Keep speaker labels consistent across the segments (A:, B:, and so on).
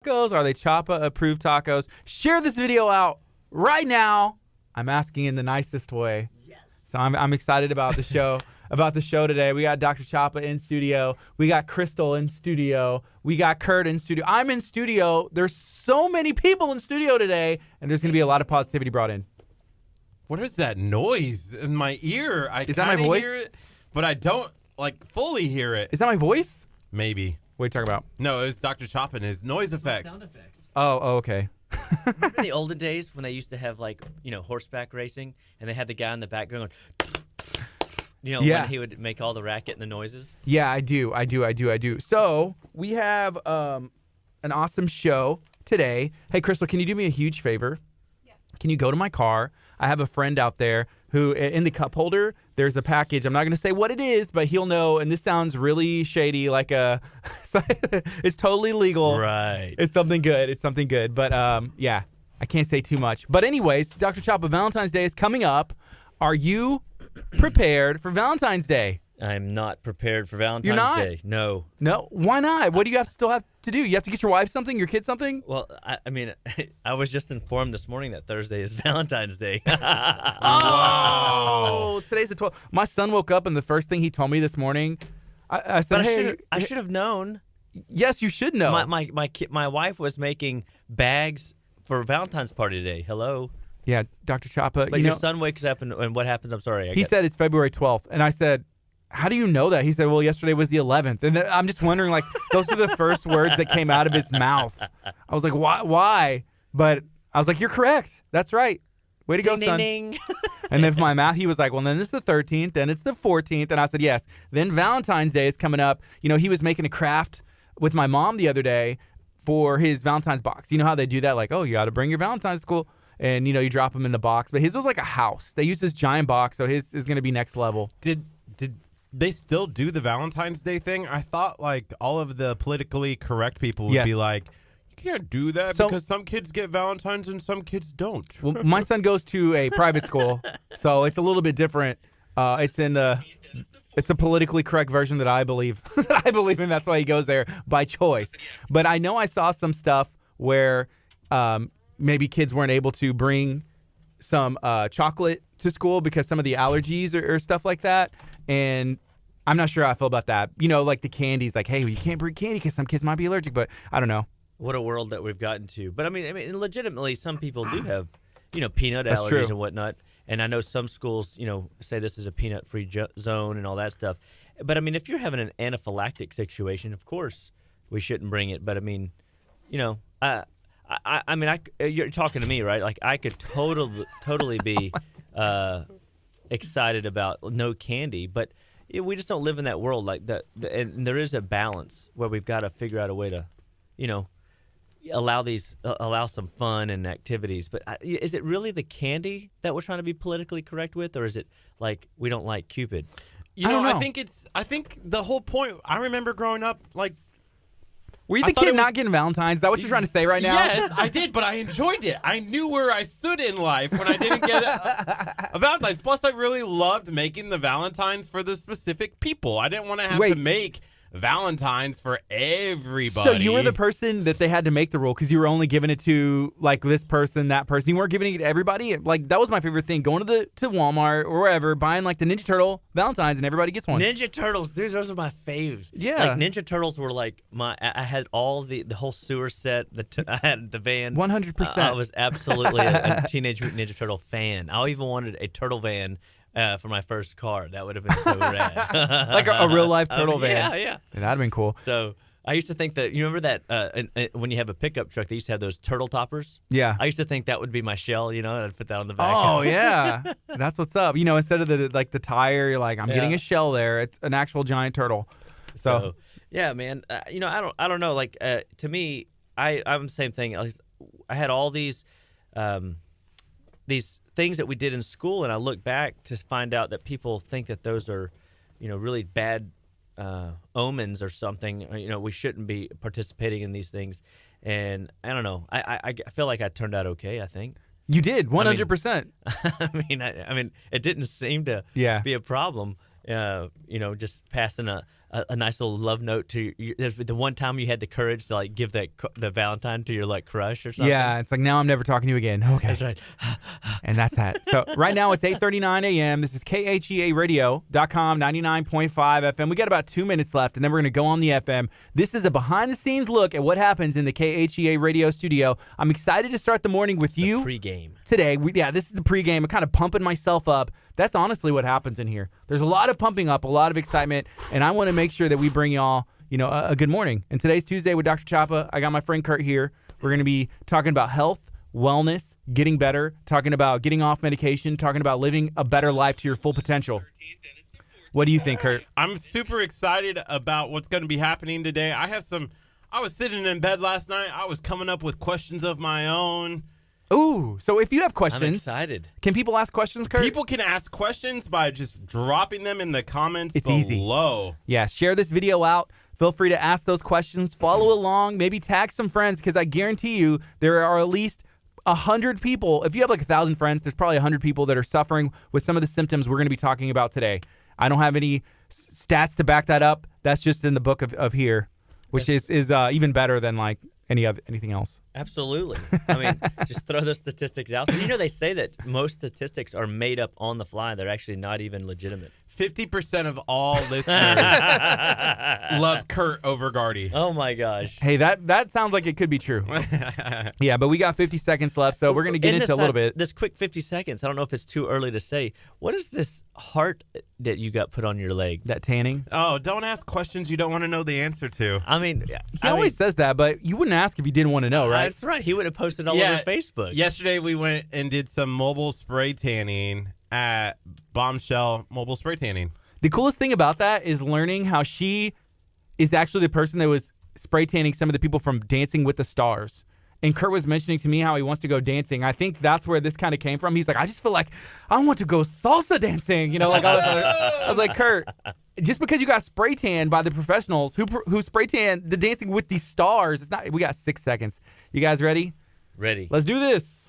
A: tacos? Are they Chapa approved tacos? Share this video out right now. I'm asking in the nicest way. Yes. So I'm excited about the show. About the show today. We got Dr. Chapa in studio. We got Crystal in studio. We got Curt in studio. I'm in studio. There's so many people in studio today, and there's going to be a lot of positivity brought in.
B: What is that noise in my ear?
A: Is that my voice?
B: Hear it, but I don't fully hear it.
A: Is that my voice?
B: Maybe.
A: What are you talking about?
B: No, it was Dr. Chapa and his noise effects.
C: Sound effects.
A: Oh, okay.
C: Remember in the olden days when they used to have horseback racing, and they had the guy in the back going,
A: yeah.
C: when he would make all the racket and the noises?
A: Yeah, I do. So we have an awesome show today. Hey, Crystal, can you do me a huge favor? Yeah. Can you go to my car? I have a friend out there who, in the cup holder, there's a package. I'm not going to say what it is, but he'll know. And this sounds really shady, it's totally legal.
C: Right.
A: It's something good. But yeah, I can't say too much. But anyways, Dr. Chapa, Valentine's Day is coming up. Are you prepared for Valentine's Day?
C: I'm not prepared for Valentine's
A: You're not?
C: Day. No.
A: No? Why not? What do you still have to do? You have to get your wife something, your kid something?
C: Well, I was just informed this morning that Thursday is Valentine's Day.
A: Oh, today's the 12th. My son woke up and the first thing he told me this morning, I said, hey.
C: I should have known.
A: Yes, you should know.
C: My wife was making bags for Valentine's party today. Hello.
A: Yeah, Dr. Chapa.
C: But your son wakes up and what happens? I'm sorry.
A: He said it's February 12th. And I said, how do you know that? He said, well, yesterday was the 11th. And I'm just wondering, those are the first words that came out of his mouth. I was like, why? But I was like, you're correct. That's right. Way to go, son.
C: Ding, ding.
A: And then for my math, he was like, well, then it's the 13th, then it's the 14th. And I said, yes. Then Valentine's Day is coming up. He was making a craft with my mom the other day for his Valentine's box. You know how they do that? Like, oh, you got to bring your Valentine's to school. And, you drop them in the box. But his was like a house. They used this giant box, so his is going to be next level.
B: Did they still do the Valentine's Day thing? I thought all of the politically correct people would be like, you can't do that because some kids get Valentine's and some kids don't.
A: Well, my son goes to a private school, so it's a little bit different. It's a politically correct version that I believe. I believe in. That's why he goes there by choice. But I know I saw some stuff where maybe kids weren't able to bring some chocolate to school because some of the allergies or stuff like that. And I'm not sure how I feel about that. Like the candies, like, hey, you can't bring candy because some kids might be allergic, but I don't know.
C: What a world that we've gotten to. But I mean, legitimately, some people do have, peanut
A: That's
C: allergies
A: true.
C: and whatnot. And I know some schools, say this is a peanut-free zone and all that stuff. But I mean, if you're having an anaphylactic situation, of course we shouldn't bring it. But I mean, you're talking to me, right? Like I could totally be excited about no candy, but we just don't live in that world like that. And there is a balance where we've got to figure out a way to, allow some fun and activities. But is it really the candy that we're trying to be politically correct with, or is it like we don't like Cupid?
A: I don't know.
B: I think the whole point. I remember growing up
A: Were you the kid not getting Valentine's? Is that what you're trying to say right now?
B: Yes, I did, but I enjoyed it. I knew where I stood in life when I didn't get a Valentine's. Plus, I really loved making the Valentines for the specific people. I didn't want to have to make Valentine's for everybody.
A: So you were the person that they had to make the rule because you were only giving it to this person, that person. You weren't giving it to everybody. That was my favorite thing. Going to Walmart or wherever, buying the Ninja Turtle Valentine's, and everybody gets one.
C: Ninja Turtles, those are my faves.
A: Yeah,
C: Ninja Turtles were I had all the whole sewer set. I had the van.
A: 100%.
C: I was absolutely a Teenage Mutant Ninja Turtle fan. I even wanted a turtle van. For my first car. That would have been so rad.
A: Like a real-life turtle van.
C: Yeah.
A: That'd have been cool.
C: So I used to think that, you remember that when you have a pickup truck, they used to have those turtle toppers?
A: Yeah.
C: I used to think that would be my shell, and I'd put that on the back.
A: Oh, yeah. That's what's up. Instead of the tire, you're like, I'm getting a shell there. It's an actual giant turtle. So
C: yeah, man. I don't know. To me, I'm the same thing. I had all these things that we did in school, and I look back to find out that people think that those are, really bad omens or something. We shouldn't be participating in these things, and I don't know. I feel like I turned out okay. I think
A: you did 100%.
C: I mean, it didn't seem to be a problem. Just passing a nice little love note to the one time you had the courage to like give the Valentine to your like crush or something.
A: Yeah, it's like, now I'm never talking to you again. Okay.
C: That's right.
A: And that's that. So right now it's 8:39 a.m. This is KHEA Radio.com, 99.5 FM. We got about 2 minutes left, and then we're going to go on the FM. This is a behind-the-scenes look at what happens in the KHEA radio studio. I'm excited to start the morning with you.
C: Pre-game.
A: Today. This is the pregame. I'm kind of pumping myself up. That's honestly what happens in here. There's a lot of pumping up, a lot of excitement, and I want to make sure that we bring y'all, a good morning. And today's Tuesday with Dr. Chapa. I got my friend Curt here. We're going to be talking about health, wellness, getting better, talking about getting off medication, talking about living a better life to your full potential. What do you think, Curt?
B: I'm super excited about what's going to be happening today. I was sitting in bed last night. I was coming up with questions of my own.
A: Ooh, so if you have questions,
C: I'm excited.
A: Can people ask questions, Curt?
B: People can ask questions by just dropping them in the comments
A: it's
B: below.
A: Easy. Yeah, share this video out. Feel free to ask those questions. Follow along. Maybe tag some friends, because I guarantee you there are at least 100 people. If you have like 1,000 friends, there's probably 100 people that are suffering with some of the symptoms we're going to be talking about today. I don't have any stats to back that up. That's just in the book of here, which is even better than like anything else.
C: Absolutely. I mean, just throw the statistics out. So, they say that most statistics are made up on the fly. They're actually not even legitimate.
B: 50% of all listeners love Curt over Gardy.
C: Oh, my gosh.
A: Hey, that sounds like it could be true. Yeah, but we got 50 seconds left, so we're going to get into a little bit.
C: This quick 50 seconds, I don't know if it's too early to say. What is this heart that you got put on your leg?
A: That tanning?
B: Oh, don't ask questions you don't want to know the answer to.
C: I mean,
A: he always says that, but you wouldn't ask if you didn't want to know, right?
C: That's right. He would have posted all over Facebook.
B: Yesterday we went and did some mobile spray tanning at Bombshell Mobile Spray Tanning.
A: The coolest thing about that is learning how she is actually the person that was spray tanning some of the people from Dancing with the Stars. And Curt was mentioning to me how he wants to go dancing. I think that's where this kind of came from. He's like, I just feel like I want to go salsa dancing. I was like, Curt, just because you got spray tanned by the professionals who spray tan the Dancing with the Stars, it's not. We got 6 seconds. You guys ready?
C: Ready.
A: Let's do this.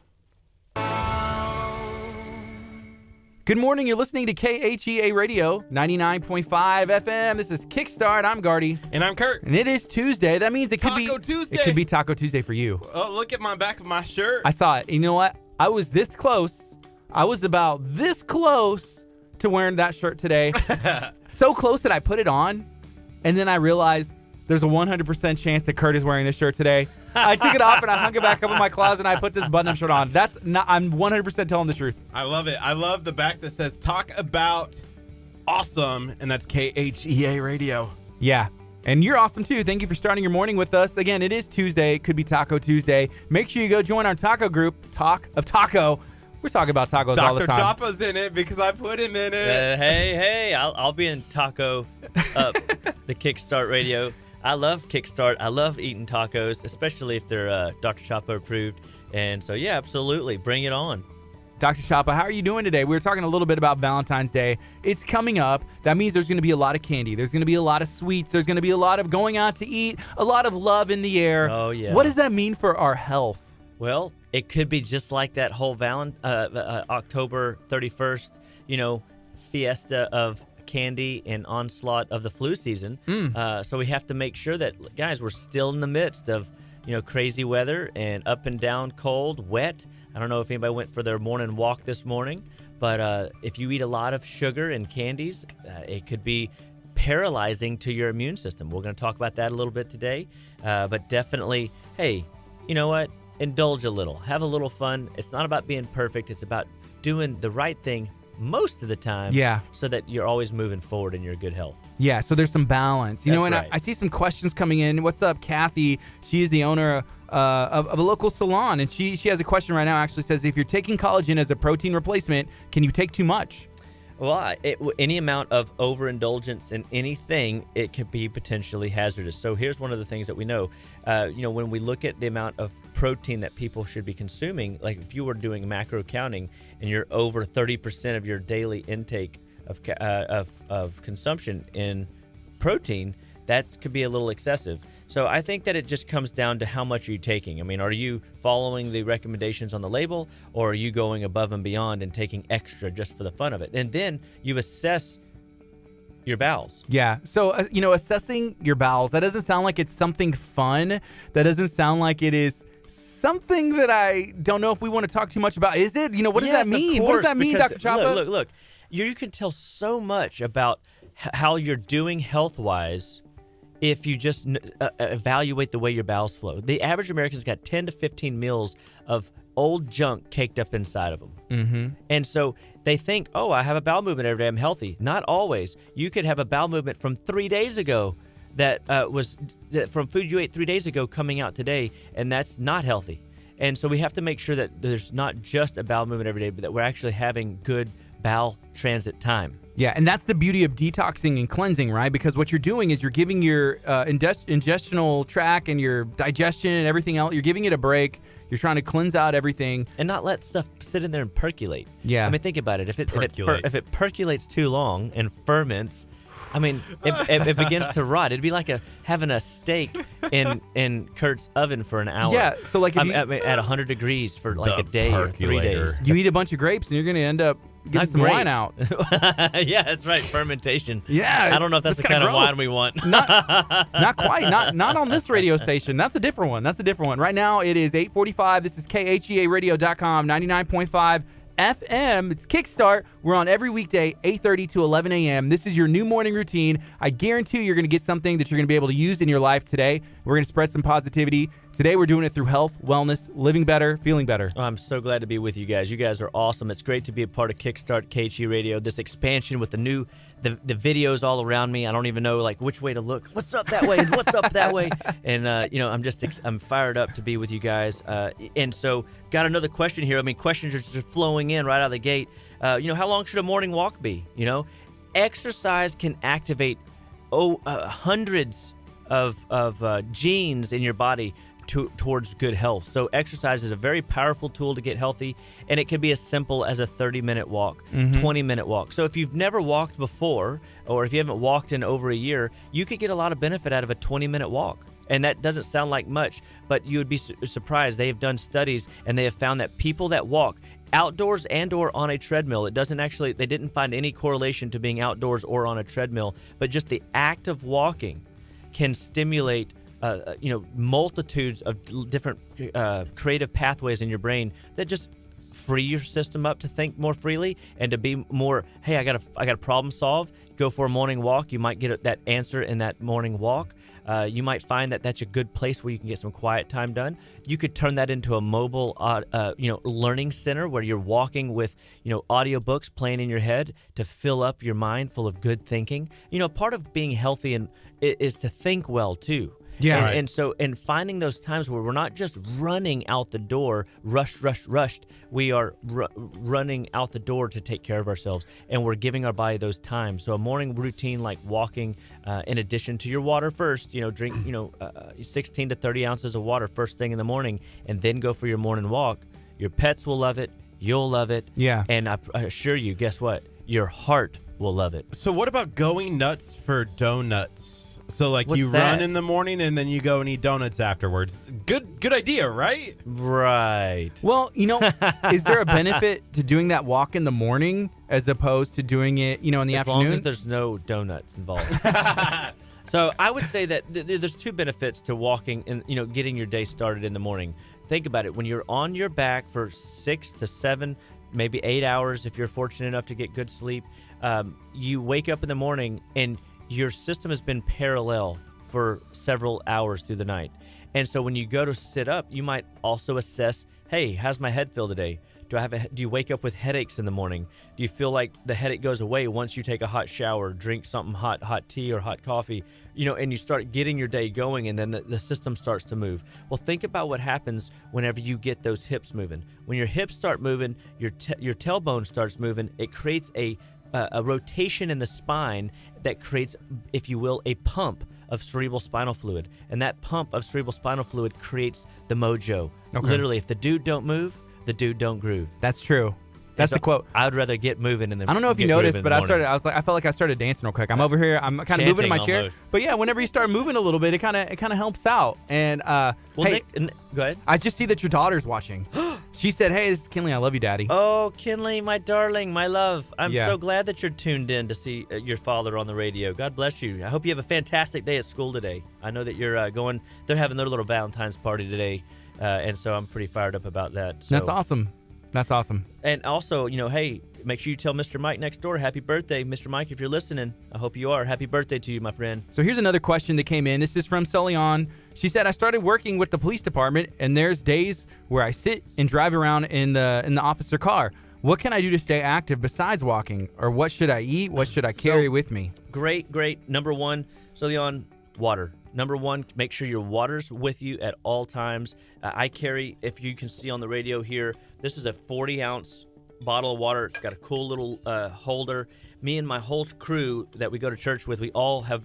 A: Good morning. You're listening to KHEA Radio, 99.5 FM. This is Kickstart. I'm Gardy.
B: And I'm Curt.
A: And it is Tuesday. That means it could be
B: Taco Tuesday.
A: It could be Taco Tuesday for you.
B: Oh, look at my back of my shirt.
A: I saw it. You know what? I was this close. I was about this close to wearing that shirt today. So close that I put it on, and then I realized there's a 100% chance that Curt is wearing this shirt today. I took it off and I hung it back up in my closet and I put this button-up shirt on. I'm 100% telling the truth.
B: I love it. I love the back that says talk about awesome, and that's KHEA Radio.
A: Yeah. And you're awesome too. Thank you for starting your morning with us. Again, it is Tuesday. It could be Taco Tuesday. Make sure you go join our taco group, Talk of Taco. We're talking about tacos all the time.
B: Dr. Chapa's in it because I put him in it.
C: Hey, I'll be in Taco Up, the Kickstart Radio. I love Kickstart. I love eating tacos, especially if they're Dr. Chapa approved. And so, yeah, absolutely. Bring it on.
A: Dr. Chapa, how are you doing today? We were talking a little bit about Valentine's Day. It's coming up. That means there's going to be a lot of candy. There's going to be a lot of sweets. There's going to be a lot of going out to eat, a lot of love in the air.
C: Oh, yeah.
A: What does that mean for our health?
C: Well, it could be just like that whole October 31st, fiesta of candy and onslaught of the flu season. So we have to make sure that, guys, we're still in the midst of, crazy weather and up and down cold, wet. I don't know if anybody went for their morning walk this morning, but if you eat a lot of sugar and candies, it could be paralyzing to your immune system. We're going to talk about that a little bit today, but definitely, hey, you know what? Indulge a little. Have a little fun. It's not about being perfect. It's about doing the right thing most of the time, so that you're always moving forward in your good health. Yeah, so there's some balance.
A: And I see some questions coming in. What's up, Kathy? She is the owner of a local salon, and she has a question right now. Actually says, if you're taking collagen as a protein replacement, can you take too much?
C: Well, any amount of overindulgence in anything, it could be potentially hazardous. So here's one of the things that we know. When we look at the amount of protein that people should be consuming, like if you were doing macro counting and you're over 30% of your daily intake of consumption in protein, that could be a little excessive. So I think that it just comes down to how much are you taking. I mean, are you following the recommendations on the label, or are you going above and beyond and taking extra just for the fun of it? And then you assess your bowels.
A: Yeah. So, assessing your bowels, that doesn't sound like it's something fun. That doesn't sound like it is something that I don't know if we want to talk too much about. Is it? What does that mean? What does that mean, Dr. Chapa?
C: Look. You can tell so much about how you're doing health-wise if you just evaluate the way your bowels flow. The average American's got 10 to 15 meals of old junk caked up inside of them.
A: Mm-hmm.
C: And so they think, oh, I have a bowel movement every day, I'm healthy. Not always. You could have a bowel movement from 3 days ago that was from food you ate 3 days ago coming out today, and that's not healthy. And so we have to make sure that there's not just a bowel movement every day, but that we're actually having good bowel transit time.
A: Yeah, and that's the beauty of detoxing and cleansing, right? Because what you're doing is you're giving your ingestional tract and your digestion and everything else, you're giving it a break. You're trying to cleanse out everything.
C: And not let stuff sit in there and percolate.
A: Yeah.
C: I mean, think about it. If it percolates too long and ferments, I mean, it begins to rot. It'd be like having a steak in Curt's oven for an hour.
A: Yeah, so like if
C: at 100 degrees for like a day or 3 days.
A: You eat a bunch of grapes and you're going to end up getting some wine out.
C: Yeah, that's right. Fermentation.
A: Yeah.
C: I don't know if that's the kind of wine we want.
A: Not quite. Not on this radio station. That's a different one. Right now it is 8:45. This is KHEARadio.com, 99.5 FM. It's Kickstart. We're on every weekday, 8:30 to 11 a.m. This is your new morning routine. I guarantee you're going to get something that you're going to be able to use in your life today. We're going to spread some positivity. Today we're doing it through health, wellness, living better, feeling better.
C: Oh, I'm so glad to be with you guys. You guys are awesome. It's great to be a part of Kickstart KHEA Radio. This expansion with the videos all around me. I don't even know like which way to look. What's up that way? What's up that way? And I'm fired up to be with you guys. And so got another question here. I mean, questions are just flowing in right out of the gate. How long should a morning walk be? Exercise can activate hundreds of genes in your body towards good health. So exercise is a very powerful tool to get healthy, and it can be as simple as a 30-minute walk, 20-minute walk. So if you've never walked before, or if you haven't walked in over a year, you could get a lot of benefit out of a 20-minute walk. And that doesn't sound like much, but you would be surprised. They have done studies, and they have found that people that walk outdoors and or on a treadmill, they didn't find any correlation to being outdoors or on a treadmill, but just the act of walking can stimulate multitudes of different creative pathways in your brain that just free your system up to think more freely and to be more, hey, I got a problem solved. Go for a morning walk. You might get that answer in that morning walk. You might find that that's a good place where you can get some quiet time done. You could turn that into a mobile, learning center where you're walking with, audiobooks playing in your head to fill up your mind full of good thinking. Part of being healthy is to think well too.
A: Yeah.
C: And so finding those times where we're not just running out the door, rushed. We are running out the door to take care of ourselves, and we're giving our body those times. So a morning routine like walking, in addition to your water first, drink 16 to 30 ounces of water first thing in the morning, and then go for your morning walk. Your pets will love it. You'll love it.
A: Yeah.
C: And I assure you, guess what? Your heart will love it.
B: So what about going nuts for donuts? So like
C: What's
B: you
C: that?
B: run in the morning and then you go and eat donuts afterwards. Good idea, right?
C: Right.
A: Well, is there a benefit to doing that walk in the morning as opposed to doing it, in the afternoon?
C: As long as there's no donuts involved. So I would say that there's two benefits to walking and getting your day started in the morning. Think about it. When you're on your back for 6 to 7, maybe 8 hours, if you're fortunate enough to get good sleep, you wake up in the morning and your system has been parallel for several hours through the night. And so when you go to sit up, you might also assess, hey, how's my head feel today? Do you wake up with headaches in the morning? Do you feel like the headache goes away once you take a hot shower, drink something hot tea or hot coffee, and you start getting your day going, and then the system starts to move? Well, think about what happens whenever you get those hips moving. When your hips start moving, your tailbone starts moving, it creates a rotation in the spine that creates, if you will, a pump of cerebral spinal fluid. And that pump of cerebral spinal fluid creates the mojo.
A: Okay.
C: Literally, if the dude don't move, the dude don't groove.
A: That's true. That's the quote.
C: I would rather get moving in the
A: I don't know if you noticed, but I felt like I started dancing real quick. I'm over here. I'm kind of moving in my chair.
C: Almost.
A: But yeah, whenever you start moving a little bit, it kind of helps out. And
C: Well,
A: hey,
C: Nick, go ahead.
A: I just see that your daughter's watching. She said, "Hey, this is Kinley. I love you, Daddy."
C: Oh, Kinley, my darling, my love. I'm
A: Yeah.
C: so glad that you're tuned in to see your father on the radio. God bless you. I hope you have a fantastic day at school today. I know that you're they're having their little Valentine's party today, and so I'm pretty fired up about that. So.
A: That's awesome. That's awesome.
C: And also, hey, make sure you tell Mr. Mike next door, happy birthday. Mr. Mike, if you're listening, I hope you are. Happy birthday to you, my friend.
A: So here's another question that came in. This is from Sullion. She said, I started working with the police department, and there's days where I sit and drive around in the officer car. What can I do to stay active besides walking? Or what should I eat? What should I carry with me?
C: Great. Number one, Sullion, water. Number one, make sure your water's with you at all times. I carry, if you can see on the radio here, this is a 40-ounce bottle of water. It's got a cool little holder. Me and my whole crew that we go to church with, we all have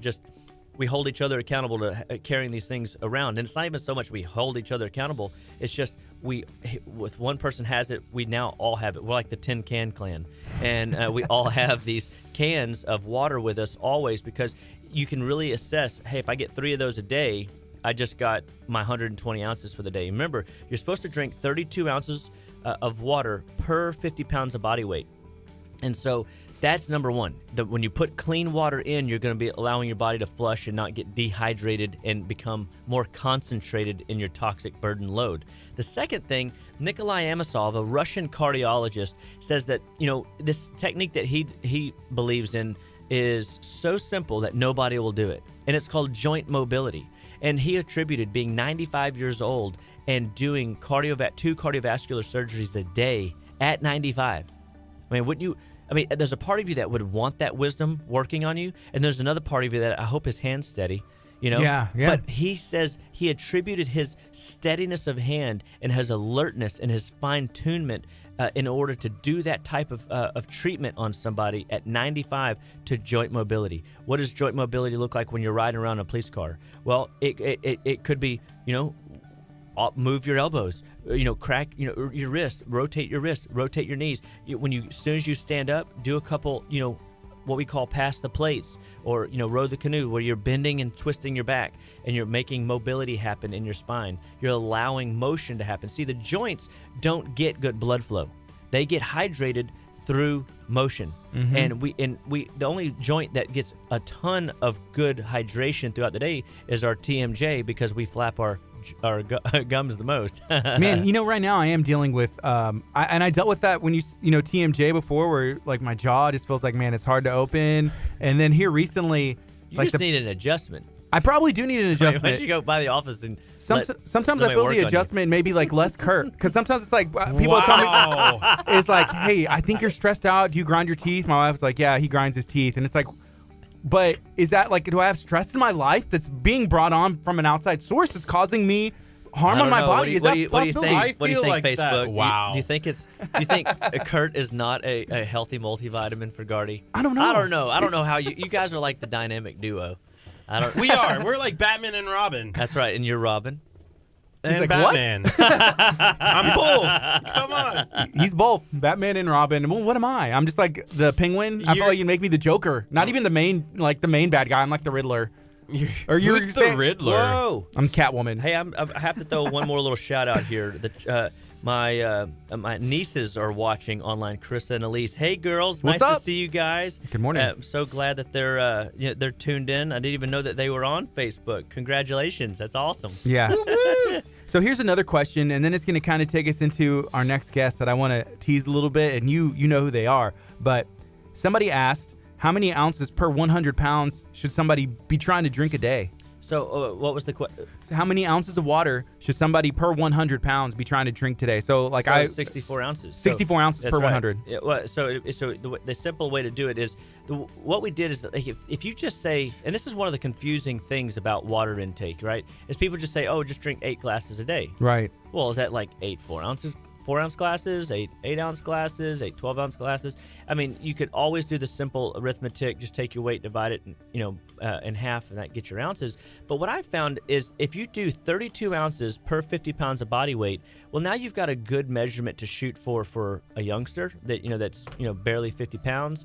C: we hold each other accountable to carrying these things around. And it's not even so much we hold each other accountable. It's just with one person has it, we now all have it. We're like the Tin Can Clan. And we all have these cans of water with us always because you can really assess, hey, if I get 3 of those a day, I just got my 120 ounces for the day. Remember, you're supposed to drink 32 ounces of water per 50 pounds of body weight. And so that's number one. When you put clean water in, you're going to be allowing your body to flush and not get dehydrated and become more concentrated in your toxic burden load. The second thing, Nikolai Amosov, a Russian cardiologist, says that, this technique that he believes in is so simple that nobody will do it. And it's called joint mobility. And he attributed being 95 years old and doing 2 cardiovascular surgeries a day at 95. There's a part of you that would want that wisdom working on you, and there's another part of you that I hope his hand's steady,
A: Yeah.
C: But he says he attributed his steadiness of hand and his alertness and his fine-tunement in order to do that type of treatment on somebody at 95 to joint mobility. What does joint mobility look like when you're riding around a police car? Well, it could be, move your elbows, crack, your wrist, rotate your knees. As soon as you stand up, do a couple, what we call pass the plates, or row the canoe, where you're bending and twisting your back and you're making mobility happen in your spine. You're allowing motion to happen. See, the joints don't get good blood flow. They get hydrated through motion. Mm-hmm. And we the only joint that gets a ton of good hydration throughout the day is our TMJ, because we flap our gums the most.
A: Man, right now I am dealing with I dealt with that when TMJ before, where like my jaw just feels like, man, it's hard to open. And then here recently,
C: you just need an adjustment.
A: I probably do need an adjustment.
C: Why don't you go by the office and
A: sometimes I feel the adjustment maybe like less Curt, because sometimes it's like people tell me, it's like, hey, I think you're stressed out. Do you grind your teeth? My wife's like, yeah, he grinds his teeth, and it's like, but is that like, do I have stress in my life that's being brought on from an outside source that's causing me harm on my body?
C: What do you think? What do you think,
B: like
C: Facebook?
B: that. Wow.
C: Do you think Curt is not a healthy multivitamin for Gardy?
A: I don't know.
C: I don't know how you guys are like the dynamic duo.
B: We are. We're like Batman and Robin.
C: That's right, and you're Robin.
B: And
A: like,
B: Batman. I'm both. Come on.
A: He's both Batman and Robin. Well, what am I? I'm just like the Penguin. I feel like you make me the Joker. Not even the main bad guy. I'm like the Riddler.
B: Who's the Riddler?
C: Whoa.
A: I'm Catwoman.
C: Hey, I have to throw one more little shout out here. My nieces are watching online, Krista and Elise. Hey, girls.
A: What's
C: nice
A: up?
C: to see you guys.
A: Good morning.
C: I'm so glad that they're tuned in. I didn't even know that they were on Facebook. Congratulations. That's awesome.
A: Yeah. So here's another question, and then it's going to kind of take us into our next guest that I want to tease a little bit, and you know who they are. But somebody asked, how many ounces per 100 pounds should somebody be trying to drink a day?
C: So what was the question?
A: So how many ounces of water should somebody per 100 pounds be trying to drink today? So
C: 64 ounces.
A: 64 ounces per 100.
C: Yeah, well, so the simple way to do it is, what we did is that if you just say, and this is one of the confusing things about water intake, right? Is people just say, oh, just drink 8 glasses a day.
A: Right.
C: Well, is that like 8 4-ounce glasses, 8-ounce glasses, 8 12-ounce glasses? I mean, you could always do the simple arithmetic. Just take your weight, divide it, in half, and that gets your ounces. But what I found is, if you do 32 ounces per 50 pounds of body weight, well, now you've got a good measurement to shoot for a youngster that's barely 50 pounds,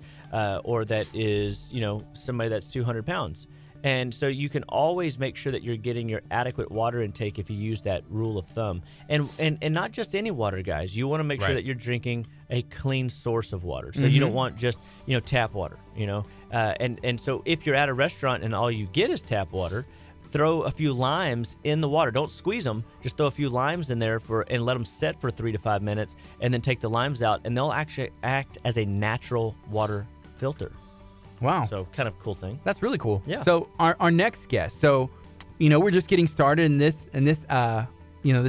C: or that is somebody that's 200 pounds. And so you can always make sure that you're getting your adequate water intake if you use that rule of thumb. And not just any water, guys. You want to make sure that you're drinking a clean source of water. So you don't want just, tap water, and so if you're at a restaurant and all you get is tap water, throw a few limes in the water. Don't squeeze them. Just throw a few limes in there and let them set for 3 to 5 minutes, and then take the limes out, and they'll actually act as a natural water filter.
A: Wow.
C: So kind of cool thing.
A: That's really cool.
C: Yeah.
A: So our next guest. So, we're just getting started in this this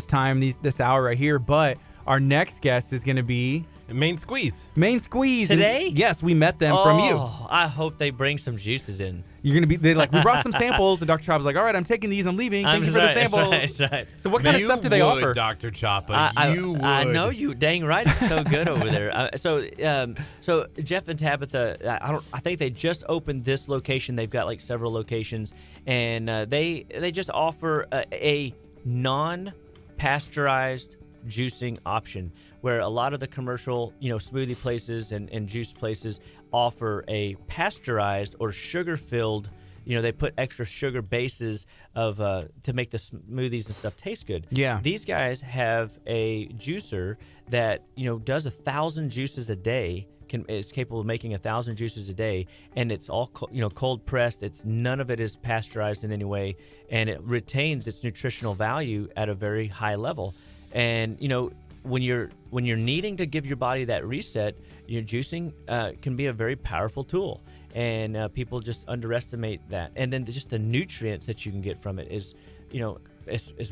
A: time, this hour right here. But our next guest is going to be
B: Main Squeeze.
C: Today?
A: And yes, we met them from you.
C: I hope they bring some juices in.
A: You're going to be, they're like, we brought some samples. And Dr. Choppa's like, all right, I'm taking these. I'm leaving. Thank you for the samples.
C: That's right.
A: So what kind of stuff do they offer?
B: Dr. Choppa, you would.
C: I know you. Dang right. It's so good over there. So Jeff and Tabitha, I think they just opened this location. They've got like several locations. And they just offer a non-pasteurized juicing option, where a lot of the commercial, smoothie places and juice places offer a pasteurized or sugar-filled, they put extra sugar bases to make the smoothies and stuff taste good.
A: Yeah.
C: These guys have a juicer that, does 1,000 juices a day, is capable of making 1,000 juices a day, and it's all cold pressed. None of it is pasteurized in any way, and it retains its nutritional value at a very high level. And when you're needing to give your body that reset, your juicing can be a very powerful tool, and people just underestimate that. And then just the nutrients that you can get from it is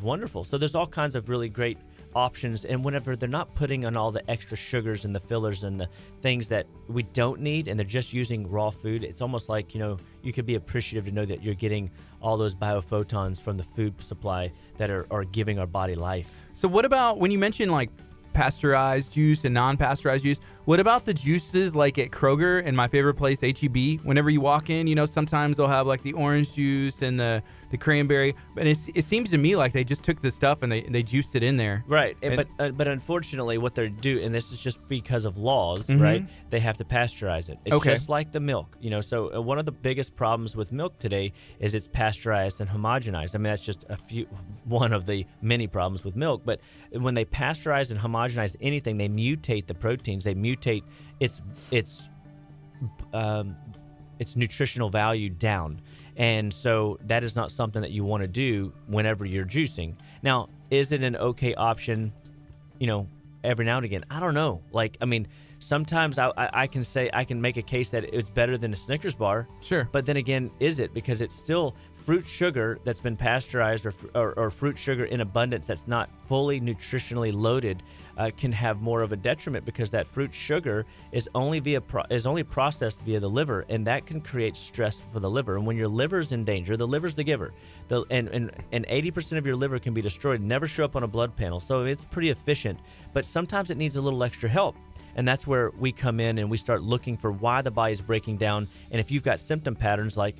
C: wonderful. So there's all kinds of really great options, and whenever they're not putting on all the extra sugars and the fillers and the things that we don't need, and they're just using raw food, it's almost like you could be appreciative to know that you're getting all those biophotons from the food supply that are giving our body life.
A: So what about when you mention like pasteurized juice and non-pasteurized juice? What about the juices like at Kroger and my favorite place, HEB? Whenever you walk in, sometimes they'll have like the orange juice and the cranberry, but it seems to me like they just took the stuff and they juiced it in there.
C: Right, but unfortunately what they're doing, and this is just because of laws, right? They have to pasteurize it. It's just like the milk, So one of the biggest problems with milk today is it's pasteurized and homogenized. I mean, that's just one of the many problems with milk. But when they pasteurize and homogenize anything, they mutate the proteins. They mutate its nutritional value down. And so that is not something that you want to do whenever you're juicing. Now, is it an okay option, every now and again? I don't know. Sometimes I can make a case that it's better than a Snickers bar.
A: Sure.
C: But then again, is it? Because it's still fruit sugar that's been pasteurized or fruit sugar in abundance that's not fully nutritionally loaded can have more of a detriment, because that fruit sugar is only processed via the liver, and that can create stress for the liver. And when your liver's in danger, the liver's the giver, and 80% of your liver can be destroyed, never show up on a blood panel. So it's pretty efficient, but sometimes it needs a little extra help. And that's where we come in and we start looking for why the body's breaking down. And if you've got symptom patterns like,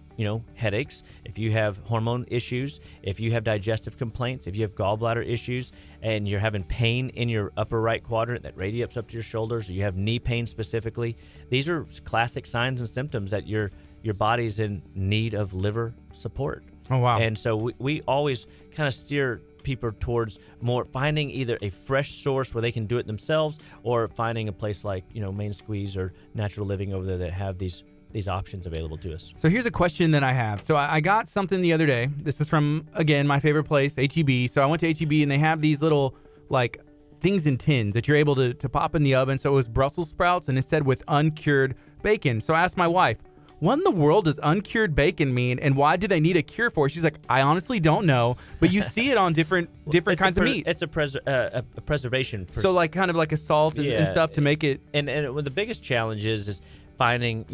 C: headaches, if you have hormone issues, if you have digestive complaints, if you have gallbladder issues, and you're having pain in your upper right quadrant that radiates up to your shoulders, or you have knee pain specifically, these are classic signs and symptoms that your body's in need of liver support.
A: Oh, wow.
C: And so we always kind of steer people towards more finding either a fresh source where they can do it themselves, or finding a place like Main Squeeze or Natural Living over there that have these options available to us.
A: So here's a question that I have. So I got something the other day. This is from, again, my favorite place, HEB. So I went to HEB and they have these little like things in tins that you're able to pop in the oven. So it was Brussels sprouts, and it said with uncured bacon. So I asked my wife, what in the world does uncured bacon mean, and why do they need a cure for it? She's like, I honestly don't know, but you see it on different kinds of meat.
C: It's a preservation.
A: So like kind of like a salt and stuff to make it.
C: And the biggest challenge is finding,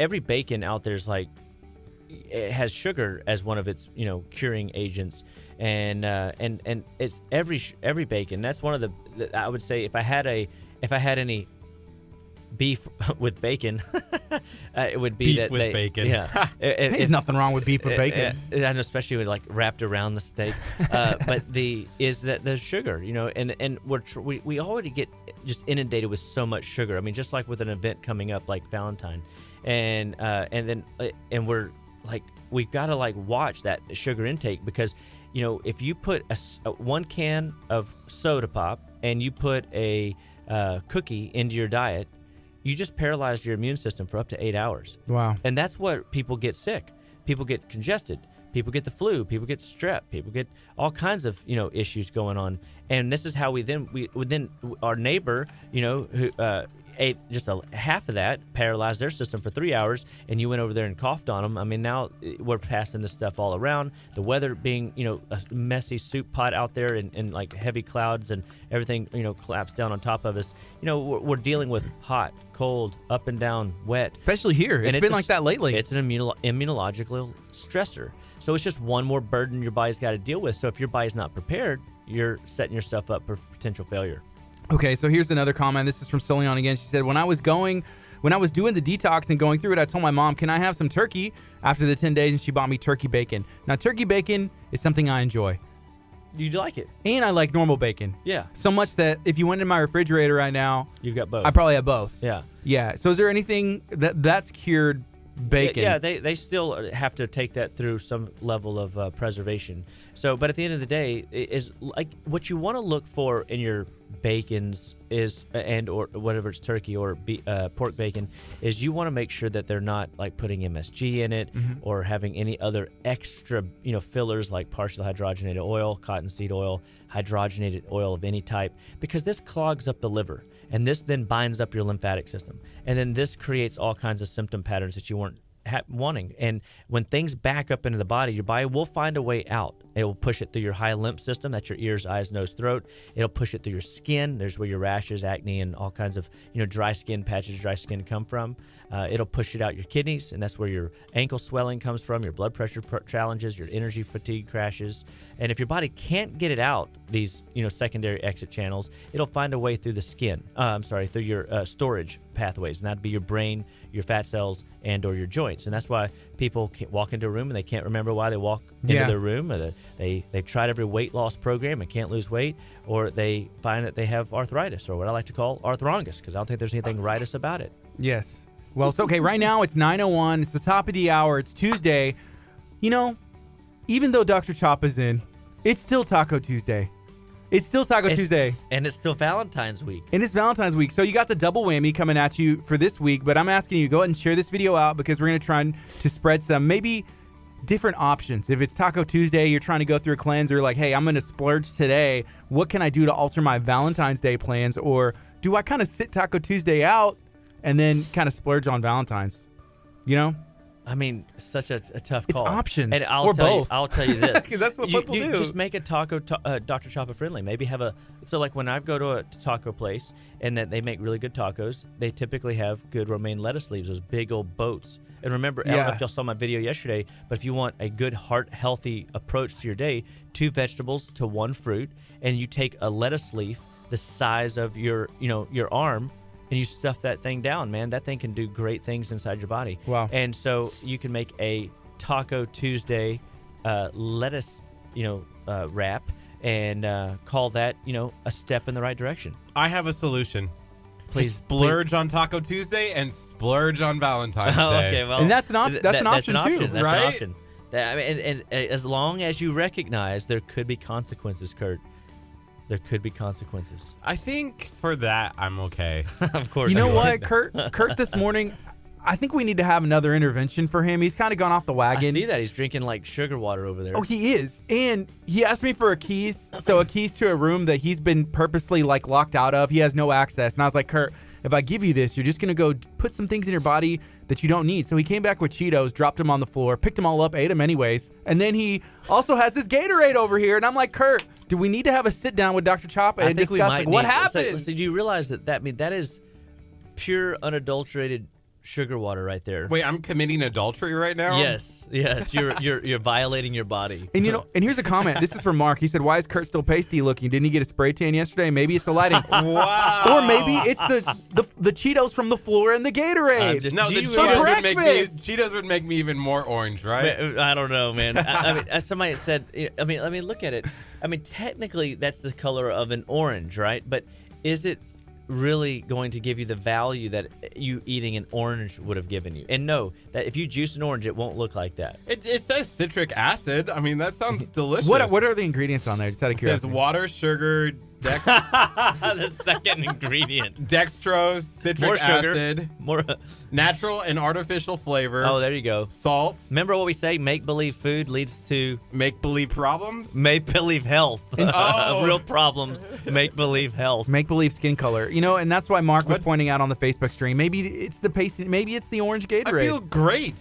C: every bacon out there is like, it has sugar as one of its, curing agents, and it's every bacon. That's one of the I would say if I had any beef with bacon, it would be
B: beef with bacon.
C: Yeah,
A: there's nothing wrong with beef with bacon,
C: and especially with like wrapped around the steak. But is that the sugar, and we already get just inundated with so much sugar. I mean, just like with an event coming up like Valentine, and we're like we've got to like watch that sugar intake, because if you put a 1 can of soda pop and you put a cookie into your diet, you just paralyzed your immune system for up to 8 hours.
A: Wow.
C: And that's what people get sick. People get congested. People get the flu. People get strep. People get all kinds of issues going on. And this is how we then our neighbor who ate just half of that, paralyzed their system for 3 hours, and you went over there and coughed on them. I mean, now we're passing this stuff all around. The weather being a messy soup pot out there, and like heavy clouds and everything collapsed down on top of us. We're dealing with hot, cold, up and down, wet.
A: Especially here. It's been like that lately.
C: It's an immunological stressor. So it's just one more burden your body's got to deal with. So if your body's not prepared, you're setting yourself up for potential failure.
A: Okay, so here's another comment. This is from Solion again. She said, when I was doing the detox and going through it, I told my mom, can I have some turkey after the 10 days? And she bought me turkey bacon. Now, turkey bacon is something I enjoy.
C: You like it?
A: And I like normal bacon.
C: Yeah.
A: So much that if you went in my refrigerator right now,
C: you've got both.
A: I probably have both.
C: Yeah.
A: Yeah. So is there anything that's cured bacon?
C: Yeah, they still have to take that through some level of preservation. So, but at the end of the day, is like what you want to look for in your bacons is, or whatever, it's turkey or pork bacon, is you want to make sure that they're not like putting MSG in it or having any other extra fillers like partially hydrogenated oil, cottonseed oil, hydrogenated oil of any type, because this clogs up the liver, and this then binds up your lymphatic system, and then this creates all kinds of symptom patterns that you weren't wanting. And when things back up into the body, your body will find a way out. It will push it through your high lymph system. That's your ears, eyes, nose, throat. It'll push it through your skin. There's where your rashes, acne, and all kinds of dry skin patches, dry skin come from. It'll push it out your kidneys, and that's where your ankle swelling comes from, your blood pressure challenges, your energy fatigue crashes. And if your body can't get it out, these secondary exit channels, it'll find a way through the skin. Through your storage pathways, and that'd be your brain, your fat cells, and or your joints. And that's why people walk into a room and they can't remember why they walk into their room, or they've tried every weight loss program and can't lose weight, or they find that they have arthritis, or what I like to call arthrongus, because I don't think there's anything rightus about it.
A: Yes. Well, it's okay. Right now it's 9:01. It's the top of the hour. It's Tuesday. Even though Dr. Chop is in, it's still Taco Tuesday. It's still Taco Tuesday.
C: And it's still Valentine's week.
A: And it's Valentine's week. So you got the double whammy coming at you for this week. But I'm asking you, go ahead and share this video out, because we're going to try to spread some maybe different options. If it's Taco Tuesday, you're trying to go through a cleanse, or like, hey, I'm going to splurge today. What can I do to alter my Valentine's Day plans? Or do I kind of sit Taco Tuesday out and then kind of splurge on Valentine's?
C: I mean, such a tough
A: it's
C: call.
A: It's options,
C: and
A: or both.
C: I'll tell you this,
A: because that's what people do.
C: Just make a taco Dr. Chopper friendly. Maybe have so like when I go to a taco place and that they make really good tacos, they typically have good romaine lettuce leaves, those big old boats. And remember, I don't know if y'all saw my video yesterday, but if you want a good heart healthy approach to your day, 2 vegetables to 1 fruit, and you take a lettuce leaf the size of your arm, and you stuff that thing down, man. That thing can do great things inside your body.
A: Wow.
C: And so you can make a Taco Tuesday lettuce, wrap, and call that, a step in the right direction.
B: I have a solution.
C: Please
B: splurge on Taco Tuesday and splurge on Valentine's Day.
C: Okay, well,
A: and that's an option too,
C: that's an
A: right?
C: option. And as long as you recognize there could be consequences, Kurt. There could be consequences.
B: I think for that, I'm okay.
C: Of course.
A: You know what, Kurt this morning, I think we need to have another intervention for him. He's kind of gone off the wagon.
C: I see that. He's drinking like sugar water over there.
A: Oh, he is. And he asked me for a keys to a room that he's been purposely like locked out of. He has no access. And I was like, Kurt, if I give you this, you're just going to go put some things in your body that you don't need. So he came back with Cheetos, dropped them on the floor, picked them all up, ate them anyways. And then he also has this Gatorade over here. And I'm like, Kurt, do we need to have a sit down with Dr. Choppa and discuss what happened?
C: So do you realize that is pure unadulterated sugar water right there?
B: Wait, I'm committing adultery right now?
C: Yes. You're violating your body.
A: And and here's a comment. This is from Mark. He said, "Why is Kurt still pasty looking? Didn't he get a spray tan yesterday? Maybe it's the lighting.
B: Wow.
A: Or maybe it's the Cheetos from the floor and the Gatorade.
B: The Cheetos would make me even more orange, right?
C: I don't know, man. I mean, as somebody said, I mean, look at it. I mean, technically, that's the color of an orange, right? But is it really going to give you the value that you eating an orange would have given you. And know that if you juice an orange, it won't look like that.
B: It says citric acid. I mean, that sounds delicious.
A: What are the ingredients on there? Just out of
B: It says
A: curiosity.
B: water, sugar,
C: The second ingredient.
B: dextrose, citric
C: More sugar.
B: acid,
C: More.
B: natural and artificial flavor,
C: Oh, there you go.
B: salt,
C: Remember what we say? Make-believe food leads to
B: make-believe problems.
C: make-believe health.
B: Oh.
C: Real problems. Make-believe health.
A: Make believe skin color, and that's why Mark was
B: What's-
A: pointing out on the Facebook stream. Maybe it's the paste. Maybe it's the orange Gatorade.
B: I feel great.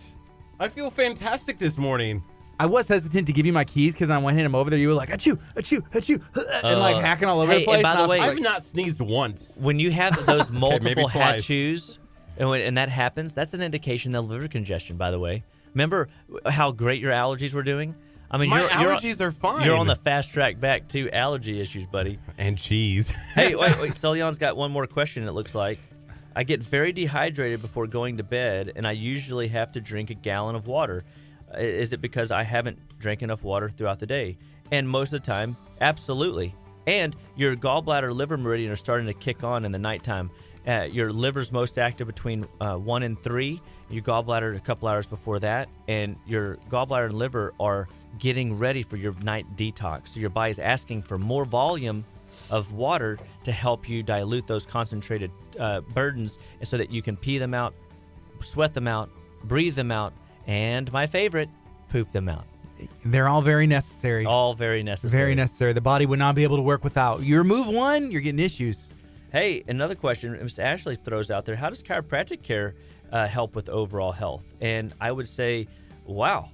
B: I feel fantastic this morning.
A: I was hesitant to give you my keys because I went hit him over there. You were like, achoo, achoo, achoo, and like hacking all over
C: hey,
A: the place.
C: and by the
A: I was
C: way-
A: like,
B: I've not sneezed once.
C: When you have those multiple
B: twice.
C: hatchoos, and that happens, that's an indication of liver congestion, by the way. Remember how great your allergies were doing? I mean,
B: My
C: you're
B: allergies are fine.
C: You're on the fast track back to allergy issues, buddy.
B: And cheese.
C: Hey, wait. Solion's got one more question, it looks like. I get very dehydrated before going to bed, and I usually have to drink a gallon of water. Is it because I haven't drank enough water throughout the day? And most of the time, absolutely. And your gallbladder liver meridian are starting to kick on in the nighttime. Your liver's most active between 1 and 3. Your gallbladder a couple hours before that. And your gallbladder and liver are getting ready for your night detox. So your body's asking for more volume of water to help you dilute those concentrated burdens, and so that you can pee them out, sweat them out, breathe them out, and my favorite, poop them out.
A: they're all very necessary.
C: All very necessary.
A: Very necessary. The body would not be able to work without. You remove one, you're getting issues.
C: Hey, another question Mr. Ashley throws out there. How does chiropractic care help with overall health? And I would say, wow,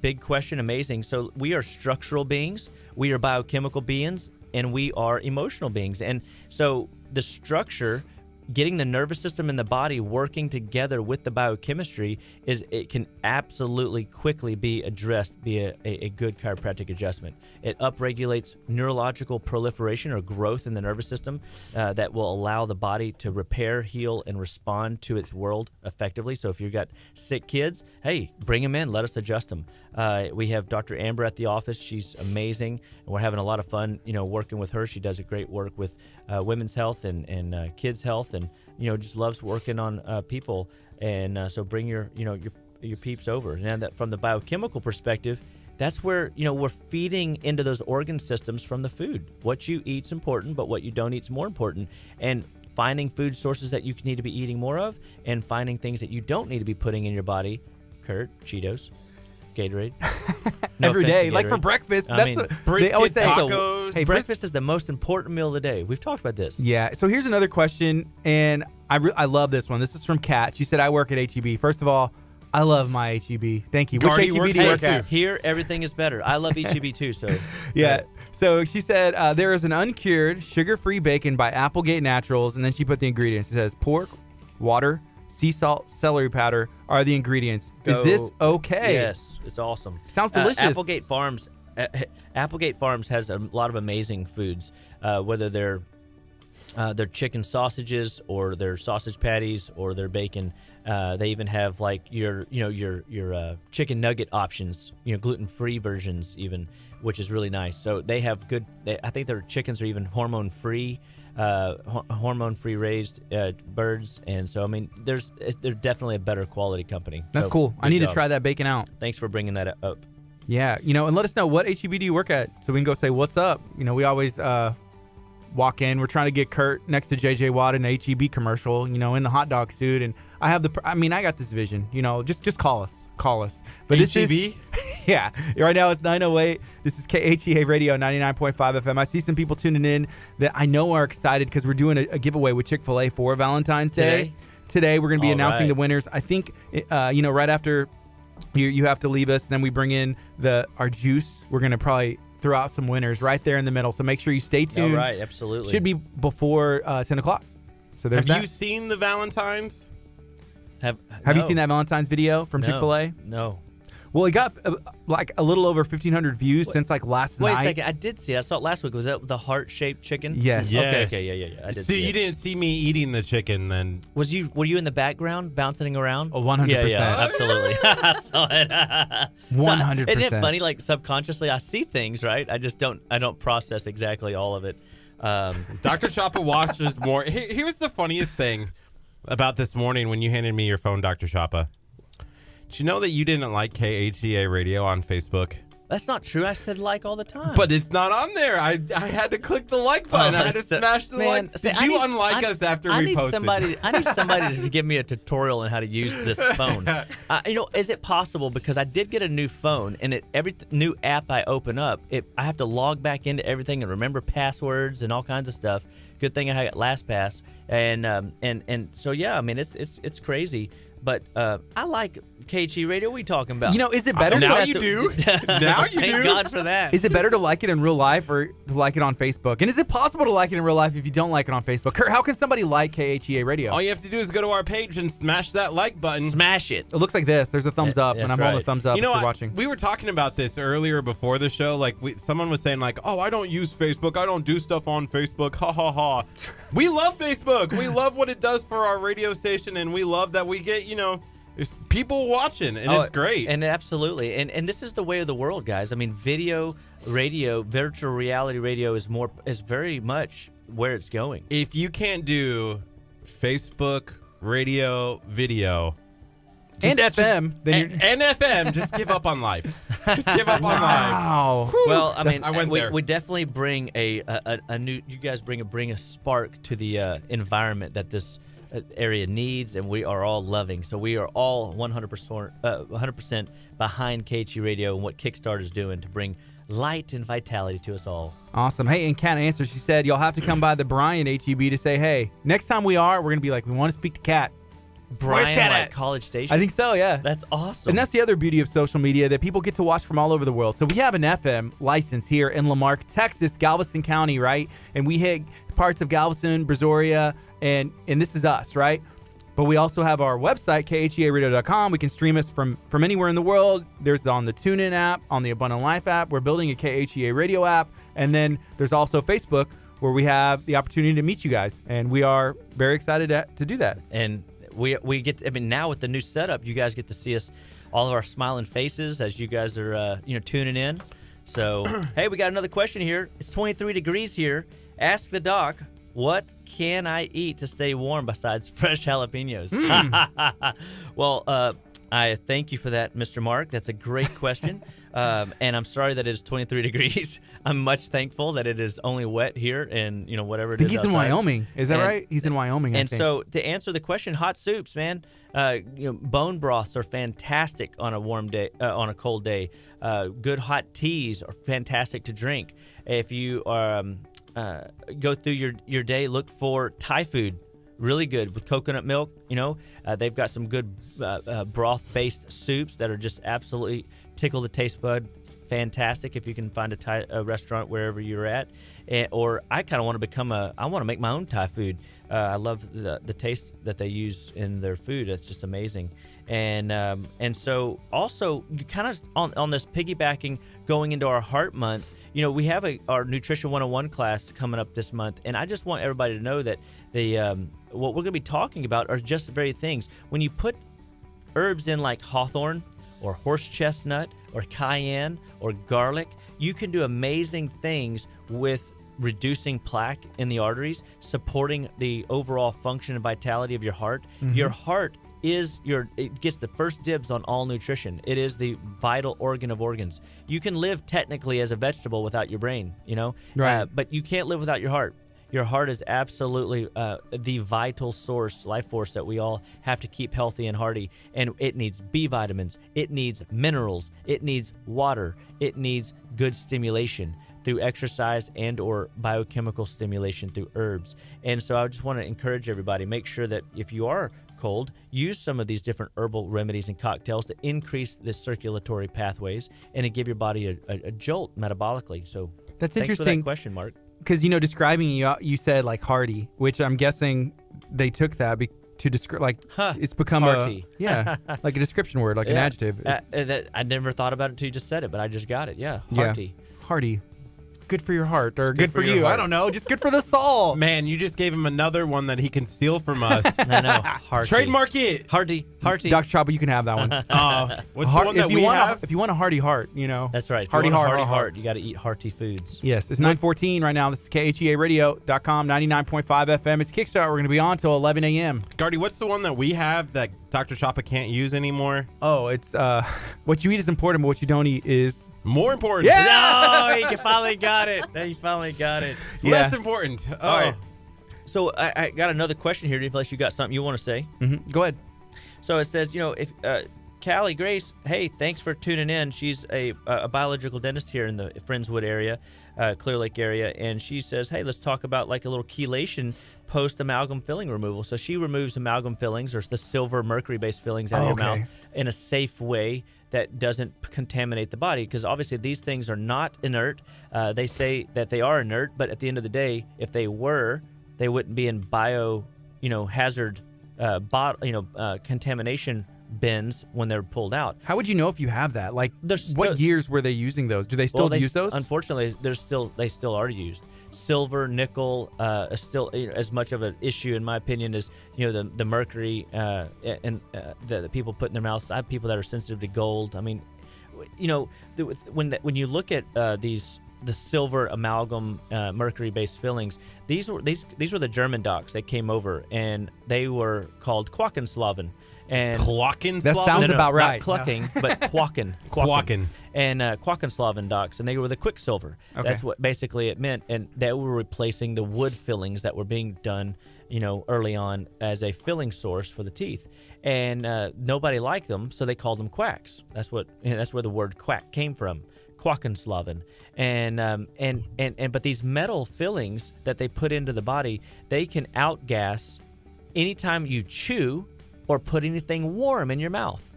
C: big question, amazing. So we are structural beings, we are biochemical beings, and we are emotional beings. And so the structure, getting the nervous system and the body working together with the biochemistry, it can absolutely quickly be addressed via a good chiropractic adjustment. It upregulates neurological proliferation or growth in the nervous system that will allow the body to repair, heal, and respond to its world effectively. So if you've got sick kids, hey, bring them in. Let us adjust them. We have Dr. Amber at the office. She's amazing, and we're having a lot of fun, working with her. She does a great work with women's health and kids' health, and just loves working on people. And so bring your peeps over. And that from the biochemical perspective, that's where we're feeding into those organ systems from the food. What you eat's important, but what you don't eat's more important. And finding food sources that you need to be eating more of, and finding things that you don't need to be putting in your body. Kurt, Cheetos, Gatorade. No
A: Every
C: offense to
A: day, like for
C: Gatorade.
A: breakfast.
C: I
A: That's
C: mean,
A: they always say,
B: tacos.
A: hey,
C: breakfast is the most important meal of the day. We've talked about this.
A: Yeah. So here's another question, and I love this one. This is from Kat. She said, I work at HEB. First of all, I love my HEB. Thank you.
B: Gardy
A: Which HEB
B: works
A: do you
B: there
A: work
B: too.
A: at?
C: Here, everything is better. I love HEB too. So
A: Yeah. So she said, there is an uncured, sugar-free bacon by Applegate Naturals, and then she put the ingredients. It says pork, water, sea salt, celery powder are the ingredients. Is
C: Go.
A: this okay?
C: Yes, it's awesome.
A: Sounds delicious.
C: Applegate Farms has a lot of amazing foods, whether they're chicken sausages or their sausage patties or their bacon. They even have like your chicken nugget options, gluten-free versions even, which is really nice. So they have good. I think their chickens are even hormone-free. Hormone-free raised birds, and so I mean, they're definitely a better quality company.
A: That's
C: So,
A: cool. I
C: good
A: need to
C: job.
A: try that bacon out.
C: Thanks for bringing that up.
A: Yeah, and let us know what HEB do you work at, so we can go say what's up. We always walk in. We're trying to get Kurt next to JJ Watt in an HEB commercial, in the hot dog suit, and I got this vision. Just call us. But this is
B: HEB?
A: yeah. Right now it's 9:08. This is KHEA Radio 99.5 FM. I see some people tuning in that I know are excited because we're doing a giveaway with Chick-fil-A for Valentine's Day. Today we're going to be
C: All
A: announcing
C: right.
A: the winners. I think right after you have to leave us, then we bring in our juice. We're going to probably throw out some winners right there in the middle. So make sure you stay tuned.
C: All right, absolutely.
A: Should be before 10 o'clock. So there's
B: Have
A: that.
B: you seen the Valentines?
A: Have you
C: no.
A: seen that Valentine's video from
C: No.
A: Chick-fil-A?
C: No.
A: Well, it got like a little over 1,500 views since like last
C: Wait
A: night.
C: a second. I did see it. I saw it last week. Was that the heart-shaped chicken?
A: Yes.
B: Yes.
C: Okay. Yeah. I did
B: So
C: see
B: you
C: it.
B: didn't see me eating the chicken then?
C: Were you in the background bouncing around?
A: Oh, 100%.
C: Yeah, absolutely. I saw it.
A: 100%.
C: Isn't it funny? Like subconsciously, I see things, right? I don't process exactly all of it.
B: Dr. Chapa watches more. Here's the funniest thing about this morning when you handed me your phone, Dr. Chapa. Did you know that you didn't like KHEA Radio on Facebook?
C: That's not true. I said like all the time.
B: But it's not on there. I had to click the like button. I had to smash the like. Did you unlike us after we posted?
C: I need somebody to give me a tutorial on how to use this phone. Is it possible? Because I did get a new phone, and every new app I open up, I have to log back into everything and remember passwords and all kinds of stuff. Good thing I got LastPass, and so yeah, I mean it's crazy. But I like KHEA Radio. What are you talking about?
A: Is it better?
B: Now you do. Now you do.
C: Thank God for that.
A: Is it better to like it in real life or to like it on Facebook? And is it possible to like it in real life if you don't like it on Facebook? Kurt, how can somebody like KHEA Radio?
B: All you have to do is go to our page and smash that like button.
C: Smash it.
A: It looks like this. There's a thumbs up, and I'm holding a thumbs up if you're watching.
B: We were talking about this earlier before the show. Like, someone was saying, like, oh, I don't use Facebook. I don't do stuff on Facebook. Ha, ha, ha. We love Facebook. We love what it does for our radio station, and we love that we get, there's people watching, and it's great.
C: And absolutely. And this is the way of the world, guys. I mean, video, radio, virtual reality radio is very much where it's going.
B: If you can't do Facebook, radio, video,
A: and FM,
C: then
B: and FM, just give up on life. Just give up on life.
A: Wow.
C: Well, I mean,
B: I went there.
C: We definitely bring a new. You guys bring a spark to the environment that this area needs, and we are all loving. So we are all 100% behind KHEA Radio and what Kickstart is doing to bring light and vitality to us all.
A: Awesome. Hey, and Kat answered. She said, you'll have to come by the Bryan HEB to say, hey, next time we're going to be like, we want to speak to Kat.
C: Bryan, like College Station?
A: I think so, yeah.
C: That's awesome.
A: And that's the other beauty of social media, that people get to watch from all over the world. So we have an FM license here in Lamarck, Texas, Galveston County, right? And we hit parts of Galveston, Brazoria, and this is us, right? But we also have our website, KHEAradio.com. We can stream us from anywhere in the world. There's on the TuneIn app, on the Abundant Life app. We're building a KHEA Radio app. And then there's also Facebook, where we have the opportunity to meet you guys. And we are very excited to do that.
C: And we get to, I mean, now with the new setup, you guys get to see us, all of our smiling faces as you guys are tuning in. So hey, we got another question here. It's 23 degrees here. Ask the doc, what can I eat to stay warm besides fresh jalapenos? Well, I thank you for that, Mr. Mark. That's a great question. And I'm sorry that it is 23 degrees. I'm much thankful that it is only wet here and, whatever it is.
A: I think he's in Wyoming. Is that right? He's in Wyoming, I think.
C: So to answer the question, hot soups, man. Bone broths are fantastic on a warm day, on a cold day. Good hot teas are fantastic to drink. If you go through your day, look for Thai food. Really good with coconut milk. They've got some good broth-based soups that are just absolutely tickle the taste bud. Fantastic if you can find a Thai restaurant wherever you're at. Or I kind of want to I want to make my own Thai food. I love the taste that they use in their food. It's just amazing. And so also kind of on this piggybacking going into our Heart Month, we have our Nutrition 101 class coming up this month, and I just want everybody to know that what we're going to be talking about are just the very things. When you put herbs in like hawthorn or horse chestnut or cayenne or garlic, you can do amazing things with reducing plaque in the arteries, supporting the overall function and vitality of your heart. Mm-hmm. Your heart it gets the first dibs on all nutrition. It is the vital organ of organs. You can live technically as a vegetable without your brain,
A: right?
C: But you can't live without your heart. Your heart is absolutely the vital life force that we all have to keep healthy and hearty. And it needs B vitamins. It needs minerals. It needs water. It needs good stimulation through exercise and or biochemical stimulation through herbs. And so I just want to encourage everybody, make sure that if you are cold, use some of these different herbal remedies and cocktails to increase the circulatory pathways and to give your body a jolt metabolically. So
A: that's
C: thanks
A: interesting.
C: For that question, Mark.
A: Because describing you said like hearty, which I'm guessing they took that to describe it's become
C: hearty.
A: Like a description word, like an adjective.
C: I never thought about it until you just said it, but I just got it. Yeah, hearty.
A: Yeah. Hearty. good for your heart or good for
B: your
A: you.
B: heart.
A: I don't know. Just good for the soul.
B: Man, you just gave him another one that he can steal from us.
C: I know. Hearty.
B: Trademark it.
C: Hearty.
A: Dr. Chopper, you can have that one.
B: What's the one that we have?
A: If you want a hearty heart,
C: That's right. If
A: Hearty
C: you want a
A: heart,
C: hearty
A: heart.
C: heart, you got to eat hearty foods.
A: Yes, it's 9:14 right now. This is KHEARadio.com, 99.5 FM. It's Kickstart. We're going to be on till 11 a.m.
B: Gardy, what's the one that we have that Dr. Choppa can't use anymore?
A: Oh, it's what you eat is important, but what you don't eat is
B: More important.
A: Yeah!
C: No, he finally got it. He finally got it.
B: Less important. Oh.
C: All right. So I got another question here, unless you got something you want to say.
A: Go ahead.
C: So it says, if Callie Grace, hey, thanks for tuning in. She's a biological dentist here in the Friendswood area, Clear Lake area, and she says, hey, let's talk about like a little chelation post-amalgam filling removal. So she removes amalgam fillings or the silver mercury-based fillings out of your mouth in a safe way that doesn't contaminate the body, because obviously these things are not inert. They say that they are inert, but at the end of the day, if they were, they wouldn't be in hazard contamination bins when they're pulled out.
A: How would you know if you have that? Like, what years were they using those? Do they still use those?
C: Unfortunately, they still are used. Silver, nickel, is still as much of an issue in my opinion as the mercury and that people put in their mouths. I have people that are sensitive to gold. I mean, when you look at the silver amalgam mercury-based fillings, these were the German docs that came over, and they were called Quackenslaven. And
A: that sounds about right.
C: Not clucking, but Quacken.
B: Quacken.
C: And Quackenslaven docs, and they were the Quicksilver.
A: Okay.
C: That's what basically it meant, and they were replacing the wood fillings that were being done, early on as a filling source for the teeth. And nobody liked them, so they called them quacks. That's where the word quack came from. Quackenslaven. But these metal fillings that they put into the body, they can outgas anytime you chew or put anything warm in your mouth.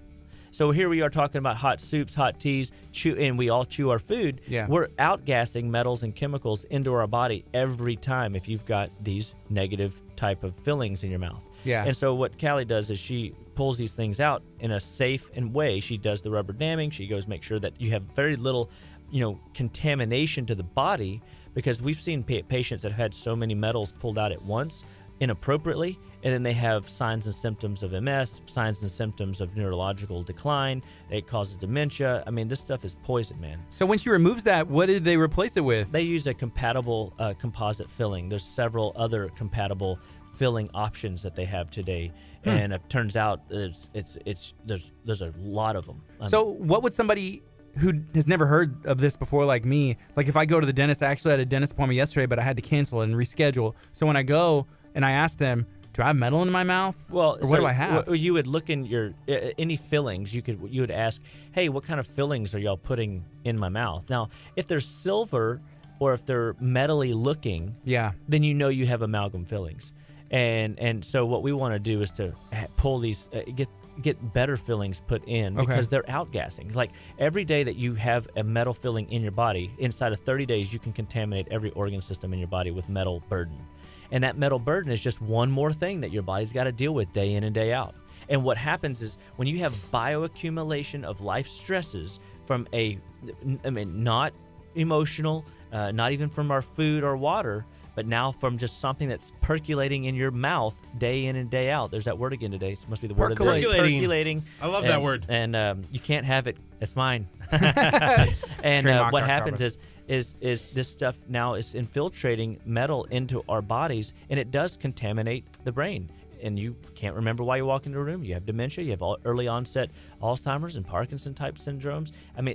C: So here we are talking about hot soups, hot teas, and we all chew our food.
A: Yeah.
C: We're outgassing metals and chemicals into our body every time if you've got these negative type of fillings in your mouth.
A: Yeah.
C: And so what Callie does is she pulls these things out in a safe way. She does the rubber damming. She goes make sure that you have very little, contamination to the body, because we've seen patients that have had so many metals pulled out at once inappropriately, and then they have signs and symptoms of MS, signs and symptoms of neurological decline. It causes dementia. I mean, this stuff is poison, man.
A: So when she removes that, what did they replace it with?
C: They use a compatible composite filling. There's several other compatible filling options that they have today, and it turns out there's a lot of them.
A: So what would somebody who has never heard of this before, like me, like if I go to the dentist, I actually had a dentist appointment yesterday, but I had to cancel it and reschedule. So when I go and I ask them, do I have metal in my mouth?
C: Well,
A: or what do I have?
C: You would look in your any fillings. You would ask, hey, what kind of fillings are y'all putting in my mouth? Now, if they're silver or if they're metally looking, then you know you have amalgam fillings. And so what we want to do is to pull these, get better fillings put in, because they're outgassing. Like every day that you have a metal filling in your body, inside of 30 days, you can contaminate every organ system in your body with metal burden. And that metal burden is just one more thing that your body's got to deal with day in and day out. And what happens is when you have bioaccumulation of life stresses from not emotional, not even from our food or water, but now from just something that's percolating in your mouth day in and day out. There's that word again today. It must be the word of the day. Percolating.
B: I love that word.
C: And you can't have it. It's mine. And what happens is this stuff now is infiltrating metal into our bodies, and it does contaminate the brain. And you can't remember why you walk into a room. You have dementia. You have early onset Alzheimer's and Parkinson type syndromes.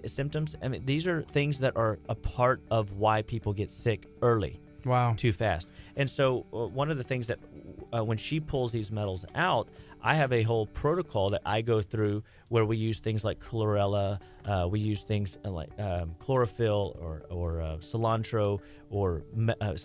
C: Symptoms. These are things that are a part of why people get sick early.
A: Wow.
C: Too fast. And so one of the things that when she pulls these metals out, I have a whole protocol that I go through where we use things like chlorella, we use things like chlorophyll or cilantro, or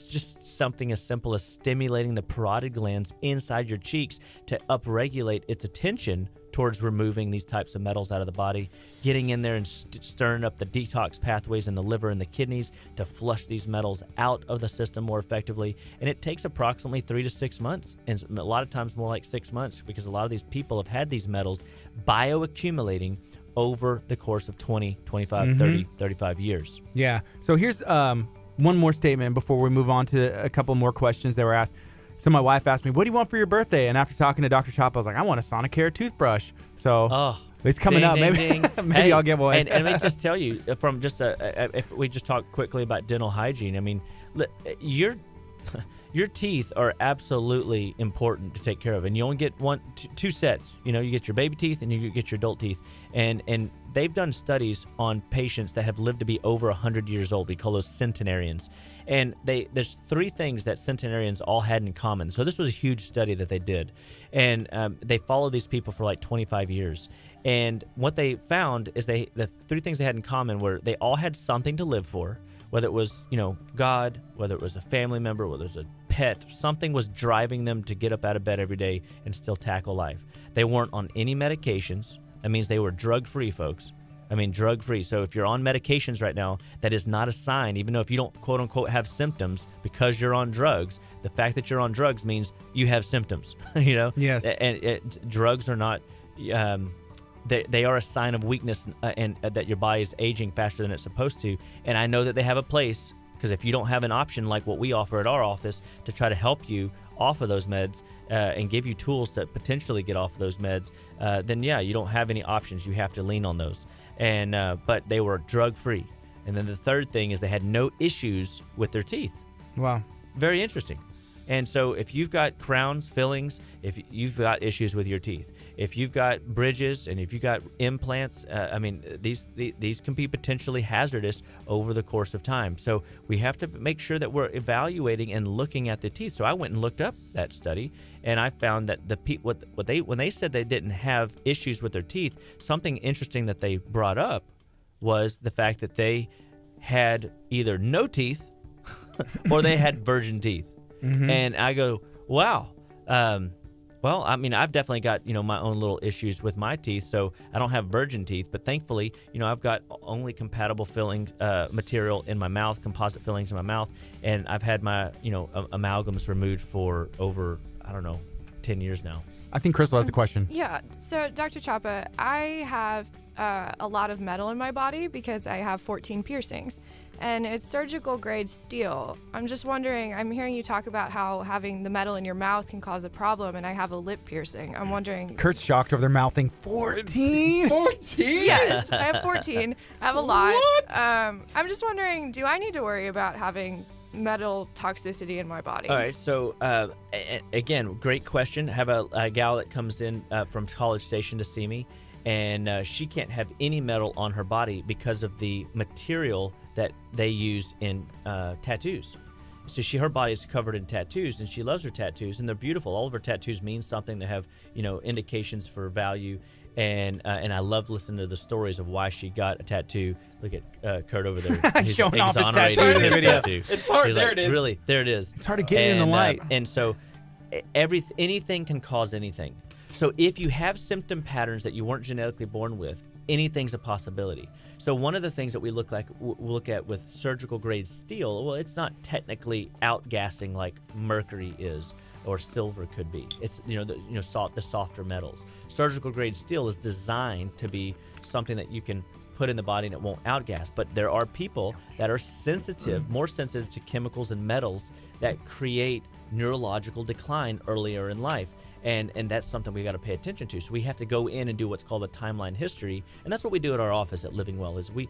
C: just something as simple as stimulating the parotid glands inside your cheeks to upregulate its attention towards removing these types of metals out of the body, getting in there and stirring up the detox pathways in the liver and the kidneys to flush these metals out of the system more effectively. And it takes approximately 3 to 6 months, and a lot of times more like 6 months, because a lot of these people have had these metals bioaccumulating over the course of 20, 25, 30, 35 years.
A: Yeah. So here's one more statement before we move on to a couple more questions that were asked. So my wife asked me, "What do you want for your birthday?" And after talking to Dr. Chapa, I was like, "I want a Sonicare toothbrush." So it's coming
C: ding,
A: up.
C: ding,
A: Maybe
C: ding.
A: maybe
C: Hey,
A: I'll get one.
C: And let me just tell you, from just if we just talk quickly about dental hygiene, I mean, your teeth are absolutely important to take care of, and you only get two sets. You get your baby teeth and you get your adult teeth, and they've done studies on patients that have lived to be over 100 years old. We call those centenarians, and there's 3 things that centenarians all had in common. So this was a huge study that they did, and they followed these people for like 25 years. And what they found is the 3 things they had in common were they all had something to live for, whether it was, God, whether it was a family member, whether it was a pet, something was driving them to get up out of bed every day and still tackle life. They weren't on any medications. That means they were drug-free, folks. I mean, drug-free. So if you're on medications right now, that is not a sign, even though if you don't, quote-unquote, have symptoms because you're on drugs, the fact that you're on drugs means you have symptoms,
A: Yes.
C: And drugs are not... They are a sign of weakness and that your body is aging faster than it's supposed to. And I know that they have a place, because if you don't have an option like what we offer at our office to try to help you off of those meds and give you tools to potentially get off of those meds, then yeah, you don't have any options. You have to lean on those. And but they were drug-free. And then the third thing is they had no issues with their teeth.
A: Wow.
C: Very interesting. And so if you've got crowns, fillings, if you've got issues with your teeth, if you've got bridges, and if you've got implants, these can be potentially hazardous over the course of time. So we have to make sure that we're evaluating and looking at the teeth. So I went and looked up that study, and I found that when they said they didn't have issues with their teeth, something interesting that they brought up was the fact that they had either no teeth or they had virgin teeth. Mm-hmm. And I go, wow. Well, I mean, I've definitely got, my own little issues with my teeth, so I don't have virgin teeth. But thankfully, I've got only compatible filling material in my mouth, composite fillings in my mouth. And I've had my, amalgams removed for over, 10 years now.
A: I think Crystal has a question.
D: Yeah. So, Dr. Chapa, I have a lot of metal in my body because I have 14 piercings. And it's surgical grade steel. I'm just wondering, I'm hearing you talk about how having the metal in your mouth can cause a problem, and I have a lip piercing. I'm wondering...
A: Kurt's shocked over their mouthing. 14?
B: 14?
D: Yes, I have 14. I have a lot.
B: What?
D: I'm just wondering, do I need to worry about having metal toxicity in my body?
C: All right, so again, great question. I have a gal that comes in from College Station to see me, and she can't have any metal on her body because of the material that they use in tattoos. So her body is covered in tattoos, and she loves her tattoos, and they're beautiful. All of her tattoos mean something. They have, indications for value, and I love listening to the stories of why she got a tattoo. Look at Kurt over there. He's
A: showing off his
C: exonerating
A: tattoo.
C: tattoo.
B: It's hard.
C: He's
B: There
C: like,
B: it is.
C: Really, there it is.
A: It's hard to get it in the light.
C: And so anything can cause anything. So if you have symptom patterns that you weren't genetically born with, anything's a possibility. So one of the things that we look at with surgical grade steel, well, it's not technically outgassing like mercury is or silver could be. It's the softer metals. Surgical grade steel is designed to be something that you can put in the body and it won't outgas. But there are people that are more sensitive to chemicals and metals that create neurological decline earlier in life. And that's something we got to pay attention to. So we have to go in and do what's called a timeline history. And that's what we do at our office at Living Well is we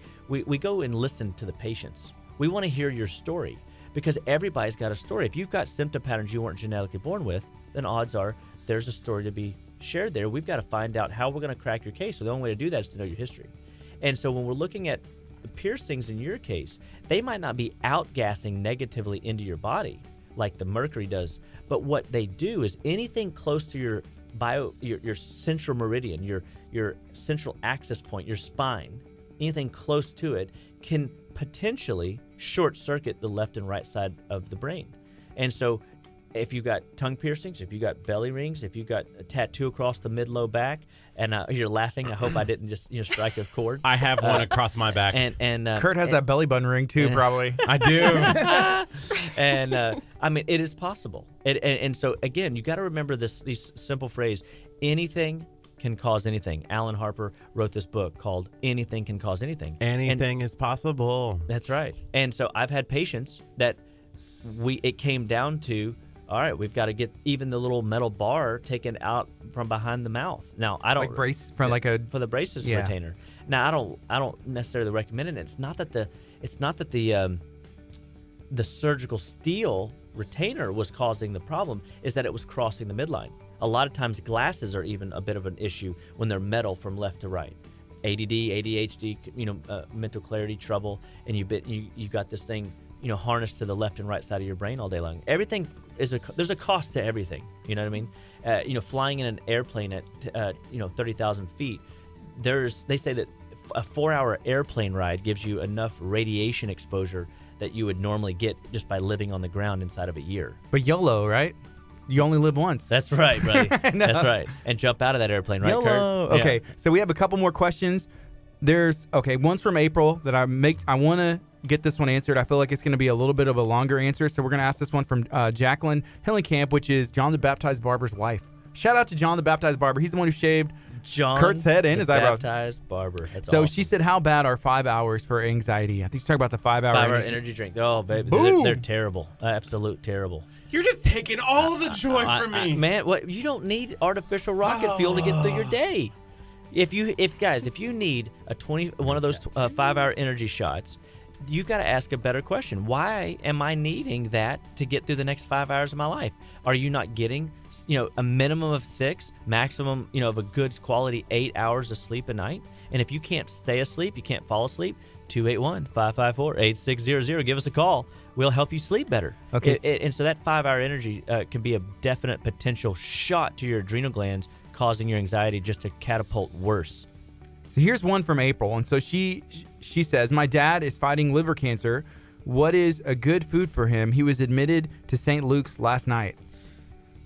C: go and listen to the patients. We want to hear your story because everybody's got a story. If you've got symptom patterns you weren't genetically born with, then odds are there's a story to be shared there. We've got to find out how we're going to crack your case. So the only way to do that is to know your history. And so when we're looking at the piercings in your case, they might not be outgassing negatively into your body like the mercury does. But what they do is anything close to your central meridian, your central axis point, your spine, anything close to it can potentially short circuit the left and right side of the brain. And so if you've got tongue piercings, if you've got belly rings, if you've got a tattoo across the mid-low back, and you're laughing, I hope I didn't just strike a chord.
B: I have one across my back.
C: And
A: Kurt has that belly button ring too, probably.
B: I do.
C: And I mean, it is possible. And so again, you got to remember these simple phrase: anything can cause anything. Alan Harper wrote this book called Anything Can Cause Anything.
B: Anything is possible.
C: That's right. And so I've had patients that it came down to, all right, we've got to get even the little metal bar taken out from behind the mouth. Now, I don't
A: for
C: the braces retainer. Now, I don't necessarily recommend it. It's not that the surgical steel retainer was causing the problem, is that it was crossing the midline. A lot of times glasses are even a bit of an issue when they're metal from left to right. ADD, ADHD, mental clarity trouble, and you got this thing, harnessed to the left and right side of your brain all day long. Everything there's a cost to everything. You know what I mean? Flying in an airplane at 30,000 feet, they say that a 4-hour airplane ride gives you enough radiation exposure that you would normally get just by living on the ground inside of a year.
A: But YOLO, right? You only live once.
C: That's right, buddy. No. That's right. And jump out of that airplane, right,
A: YOLO.
C: Kurt?
A: Okay, so we have a couple more questions. One's from April that I want to get this one answered. I feel like it's going to be a little bit of a longer answer, so we're going to ask this one from Jacqueline Hillenkamp, which is John the Baptized Barber's wife. Shout out to John the Baptized Barber. He's the one who shaved Kurt's head and his eyebrows.
C: Baptized Barber. That's
A: so
C: awesome.
A: She said, how bad are 5 hours for anxiety? I think she's talking about the 5-hour
C: energy drink. Oh, baby. They're terrible. Absolute terrible.
B: You're just taking all the joy from me.
C: Man, what? You don't need artificial rocket fuel to get through your day. If you need one of those 5-hour energy shots, you got to ask a better question. Why am I needing that to get through the next 5 hours of my life? Are you not getting, a minimum of 6, maximum, of a good quality 8 hours of sleep a night? And if you can't stay asleep, you can't fall asleep, 281-554-8600. Give us a call. We'll help you sleep better.
A: Okay.
C: And so that 5-hour energy can be a definite potential shot to your adrenal glands, causing your anxiety just to catapult worse.
A: So here's one from April. And so she says, my dad is fighting liver cancer. What is a good food for him? He was admitted to St. Luke's last night.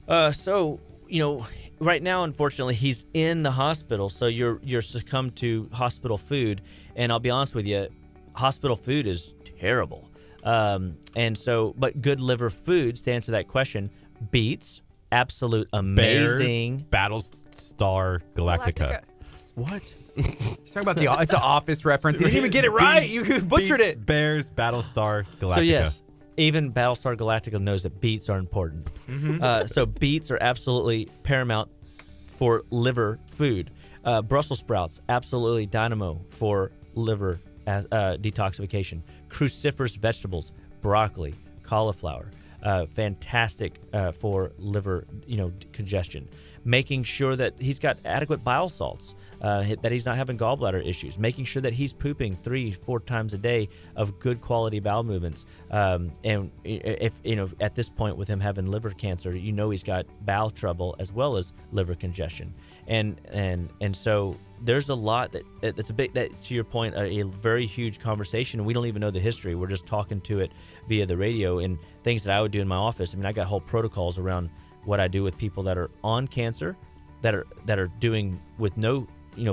C: Right now, unfortunately, he's in the hospital. So you're succumbed to hospital food. And I'll be honest with you, hospital food is terrible. But good liver foods, to answer that question, beets, absolute amazing.
B: Bears, Battlestar Galactica.
C: What?
A: He's talking about it's an Office reference. You didn't even get it right. You butchered it.
B: Bears, Battlestar Galactica.
C: So yes, even Battlestar Galactica knows that beets are important. Mm-hmm. So beets are absolutely paramount for liver food. Brussels sprouts, absolutely dynamo for liver detoxification. Cruciferous vegetables, broccoli, cauliflower, fantastic for liver, congestion. Making sure that he's got adequate bile salts, that he's not having gallbladder issues. Making sure that he's pooping 3-4 times a day of good quality bowel movements. And if at this point with him having liver cancer, he's got bowel trouble as well as liver congestion. And so there's a lot that's to your point, a very huge conversation. And we don't even know the history. We're just talking to it via the radio and things that I would do in my office. I mean, I got whole protocols around what I do with people that are on cancer, that are doing with no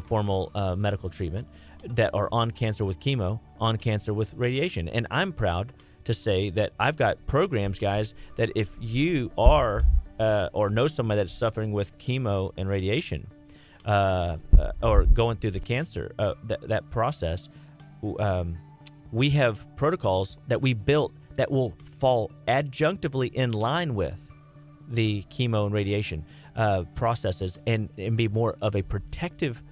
C: formal medical treatment, that are on cancer with chemo, on cancer with radiation. And I'm proud to say that I've got programs, guys, that if you are or know somebody that's suffering with chemo and radiation, or going through the cancer, that process, we have protocols that we built that will fall adjunctively in line with the chemo and radiation processes, and be more of a protective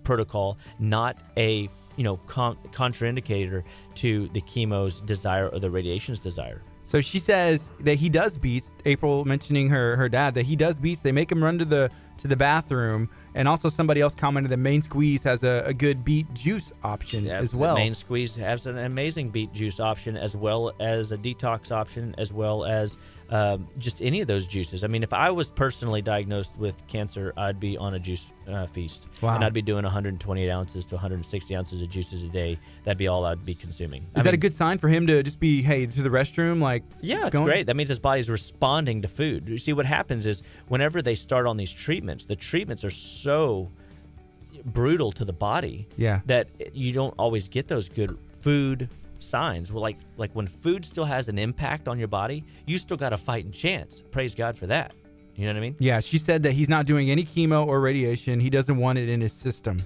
C: protocol, not a contraindicator to the chemo's desire or the radiation's desire.
A: So she says that he does beets. April mentioning her dad, that he does beets. They make him run to the bathroom. And also somebody else commented that Main Squeeze has a good beet juice option as well.
C: Main Squeeze has an amazing beet juice option, as well as a detox option, as well as just any of those juices. I mean, if I was personally diagnosed with cancer, I'd be on a juice feast.
A: Wow.
C: And I'd be doing 128 ounces to 160 ounces of juices a day. That'd be all I'd be consuming.
A: Is that a good sign for him to just be, hey, to the restroom?
C: Yeah, it's great. That means his body's responding to food. You see, what happens is whenever they start on these treatments, the treatments are so brutal to the body that you don't always get those good food signs. Well, like when food still has an impact on your body, you still got a fighting chance. Praise God for that. You know what I mean?
A: Yeah, she said that he's not doing any chemo or radiation. He doesn't want it in his system.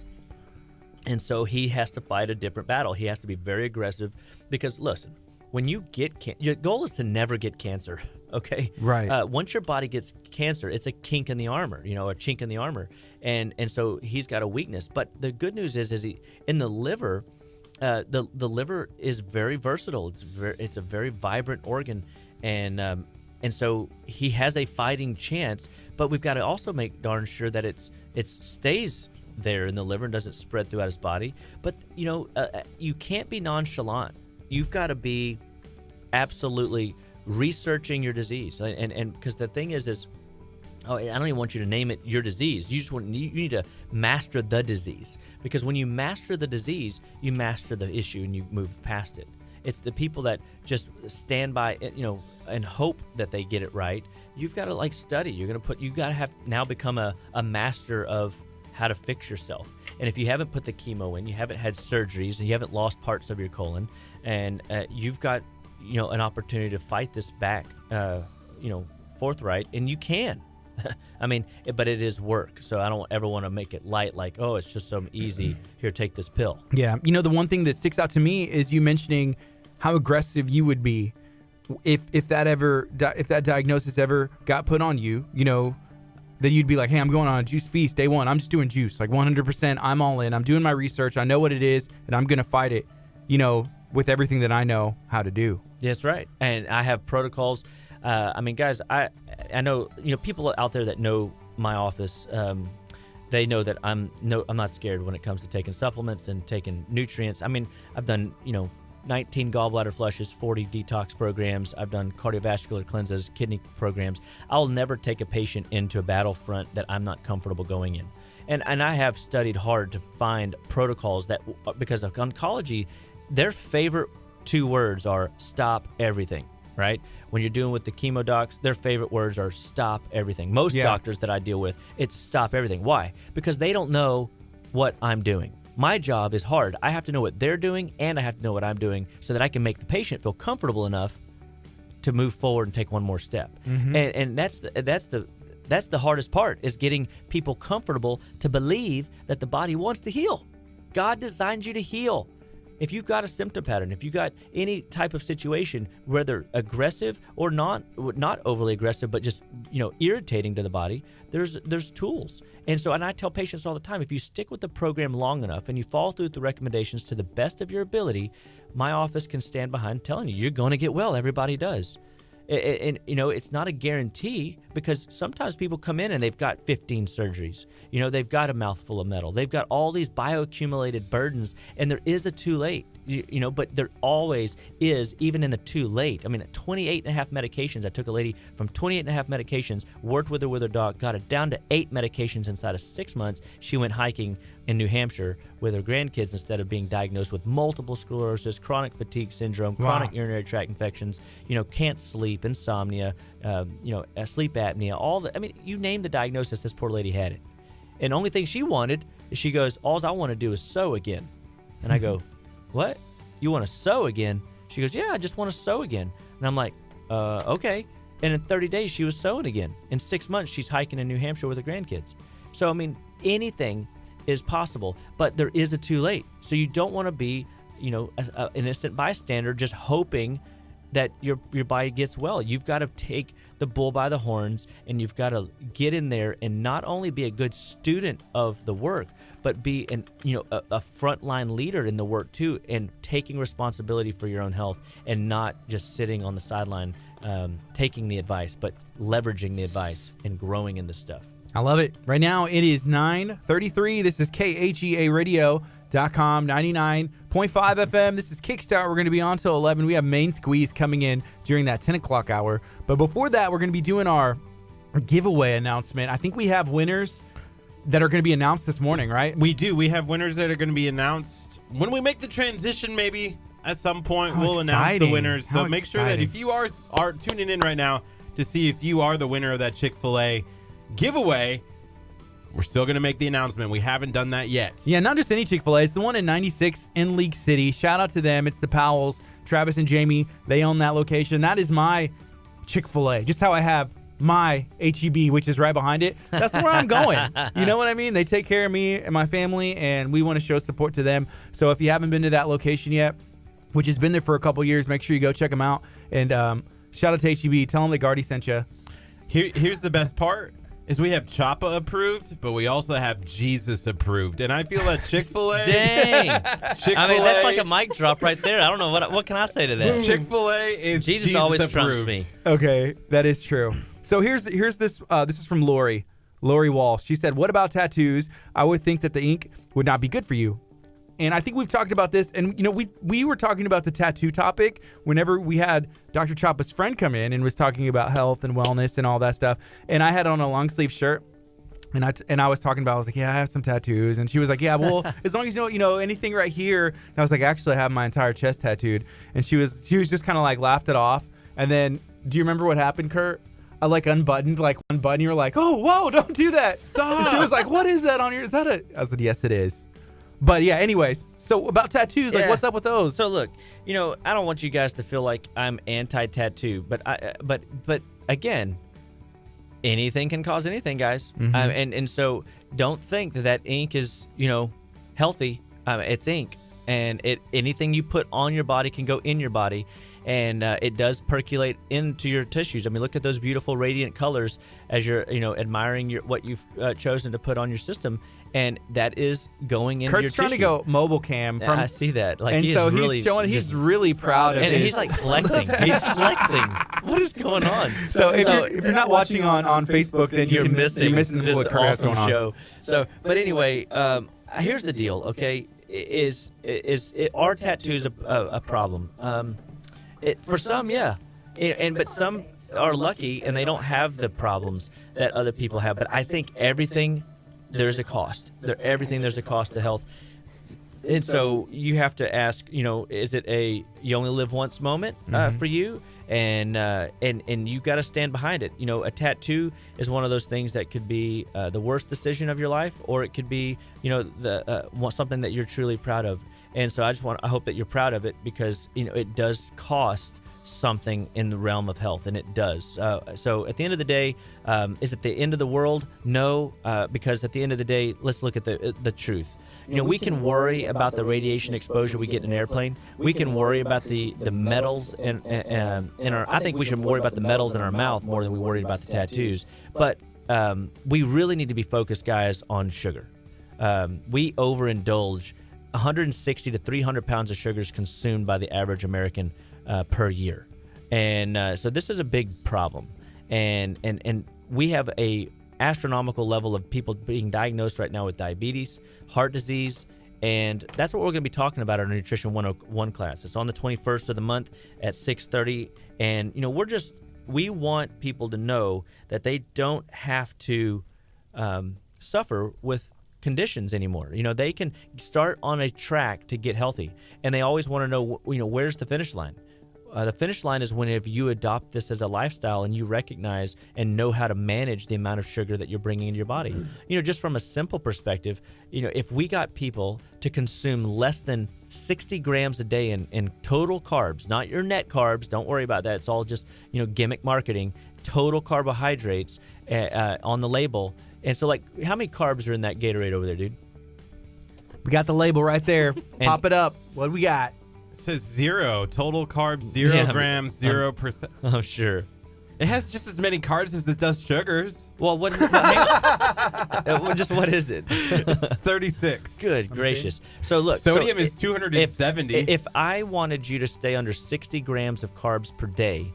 C: And so he has to fight a different battle. He has to be very aggressive because, listen, when you get your goal is to never get cancer, okay?
A: Right.
C: Once your body gets cancer, it's a kink in the armor, a chink in the armor. And so he's got a weakness. But the good news is he in the liver, the liver is very versatile. It's a very vibrant organ, and so he has a fighting chance. But we've got to also make darn sure that it stays there in the liver and doesn't spread throughout his body. But you can't be nonchalant. You've got to be absolutely researching your disease, and because the thing is I don't even want you to name it your disease. You need to master the disease, because when you master the disease, you master the issue and you move past it. It's the people that just stand by, and hope that they get it right. You've got to study. You got to have now become a master of how to fix yourself. And if you haven't put the chemo in, you haven't had surgeries, and you haven't lost parts of your colon, and you've got an opportunity to fight this back, forthright, and you can. I mean, but it is work. So I don't ever want to make it light, like, oh, it's just some easy, here, take this pill.
A: Yeah. The one thing that sticks out to me is you mentioning how aggressive you would be if that diagnosis ever got put on you, that you'd be like, hey, I'm going on a juice feast day one. I'm just doing juice, 100%. I'm all in. I'm doing my research. I know what it is, and I'm going to fight it, with everything that I know how to do.
C: That's right. And I have protocols. Guys, I know, people out there that know my office, they know that I'm not scared when it comes to taking supplements and taking nutrients. I've done, 19 gallbladder flushes, 40 detox programs. I've done cardiovascular cleanses, kidney programs. I'll never take a patient into a battlefront that I'm not comfortable going in. And I have studied hard to find protocols because of oncology, their favorite 2 words are stop everything. Right? When you're doing with the chemo docs, their favorite words are stop everything. Most doctors that I deal with, it's stop everything. Why? Because they don't know what I'm doing. My job is hard. I have to know what they're doing, and I have to know what I'm doing so that I can make the patient feel comfortable enough to move forward and take one more step. Mm-hmm. And that's the hardest part, is getting people comfortable to believe that the body wants to heal. God designed you to heal. If you've got a symptom pattern, if you've got any type of situation, whether aggressive or not overly aggressive, but just irritating to the body, there's tools. And I tell patients all the time, if you stick with the program long enough and you follow through with the recommendations to the best of your ability, my office can stand behind telling you you're going to get well. Everybody does. And it's not a guarantee, because sometimes people come in and they've got 15 surgeries. They've got a mouthful of metal. They've got all these bioaccumulated burdens, and there is a too late. But there always is, even in the too late. 28 and a half medications. I took a lady from 28 and a half medications, worked with her doc, got it down to 8 medications inside of 6 months. She went hiking in New Hampshire with her grandkids instead of being diagnosed with multiple sclerosis, chronic fatigue syndrome, chronic urinary tract infections, can't sleep, insomnia, sleep apnea, you name the diagnosis, this poor lady had it. And the only thing she wanted is, she goes, all I want to do is sew again. And I go, what? You want to sew again? She goes, yeah, I just want to sew again. And I'm like, okay. And in 30 days, she was sewing again. In 6 months, she's hiking in New Hampshire with her grandkids. So, anything is possible, but there is a too late. So you don't want to be, an innocent bystander just hoping that your body gets well. You've got to take the bull by the horns, and you've got to get in there and not only be a good student of the work, but be a frontline leader in the work too, and taking responsibility for your own health, and not just sitting on the sideline taking the advice, but leveraging the advice and growing in the stuff.
A: I love it. Right now it is 9:33. This is KHEA Radio.com, 99.5 FM. This is Kickstart. We're going to be on till 11. We have Main Squeeze coming in during that 10 o'clock hour. But before that, we're going to be doing our giveaway announcement. I think we have winners that are going to be announced this morning, right?
B: We do. We have winners that are going to be announced. When we make the transition, maybe at some point, we'll announce the winners. So make sure that if you are tuning in right now to see if you are the winner of that Chick-fil-A giveaway, we're still going to make the announcement. We haven't done that yet.
A: Yeah, not just any Chick-fil-A. It's the one in 96 in League City. Shout out to them. It's the Powells, Travis and Jamie. They own that location. That is my Chick-fil-A. Just how I have my HEB, which is right behind it, that's where I'm going. You know what I mean? They take care of me and my family, and we want to show support to them. So if you haven't been to that location yet, which has been there for a couple years, make sure you go check them out. And shout out to HEB. Tell them that Gardy sent you.
B: Here's the best part. Is we have Choppa approved, but we also have Jesus approved. And I feel that Chick-fil-A...
C: Dang.
B: Chick-fil-A,
C: I mean, that's like a mic drop right there. I don't know. What can I say to that?
B: Chick-fil-A is
C: Jesus always
B: approved.
C: trumps me.
A: Okay, that is true. So here's this. This is from Lori Walsh. She said, "What about tattoos? I would think that the ink would not be good for you." And I think we've talked about this, and we were talking about the tattoo topic whenever we had Dr. Choppa's friend come in and was talking about health and wellness and all that stuff. And I had on a long sleeve shirt, and I was talking about, I was like, yeah, I have some tattoos, and she was like, yeah, well, as long as you know anything right here. And I was like, actually, I have my entire chest tattooed. And she was just kind of like laughed it off. And then, do you remember what happened, Kurt? I unbuttoned one button. You were like, oh, whoa, don't do that.
B: Stop.
A: And she was like, what is that on your? Is that a? I said, yes, it is. But yeah, anyways, so about tattoos, what's up with those?
C: So look, I don't want you guys to feel like I'm anti-tattoo, but again, anything can cause anything, guys.
A: Mm-hmm.
C: And so don't think that ink is healthy. It's ink, and anything you put on your body can go in your body, and it does percolate into your tissues. I mean, look at those beautiful radiant colors as you're admiring what you've chosen to put on your system. And that is going into your tissue.
A: Kurt's trying to go mobile cam.
C: I see that.
A: And so he's showing, he's really proud of it.
C: And he's like flexing. He's flexing. What is going on?
A: So if you're not watching on Facebook, then
C: you're missing
A: this
C: what Kurt has going on. Show. So, but anyway, here's the deal, okay? Are tattoos a problem? For some, yeah. But some are lucky and they don't have the problems that other people have. But I think everything... There's a cost. There's a cost to health. And so you have to ask, is it you only live once moment for you? And you got to stand behind it. A tattoo is one of those things that could be the worst decision of your life, or it could be, something that you're truly proud of. And so I hope that you're proud of it, because, it does cost something in the realm of health, and it does. So at the end of the day, is it the end of the world? No, because at the end of the day, let's look at the truth. We can worry about the radiation exposure we get in an airplane. We can worry about the metals in our. I think we should worry about the metals in our mouth more than we worry about the tattoos. But we really need to be focused, guys, on sugar. We overindulge. 160 to 300 pounds of sugar is consumed by the average American per year. And so this is a big problem. And we have a astronomical level of people being diagnosed right now with diabetes, heart disease, and that's what we're going to be talking about in our Nutrition 101 class. It's on the 21st of the month at 6:30. And, we want people to know that they don't have to suffer with conditions anymore. They can start on a track to get healthy, and they always want to know, where's the finish line? The finish line is whenever you adopt this as a lifestyle and you recognize and know how to manage the amount of sugar that you're bringing into your body. Just from a simple perspective, if we got people to consume less than 60 grams a day in total carbs, not your net carbs, don't worry about that. It's all just, gimmick marketing, total carbohydrates on the label. And so, how many carbs are in that Gatorade over there, dude?
A: We got the label right there. Pop it up. What do we got?
B: It says 0. Total carbs, 0 grams, 0%.
C: I'm sure.
B: It has just as many carbs as it does sugars.
C: Well, what is it? Just what is it?
B: It's 36.
C: Good gracious. So, look.
B: Sodium is 270.
C: If I wanted you to stay under 60 grams of carbs per day,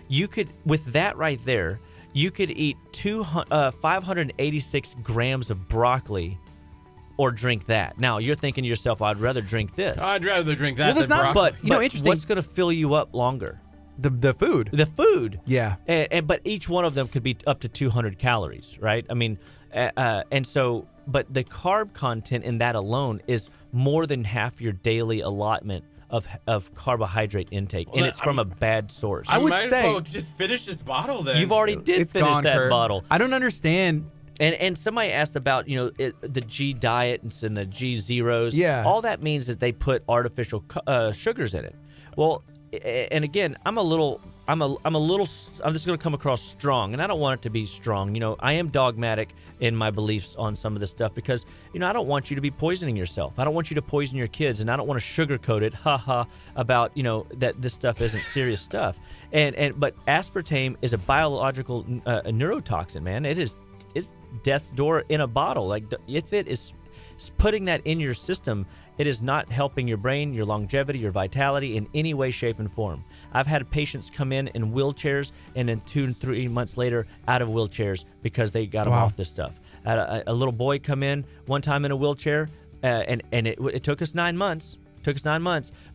C: you could, with that right there, you could eat 586 grams of broccoli or drink that. Now, you're thinking to yourself, I'd rather drink this.
B: I'd rather drink that than broccoli.
C: But, interesting. What's going to fill you up longer?
A: The food.
C: The food.
A: Yeah.
C: But each one of them could be up to 200 calories, right? I mean, and so, but the carb content in that alone is more than half your daily allotment of carbohydrate intake, and it's from a bad source.
B: I would say, as well just finish this bottle then.
C: You've already finish that
A: Kurt.
C: Bottle.
A: I don't understand.
C: And somebody asked about the G diet and the G zeros.
A: Yeah.
C: All that means is they put artificial sugars in it. Well, and again, I'm a little I'm just going to come across strong, and I don't want it to be strong. You know, I am dogmatic in my beliefs on some of this stuff because, you know, I don't want you to be poisoning yourself. I don't want you to poison your kids, and I don't want to sugarcoat it, about, you know, that this stuff isn't serious stuff. But aspartame is a biological neurotoxin, man. It's death's door in a bottle. Like, if it is putting that in your system, it is not helping your brain, your longevity, your vitality in any way, shape, and form. I've had patients come in wheelchairs and then 2 and 3 months later out of wheelchairs because they got them off this stuff. I had a little boy come in one time in a wheelchair, and it took us 9 months.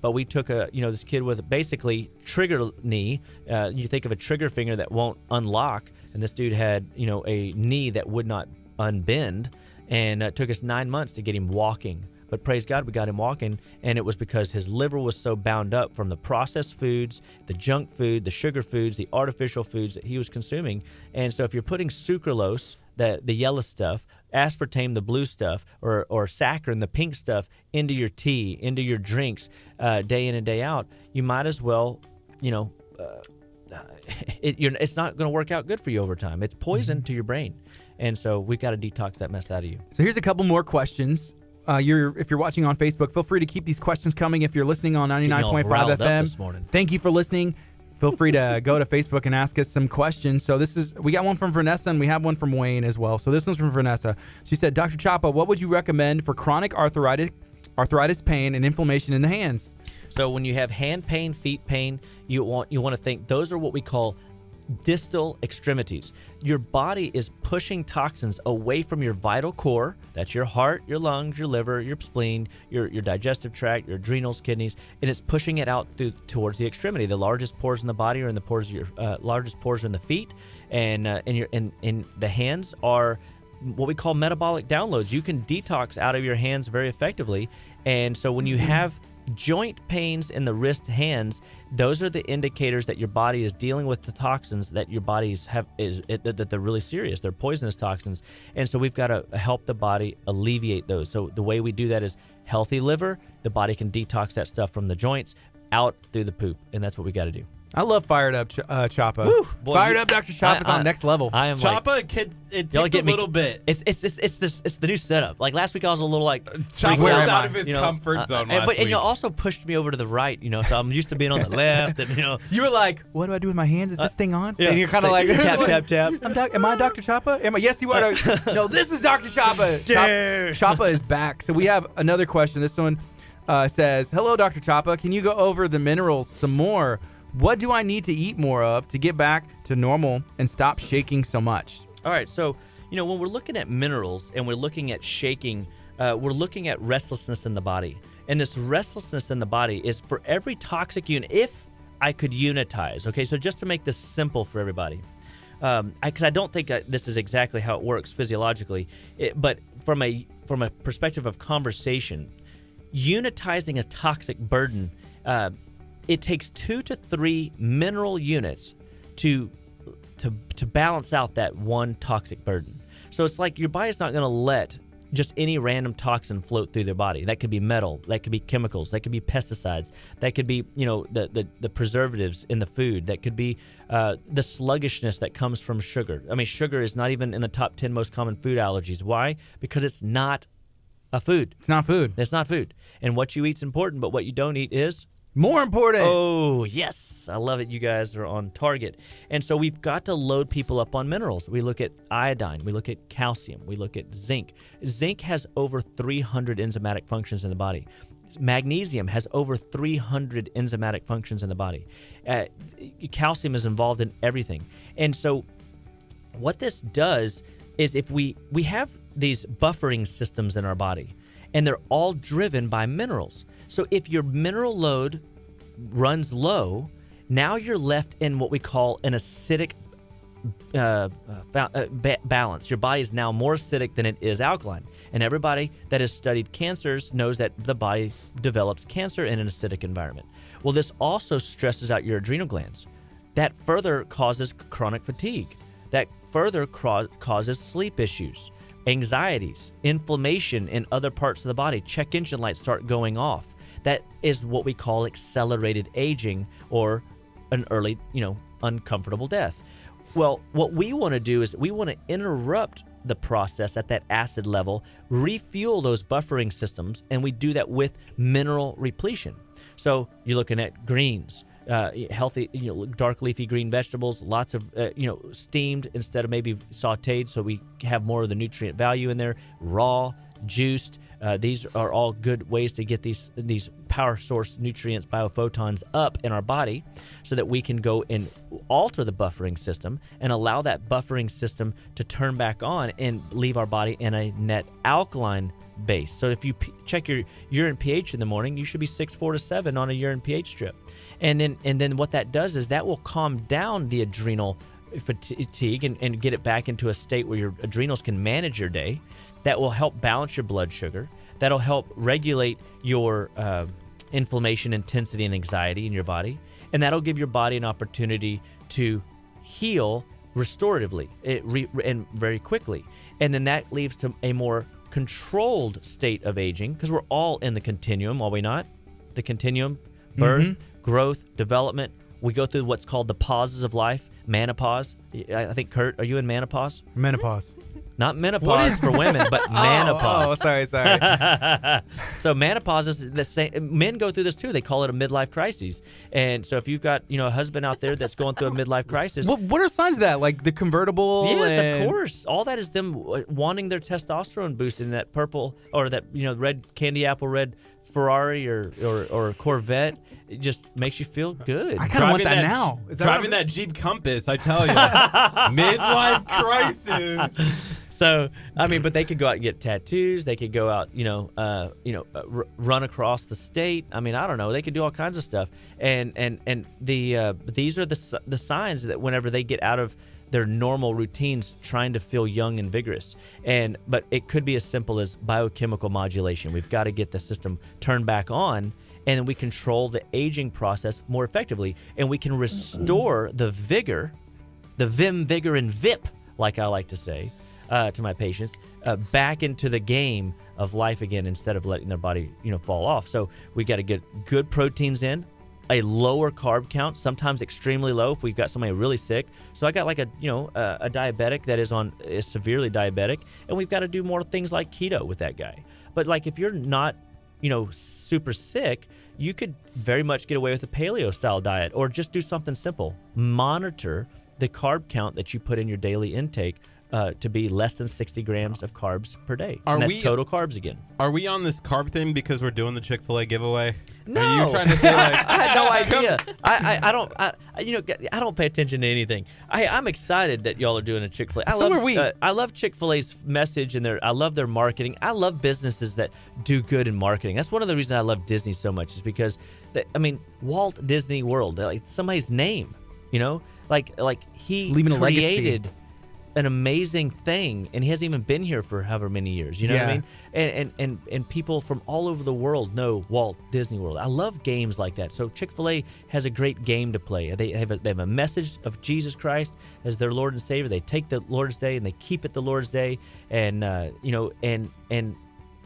C: But we took this kid with basically trigger knee. You think of a trigger finger that won't unlock, and this dude had, you know, a knee that would not unbend, and it took us 9 months to get him walking. But praise God, we got him walking, and it was because his liver was so bound up from the processed foods, the junk food, the sugar foods, the artificial foods that he was consuming. And so if you're putting sucralose, the yellow stuff, aspartame, the blue stuff, or saccharin, the pink stuff, into your tea, into your drinks, day in and day out, you might as well, you know, it's not going to work out good for you over time. It's poison to your brain. And so we've got to detox that mess out of you.
A: So here's a couple more questions. If you're watching on Facebook, feel free to keep these questions coming. If you're listening on 99.5 FM, thank you for listening. Feel free to go to Facebook and ask us some questions. So we got one from Vanessa, and we have one from Wayne as well. So this one's from Vanessa. She said, Dr. Chapa, what would you recommend for chronic arthritis pain and inflammation in the hands?
C: So when you have hand pain, feet pain, you want to think those are what we call distal extremities. Your body is pushing toxins away from your vital core. That's your heart, your lungs, your liver, your spleen, your digestive tract, your adrenals, kidneys, and it's pushing it out towards the extremity. The largest pores in the body are in the pores of your largest pores are in the feet, and the hands are what we call metabolic downloads. You can detox out of your hands very effectively, and so when you have joint pains in the wrist, hands, those are the indicators that your body is dealing with the toxins that your bodies have, that they're really serious. They're poisonous toxins. And so we've got to help the body alleviate those. So the way we do that is healthy liver. The body can detox that stuff from the joints out through the poop. And that's what we got to do.
A: I love Fired Up Chapa.
C: Woo, boy,
A: Fired Up Dr. Chapa's on next level.
C: I am
B: Chapa, it takes a little bit.
C: It's the new setup. Like last week, I was a little like
B: Chapa was out of his comfort zone last week.
C: And you also pushed me over to the right. You know, so I'm used to being on the left. And
A: you were like, "What do I do with my hands? Is this thing on?"
C: Yeah.
A: And you're kind of like,
C: tap tap.
A: Am I Dr. Chapa? Yes, you are. No, this is Dr. Chapa. Chapa is back. So we have another question. This one says, "Hello, Dr. Chapa. Can you go over the minerals some more? What do I need to eat more of to get back to normal and stop shaking so much?"
C: All right, so, you know, when we're looking at minerals and we're looking at shaking, we're looking at restlessness in the body. And this restlessness in the body is for every toxic unit, if I could unitize, okay? So just to make this simple for everybody, because I don't think this is exactly how it works physiologically, but from a perspective of conversation, unitizing a toxic burden, it takes 2 to 3 mineral units to balance out that one toxic burden. So it's like your body's not going to let just any random toxin float through their body. That could be metal, that could be chemicals, that could be pesticides, that could be, you know, the preservatives in the food, that could be the sluggishness that comes from sugar. I mean, sugar is not even in the top 10 most common food allergies. Why? Because it's not a food.
A: It's not food.
C: It's not food. And what you eat's important, but what you don't eat is
A: more important.
C: Oh, yes. I love it. You guys are on target. And so we've got to load people up on minerals. We look at iodine. We look at calcium. We look at zinc. Zinc has over 300 enzymatic functions in the body. Magnesium has over 300 enzymatic functions in the body. Calcium is involved in everything. And so what this does is if we have these buffering systems in our body, and they're all driven by minerals. So if your mineral load runs low, now you're left in what we call an acidic balance. Your body is now more acidic than it is alkaline. And everybody that has studied cancers knows that the body develops cancer in an acidic environment. Well, this also stresses out your adrenal glands. That further causes chronic fatigue. That further causes sleep issues, anxieties, inflammation in other parts of the body. Check engine lights start going off. That is what we call accelerated aging or an early, uncomfortable death. Well, what we want to do is we want to interrupt the process at that acid level, refuel those buffering systems, and we do that with mineral repletion. So you're looking at greens, healthy, dark leafy green vegetables, lots of, steamed instead of maybe sautéed, so we have more of the nutrient value in there, raw, juiced. These are all good ways to get these power source nutrients, biophotons, up in our body so that we can go and alter the buffering system and allow that buffering system to turn back on and leave our body in a net alkaline base. So if you check your urine pH in the morning, you should be 6.4 to 7 on a urine pH strip. And then what that does is that will calm down the adrenal fatigue and get it back into a state where your adrenals can manage your day. That will help balance your blood sugar. That'll help regulate your inflammation, intensity, and anxiety in your body. And that'll give your body an opportunity to heal restoratively and very quickly. And then that leads to a more controlled state of aging, because we're all in the continuum, are we not? The continuum, birth, growth, development. We go through what's called the pauses of life, menopause. I think, Kurt, are you in menopause?
A: Menopause.
C: Not menopause for women, but menopause.
A: Oh, sorry.
C: So menopause is the same. Men go through this too. They call it a midlife crisis. And so if you've got a husband out there that's going through a midlife crisis,
A: what are signs of that? Like the convertible?
C: Yes, of course. All that is them wanting their testosterone boosted in that purple or that red candy apple red Ferrari or Corvette. It just makes you feel good.
A: I kind of want that now.
B: Driving that Jeep Compass, I tell you. Midlife crisis.
C: So, but they could go out and get tattoos. They could go out, run across the state. I don't know. They could do all kinds of stuff. And these are the signs that whenever they get out of their normal routines, trying to feel young and vigorous. But it could be as simple as biochemical modulation. We've got to get the system turned back on, and then we control the aging process more effectively, and we can restore the vigor, the vim, vigor, and vip, like I like to say to my patients, back into the game of life again instead of letting their body, fall off. So we got to get good proteins in, a lower carb count, sometimes extremely low if we've got somebody really sick. So I got like a diabetic that is severely diabetic, and we've got to do more things like keto with that guy. But like if you're not, super sick, you could very much get away with a paleo style diet, or just do something simple. Monitor the carb count that you put in your daily intake to be less than 60 grams of carbs per day. And that's total carbs again.
B: Are we on this carb thing because we're doing the Chick-fil-A giveaway?
C: No.
B: Are you trying to say like
C: I had no idea. I don't pay attention to anything. I'm excited that y'all are doing a Chick-fil-A. I love Chick-fil-A's message and I love their marketing. I love businesses that do good in marketing. That's one of the reasons I love Disney so much, is because Walt Disney World, like somebody's name, like he
A: leaving
C: created an amazing thing, and he hasn't even been here for however many years. You know what I mean? And people from all over the world know Walt Disney World. I love games like that. So Chick-fil-A has a great game to play. They have a message of Jesus Christ as their Lord and Savior. They take the Lord's Day and they keep it the Lord's Day, and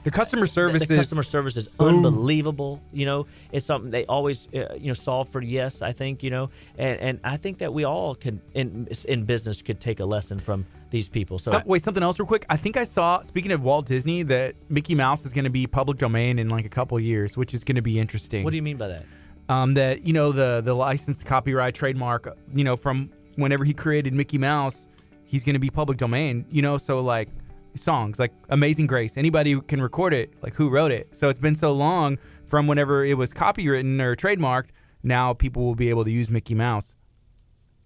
A: the customer service
C: is unbelievable. It's something they always solve for yes, I think, and I think that we all can in business could take a lesson from these people. So
A: wait, something else real quick. I think I saw, speaking of Walt Disney, that Mickey Mouse is going to be public domain in like a couple years, which is going to be interesting.
C: What do you mean by that?
A: That the licensed copyright trademark, from whenever he created Mickey Mouse, he's going to be public domain. So like songs like Amazing Grace, anybody can record it, like who wrote it. So it's been so long from whenever it was copywritten or trademarked, now people will be able to use Mickey Mouse,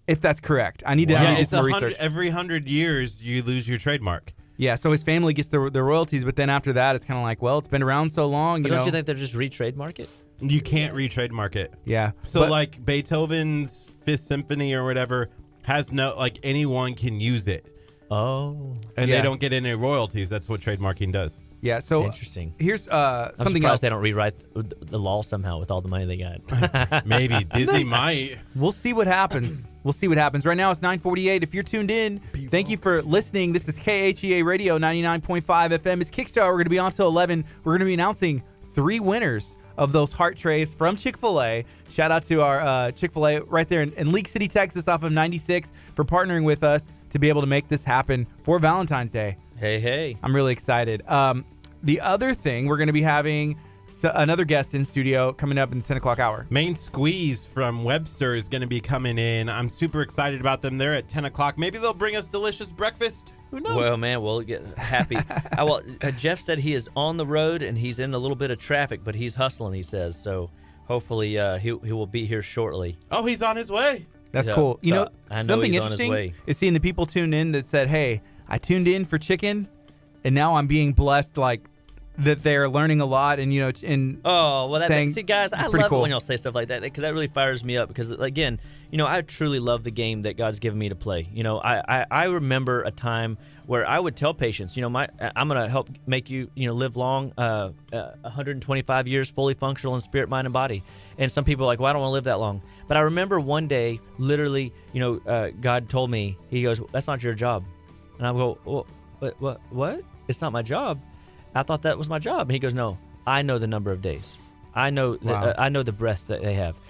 A: if that's correct. I need to do some research.
B: Every 100 years you lose your trademark.
A: Yeah, so his family gets the royalties, but then after that it's kind of like, well, it's been around so long.
C: But don't you think they're just re-trademark it?
B: You can't re-trademark it.
A: Yeah.
B: So like Beethoven's Fifth Symphony or whatever has no, like, anyone can use it.
C: Oh.
B: And they don't get any royalties. That's what trademarking does.
A: Yeah, so
C: interesting.
A: Here's
C: I'm
A: something
C: surprised
A: else.
C: they don't rewrite the law somehow with all the money they got.
B: Maybe Disney might.
A: We'll see what happens. Right now it's 9:48. If you're tuned in, thank you for listening. This is KHEA Radio 99.5 FM. It's Kickstart. We're going to be on till 11. We're going to be announcing 3 winners of those heart trays from Chick-fil-A. Shout out to our Chick-fil-A right there in Leak City, Texas, off of 96 for partnering with us to be able to make this happen for Valentine's Day.
C: Hey.
A: I'm really excited. The other thing, we're going to be having another guest in studio coming up in the 10 o'clock hour.
B: Main Squeeze from Webster is going to be coming in. I'm super excited about them. They're at 10 o'clock. Maybe they'll bring us delicious breakfast. Who knows?
C: Well, man, we'll get happy. Jeff said he is on the road and he's in a little bit of traffic, but he's hustling, he says. So hopefully he will be here shortly.
B: Oh, he's on his way.
A: That's cool. You know,
C: I know
A: something
C: he's on his
A: interesting
C: way.
A: is seeing the people tune in that said, hey, I tuned in for chicken, and now I'm being blessed, like, that they're learning a lot, and, you know,
C: see, guys, I love
A: cool.
C: it when y'all say stuff like that, because that really fires me up, because, again, you know, I truly love the game that God's given me to play. You know, I remember a time where I would tell patients, you know, I'm going to help make you, you know, live long, 125 years, fully functional in spirit, mind, and body. And some people are like, well, I don't want to live that long. But I remember one day, literally, you know, God told me, he goes, that's not your job. And I go, well, what? It's not my job. I thought that was my job. And he goes, no, I know the number of days. I know I know the breath that they have.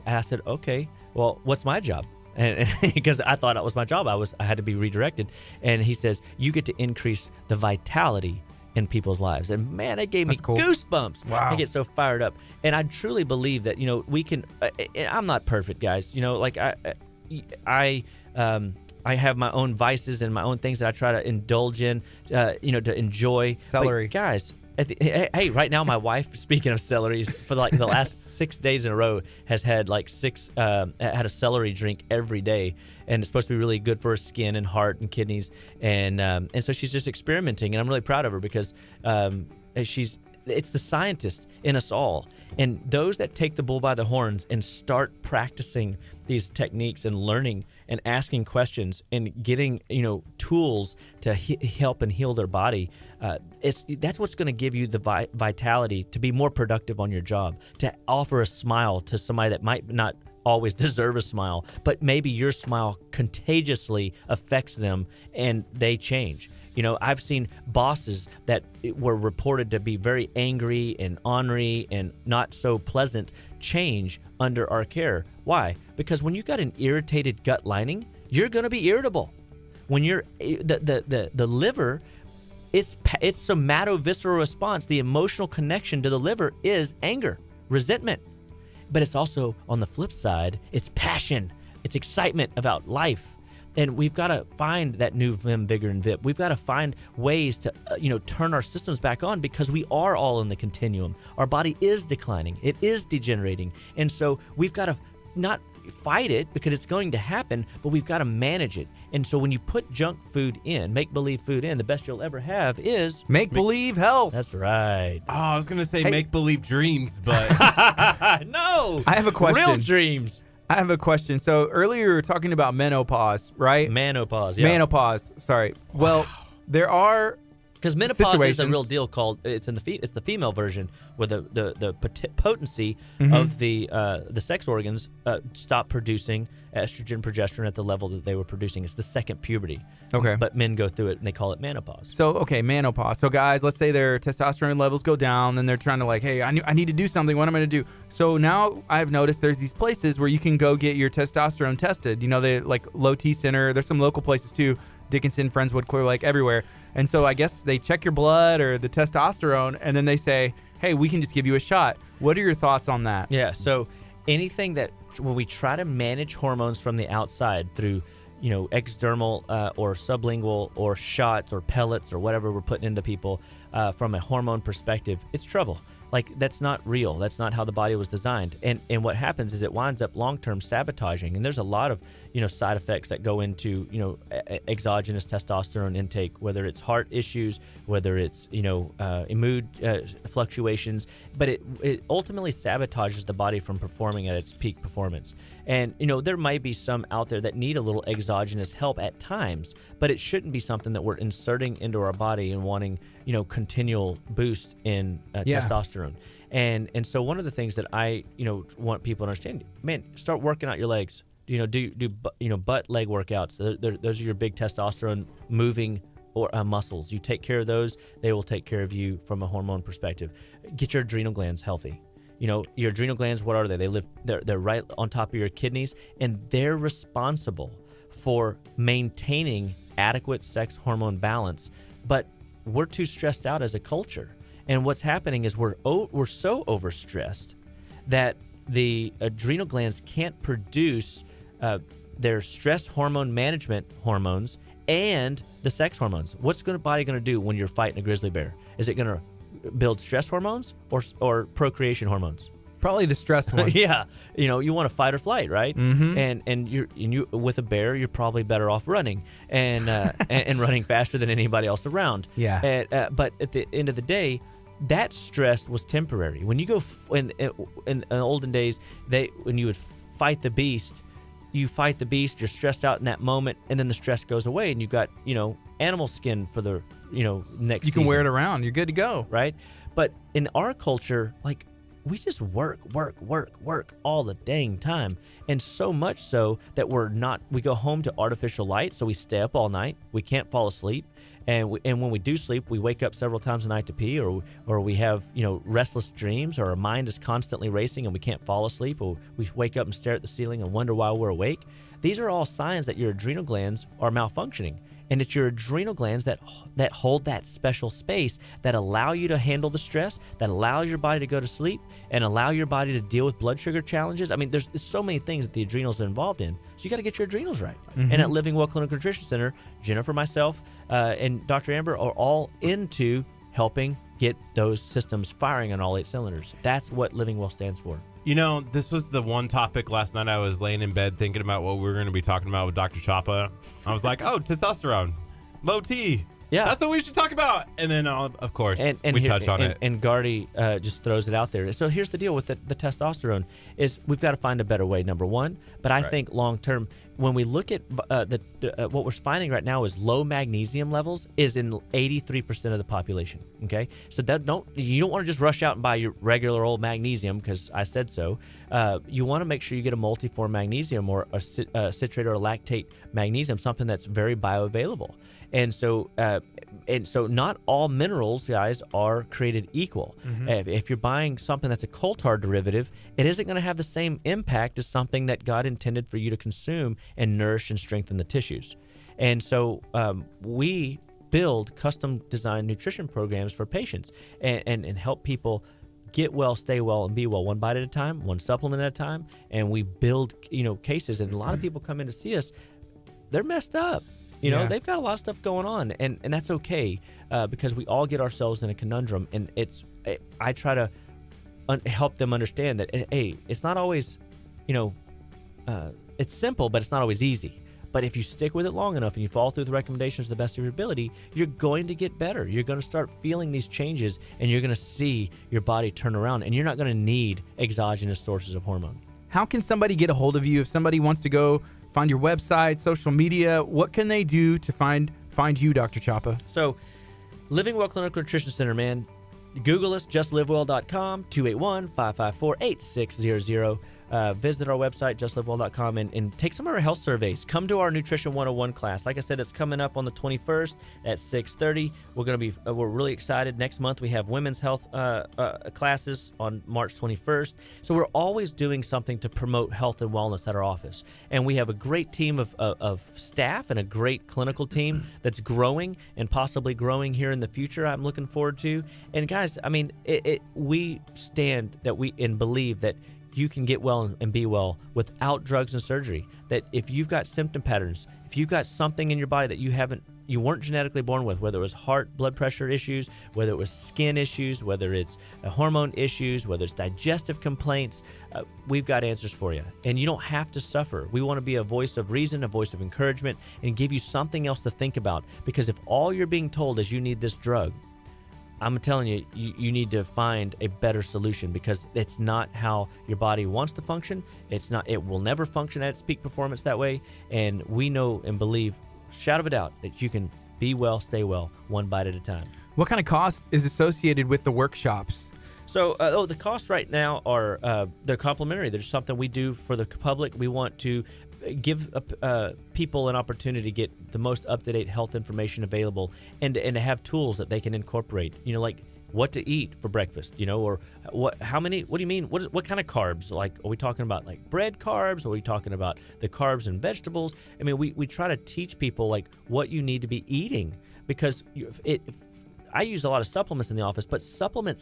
C: I said, okay, well, what's my job? And because I thought that was my job, I had to be redirected. And he says, you get to increase the vitality in people's lives. And man, it gave me goosebumps.
A: Wow.
C: I get so fired up. And I truly believe that, you know, we can, I'm not perfect, guys. You know, like I have my own vices and my own things that I try to indulge in, you know, to enjoy.
A: Celery.
C: But guys, hey, right now my wife, speaking of celery, for like the last 6 days in a row has had like had a celery drink every day, and it's supposed to be really good for her skin and heart and kidneys, and so she's just experimenting, and I'm really proud of her because it's the scientist in us all, and those that take the bull by the horns and start practicing these techniques and learning and asking questions and getting, you know, tools to help and heal their body. That's what's going to give you the vitality to be more productive on your job, to offer a smile to somebody that might not always deserve a smile, but maybe your smile contagiously affects them and they change. You know, I've seen bosses that were reported to be very angry and ornery and not so pleasant change under our care. Why? Because when you've got an irritated gut lining, you're going to be irritable. When you're the liver, it's somatovisceral response. The emotional connection to the liver is anger, resentment. But it's also, on the flip side, it's passion. It's excitement about life. And we've got to find that new vim, vigor, and vip. We've got to find ways to, turn our systems back on, because we are all in the continuum. Our body is declining. It is degenerating. And so we've got to not fight it, because it's going to happen, but we've got to manage it. And so when you put junk food in, make-believe food in, the best you'll ever have is...
A: Make-believe health.
C: That's right.
B: Oh, I was going to say make-believe dreams, but...
C: No!
A: I have a question.
C: Real dreams.
A: I have a question. So earlier you were talking about menopause, right?
C: Menopause, yeah.
A: Menopause, sorry. Well, there are...
C: Because menopause
A: situations.
C: is a real deal called, it's the female version, where the potency
A: Mm-hmm.
C: of the sex organs stop producing estrogen, progesterone at the level that they were producing. It's the second puberty.
A: Okay.
C: But men go through it and they call it menopause.
A: So, okay, menopause. So guys, let's say their testosterone levels go down, then they're trying to hey, I need to do something. What am I going to do? So now I've noticed there's these places where you can go get your testosterone tested. You know, they like Low T Center. There's some local places too. Dickinson, Friendswood, Clear Lake, everywhere. And so I guess they check your blood or the testosterone, and then they say, hey, we can just give you a shot. What are your thoughts on that?
C: Yeah, so anything that, when we try to manage hormones from the outside through, exdermal or sublingual or shots or pellets or whatever we're putting into people from a hormone perspective, it's trouble. That's not real. That's not how the body was designed. And what happens is it winds up long-term sabotaging. And there's a lot of, side effects that go into, exogenous testosterone intake, whether it's heart issues, whether it's, mood fluctuations. But it ultimately sabotages the body from performing at its peak performance. And, there might be some out there that need a little exogenous help at times, but it shouldn't be something that we're inserting into our body and wanting, continual boost in testosterone. And so one of the things that I, want people to understand, man, start working out your legs. Do butt leg workouts. Those are your big testosterone moving or muscles. You take care of those, they will take care of you from a hormone perspective. Get your adrenal glands healthy. Your adrenal glands, what are they? They're right on top of your kidneys, and they're responsible for maintaining adequate sex hormone balance. But we're too stressed out as a culture. And what's happening is we're so overstressed that the adrenal glands can't produce their stress hormone management hormones and the sex hormones. What's the body going to do when you're fighting a grizzly bear? Is it going to build stress hormones or procreation hormones?
A: Probably the stress ones.
C: Yeah, you want to fight or flight, right? Mm-hmm. And you with a bear, you're probably better off running and running faster than anybody else around.
A: Yeah.
C: But at the end of the day, that stress was temporary. When you go in olden days, when you would fight the beast, you're stressed out in that moment, and then the stress goes away, and you got animal skin for the next.
A: You can
C: season,
A: wear it around. You're good to go,
C: right? But in our culture, like, we just work all the dang time, and so much so that we go home to artificial light, so we stay up all night. We can't fall asleep, and when we do sleep, we wake up several times a night to pee, or we have restless dreams, or our mind is constantly racing and we can't fall asleep, or we wake up and stare at the ceiling and wonder why we're awake. These are all signs that your adrenal glands are malfunctioning. And it's your adrenal glands that hold that special space that allow you to handle the stress, that allows your body to go to sleep, and allow your body to deal with blood sugar challenges. I mean, there's so many things that the adrenals are involved in. So you got to get your adrenals right. Mm-hmm. And at Living Well Clinical Nutrition Center, Jennifer, myself, and Dr. Amber are all into helping get those systems firing on all 8 cylinders. That's what Living Well stands for.
B: This was the one topic last night I was laying in bed thinking about what we were going to be talking about with Dr. Chapa. I was like, testosterone, low T. Yeah. That's what we should talk about. And then, of course, we touch on it. And
C: Gardy just throws it out there. So here's the deal with the testosterone is we've got to find a better way, number one. But I think long term, when we look at what we're finding right now is low magnesium levels is in 83% of the population. Okay, so you don't want to just rush out and buy your regular old magnesium because I said so. You want to make sure you get a multiform magnesium or a citrate or a lactate magnesium, something that's very bioavailable. And so not all minerals, guys, are created equal. Mm-hmm. If you're buying something that's a coal tar derivative, it isn't going to have the same impact as something that God intended for you to consume and nourish and strengthen the tissues. And so we build custom-designed nutrition programs for patients and help people get well, stay well, and be well, one bite at a time, one supplement at a time. And we build, cases. And a lot of people come in to see us, they're messed up. They've got a lot of stuff going on, and that's okay because we all get ourselves in a conundrum, and I try to help them understand that, hey, it's not always, it's simple, but it's not always easy. But if you stick with it long enough and you follow through the recommendations to the best of your ability, you're going to get better. You're going to start feeling these changes, and you're going to see your body turn around, and you're not going to need exogenous sources of hormone.
A: How can somebody get a hold of you if somebody wants to go find your website, social media? What can they do to find you, Dr. Chapa?
C: So, Living Well Clinical Nutrition Center, man. Google us, justlivewell.com, 281-554-8600. Visit our website, justlivewell.com, and take some of our health surveys. Come to our Nutrition 101 class. Like I said, it's coming up on the 21st at 6:30. We're really excited. Next month, we have women's health classes on March 21st. So we're always doing something to promote health and wellness at our office. And we have a great team of staff and a great clinical team that's growing and possibly growing here in the future, I'm looking forward to. And guys, I mean, we stand that and believe that you can get well and be well without drugs and surgery. That if you've got symptom patterns, if you've got something in your body that you weren't genetically born with, whether it was heart, blood pressure issues, whether it was skin issues, whether it's hormone issues, whether it's digestive complaints, we've got answers for you. And you don't have to suffer. We want to be a voice of reason, a voice of encouragement, and give you something else to think about. Because if all you're being told is you need this drug, I'm telling you, you need to find a better solution because it's not how your body wants to function. It will never function at its peak performance that way. And we know and believe, shadow of a doubt, that you can be well, stay well, one bite at a time.
A: What kind of cost is associated with the workshops?
C: So, the costs right now are they're complimentary. There's something we do for the public. We want to give people an opportunity to get the most up-to-date health information available and to have tools that they can incorporate. Like what to eat for breakfast, or what do you mean? What kind of carbs? Like, are we talking about like bread carbs? Or are we talking about the carbs and vegetables? I mean, we try to teach people like what you need to be eating, because I use a lot of supplements in the office, but supplement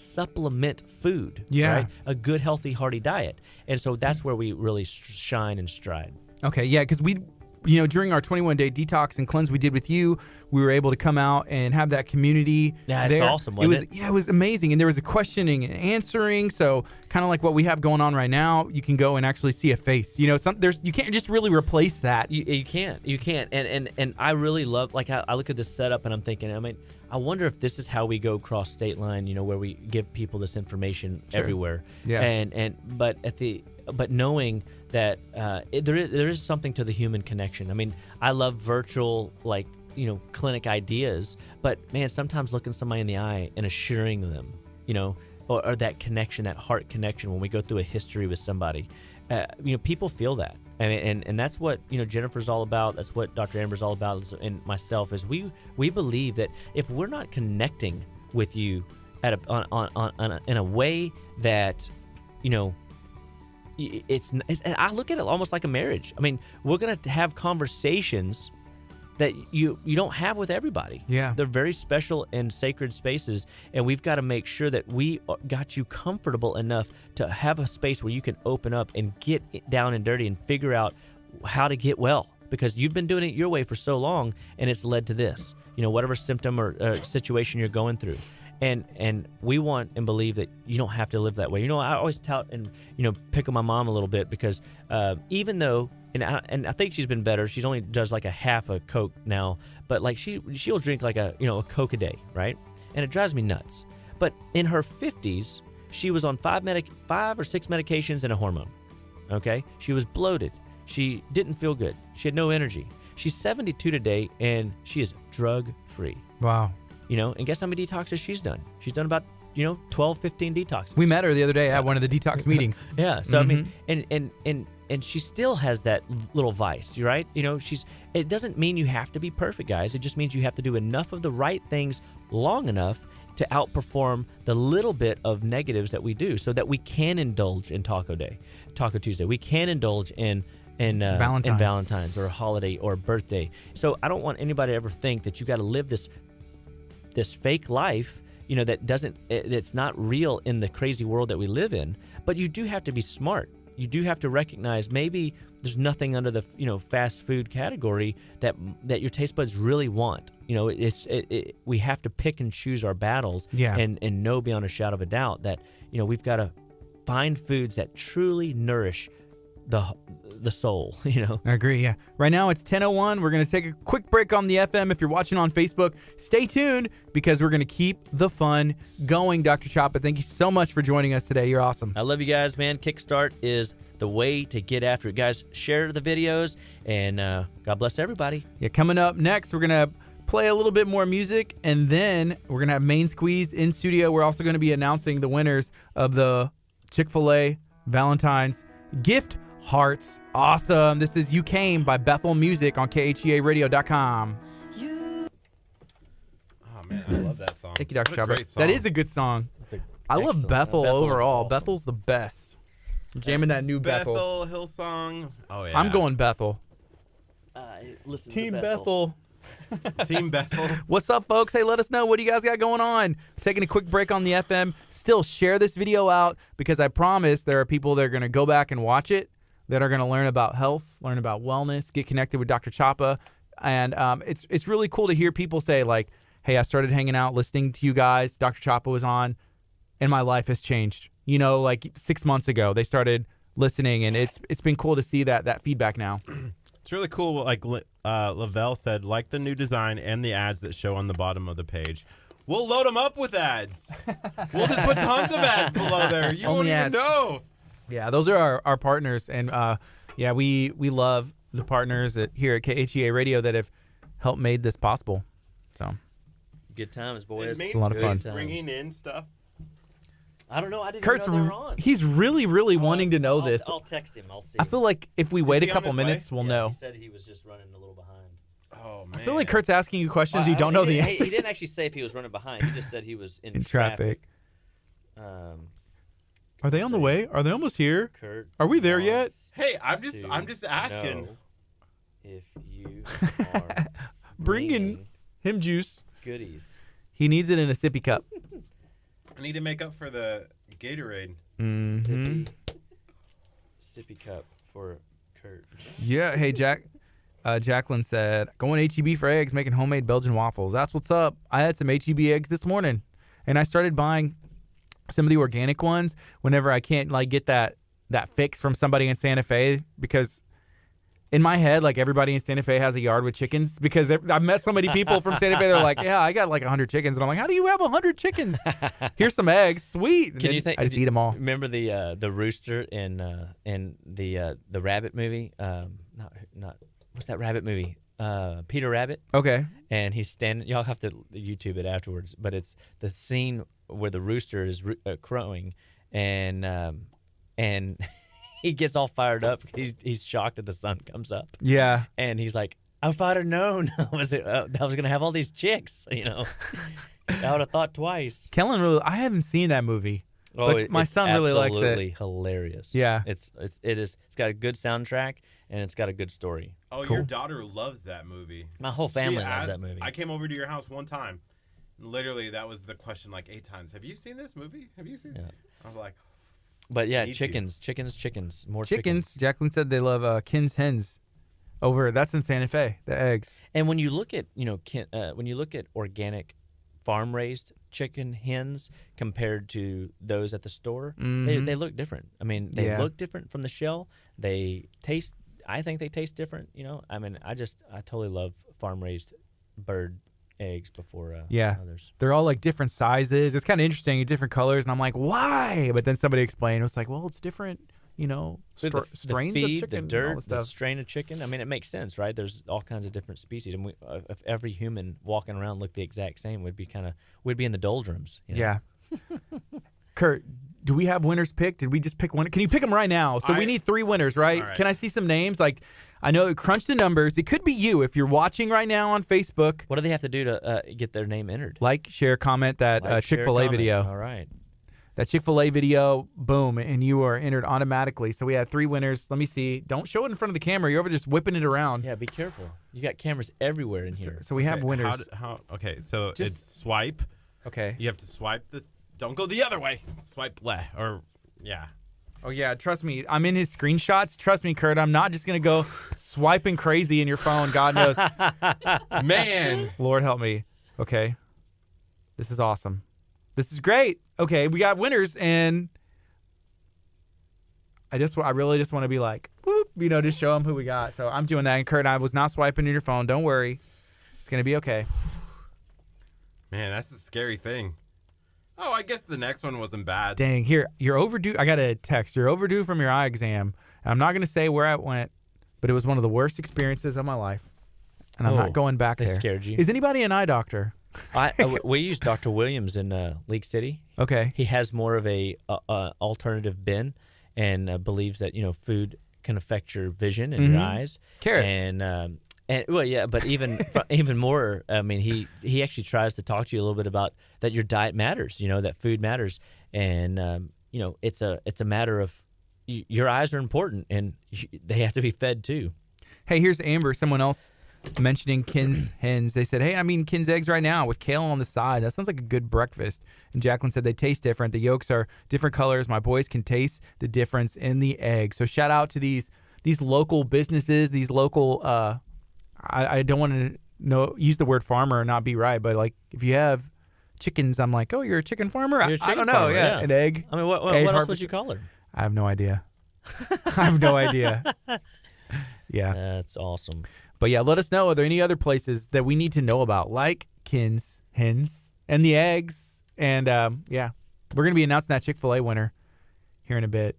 C: food.
A: Yeah.
C: Right? A good, healthy, hearty diet. And so that's where we really shine and stride.
A: Okay, yeah, because during our 21-day detox and cleanse we did with you, we were able to come out and have that community.
C: Yeah,
A: there.
C: it's awesome, wasn't it?
A: Yeah, it was amazing. And there was a questioning and answering. So kind of like what we have going on right now, you can go and actually see a face. You can't just really replace that.
C: You can't. And I really love, like, I look at this setup and I'm thinking, I wonder if this is how we go across state line, where we give people this information everywhere.
A: Yeah.
C: But knowing that there is something to the human connection. I mean, I love virtual, like, clinic ideas, but man, sometimes looking somebody in the eye and assuring them, or that connection, that heart connection when we go through a history with somebody, people feel that. And that's what Jennifer's all about. That's what Dr. Amber's all about, and myself, is we believe that if we're not connecting with you in a way that I look at it almost like a marriage. I mean, we're gonna have conversations that you don't have with everybody.
A: Yeah.
C: They're very special and sacred spaces, and we've got to make sure that we got you comfortable enough to have a space where you can open up and get down and dirty and figure out how to get well, because you've been doing it your way for so long, and it's led to this, whatever symptom or situation you're going through. And we want and believe that you don't have to live that way. I always tout and pick on my mom a little bit, because even though, and I think she's been better. She only does like a half a Coke now, but like she'll drink like a Coke a day, right? And it drives me nuts. But in her 50s, she was on 5 or 6 medications and a hormone. Okay, she was bloated. She didn't feel good. She had no energy. She's 72 today, and she is drug free.
A: Wow.
C: And guess how many detoxes she's done? She's done about 12, 15 detoxes.
A: We met her the other day at one of the detox meetings.
C: Yeah. So I mean, and she still has that little vice, right? It doesn't mean you have to be perfect, guys. It just means you have to do enough of the right things long enough to outperform the little bit of negatives that we do, so that we can indulge in Taco Tuesday. We can indulge in Valentine's or a holiday or a birthday. So I don't want anybody to ever think that you got to live this fake life, that's not real in the crazy world that we live in. But you do have to be smart. You do have to recognize maybe there's nothing under the fast food category that your taste buds really want. We have to pick and choose our battles.
A: Yeah.
C: And know beyond a shadow of a doubt that we've got to find foods that truly nourish the soul.
A: I agree. Yeah. Right now it's 10:01. We're going to take a quick break on the FM. If you're watching on Facebook, stay tuned, because we're going to keep the fun going. Dr. Chapa, thank you so much for joining us today. You're awesome.
C: I love you guys, man. Kickstart is the way to get after it, guys. Share the videos, and God bless everybody.
A: Yeah. Coming up next, we're going to play a little bit more music, and then we're going to have Main Squeeze in studio. We're also going to be announcing the winners of the Chick-fil-A Valentine's gift hearts. Awesome. This is You Came by Bethel Music on KHEARadio.com.
B: Oh, man, I love that song.
A: Thank you, Dr.
B: What a
A: Chapa.
B: great song.
A: That is a good song. I love Bethel overall.
C: Awesome.
A: Bethel's the best. I'm jamming that new Bethel.
B: Bethel, Hillsong. Oh, yeah.
A: I'm going Bethel.
C: Listen
A: Team
C: to
A: Bethel.
B: Team Bethel.
A: What's up, folks? Hey, let us know. What do you guys got going on? Taking a quick break on the FM. Still share this video out, because I promise there are people that are going to go back and watch it, that are going to learn about health, learn about wellness, get connected with Dr. Chapa. And it's really cool to hear people say, like, hey, I started hanging out, listening to you guys. Dr. Chapa was on, and my life has changed. Like 6 months ago, they started listening, and it's been cool to see that feedback now.
B: It's really cool. Like Lavelle said, like the new design and the ads that show on the bottom of the page. We'll load them up with ads. We'll just put tons of ads below there. You won't even know.
A: Yeah, those are our partners, and we love the partners here at KHEA Radio that have helped made this possible. So
C: good times, boys.
A: It's a lot of fun.
B: Bringing in stuff.
C: I don't know. I didn't
A: Kurt's
C: know they were on.
A: He's really wanting to know this.
C: I'll text him. I'll see.
A: I feel like if we wait a couple minutes, we'll know.
C: He said he was just running a little behind.
B: Oh man.
A: I feel like Kurt's asking you questions you don't know the answer.
C: He didn't actually say if he was running behind. He just said he was in
A: traffic. Are they on the way? Are they almost here?
C: Kurt,
A: are we there yet?
B: Hey, I'm just asking.
C: If you are
A: bringing him juice.
C: Goodies.
A: He needs it in a sippy cup.
B: I need to make up for the Gatorade.
A: Mm-hmm.
C: Sippy cup for Kurt.
A: Yeah. Hey, Jacqueline said, going HEB for eggs, making homemade Belgian waffles. That's what's up. I had some HEB eggs this morning, and I started buying some of the organic ones whenever I can't get that fix from somebody in Santa Fe, because in my head, everybody in Santa Fe has a yard with chickens, because I've met so many people from Santa Fe. They're like, yeah, I got 100 chickens. And I'm like, how do you have 100 chickens? Here's some eggs. Sweet.
C: Can you think?
A: I just eat them all.
C: Remember the rooster in the Rabbit movie? Not what's that Rabbit movie? Peter Rabbit.
A: Okay.
C: And he's standing. Y'all have to YouTube it afterwards. But it's the scene where the rooster is crowing, and he gets all fired up. He's shocked that the sun comes up.
A: Yeah.
C: And he's like, if I'd have known I was going to have all these chicks, I would have thought twice.
A: Kellen, I haven't seen that movie. But my son really likes it.
C: Absolutely hilarious.
A: Yeah.
C: It's got a good soundtrack, and it's got a good story.
B: Oh,
A: cool.
B: Your daughter loves that movie.
C: My whole family loves that movie.
B: I came over to your house one time. And literally, that was the question 8 times. Have you seen this movie? Have you seen it? I was like...
C: But yeah, chickens, more chickens.
A: Jacqueline said they love Kin's hens. That's in Santa Fe, the eggs.
C: And when you look at when you look at organic, farm raised chicken hens compared to those at the store, they look different. I mean, they look different from the shell. They taste. I think they taste different. I mean, I totally love farm raised bird eggs before others.
A: They're all different sizes. It's kind of interesting, different colors, and I'm like, why? But then somebody explained, it was well, it's different, strains
C: the feed,
A: of chicken,
C: the dirt,
A: all that stuff.
C: the strain of chicken. I mean, it makes sense, right? There's all kinds of different species, and if every human walking around looked the exact same, we'd be in the doldrums.
A: Yeah. Kurt, do we have winners picked? Did we just pick one? Can you pick them right now? So we need 3 winners, right? Can I see some names? I know, crunch the numbers. It could be you if you're watching right now on Facebook.
C: What do they have to do to get their name entered?
A: Share, comment that Chick-fil-A video.
C: All right.
A: That Chick-fil-A video, boom, and you are entered automatically. So we had 3 winners. Let me see. Don't show it in front of the camera. You're over just whipping it around.
C: Yeah, be careful. You got cameras everywhere in here.
A: So we have winners.
B: Okay, so it's swipe.
A: Okay.
B: You have to swipe don't go the other way. Swipe left, yeah.
A: Oh, yeah, trust me. I'm in his screenshots. Trust me, Kurt. I'm not just going to go swiping crazy in your phone. God knows.
B: Man.
A: Lord help me. Okay. This is awesome. This is great. Okay, we got winners, and I really just want to be whoop, just show them who we got. So I'm doing that. And Kurt, I was not swiping in your phone. Don't worry. It's going to be okay.
B: Man, that's a scary thing. Oh, I guess the next one wasn't bad.
A: Dang, here, you're overdue. I got a text. You're overdue from your eye exam. I'm not going to say where I went, but it was one of the worst experiences of my life. And I'm not going back there.
C: They scared you.
A: Is anybody an eye doctor?
C: We use Dr. Williams in League City.
A: Okay.
C: He has more of a alternative bin, and believes that food can affect your vision and your eyes.
A: Carrots.
C: And well, yeah, but even more. I mean, he actually tries to talk to you a little bit about that your diet matters. That food matters, and it's a matter of your eyes are important, and they have to be fed too.
A: Hey, here's Amber. Someone else mentioning Kin's hens. They said, hey, I'm eating Kin's eggs right now with kale on the side. That sounds like a good breakfast. And Jacqueline said they taste different. The yolks are different colors. My boys can taste the difference in the egg. So shout out to these local businesses, these local. I don't want to use the word farmer and not be right, but if you have chickens, I'm like, oh, you're a chicken farmer? I don't know.
C: Farmer,
A: yeah, an egg.
C: I mean, what else would you call her?
A: I have no idea. I have no idea. Yeah.
C: That's awesome.
A: But yeah, let us know. Are there any other places that we need to know about, like Kin's hens and the eggs? And we're going to be announcing that Chick-fil-A winner here in a bit.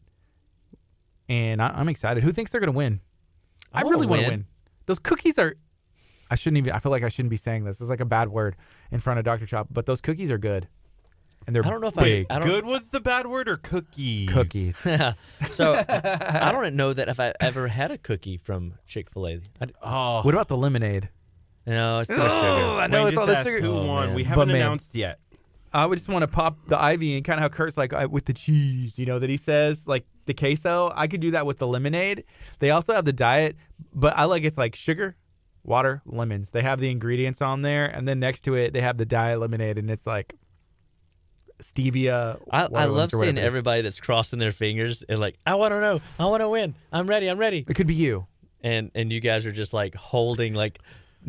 A: And I'm excited. Who thinks they're going to win? I really want to win. Those cookies are. I feel like I shouldn't be saying this. It's like a bad word in front of Dr. Chop. But those cookies are good. And they're
C: I don't know if
A: big.
B: Good was the bad word or cookies?
A: Cookies.
C: So I don't know that if I ever had a cookie from Chick-fil-A.
A: What about the lemonade?
C: No, it's still
A: Oh,
C: sugar.
A: I know
B: Wayne
A: it's all
B: just
A: the
B: asked
A: sugar.
B: who
C: Oh,
B: won.
C: man.
B: We haven't
A: But, man.
B: announced yet.
A: I would just want to pop the Ivy and kind of how Kurt's like with the cheese, that he says, like the queso. I could do that with the lemonade. They also have the diet, but I like it's like sugar, water, lemons. They have the ingredients on there, and then next to it they have the diet lemonade, and it's like stevia.
C: I
A: water
C: love
A: lemons or
C: seeing
A: whatever it is.
C: everybody that's crossing their fingers and like, I want to know. I want to win. I'm ready.
A: It could be you.
C: And you guys are just like holding like.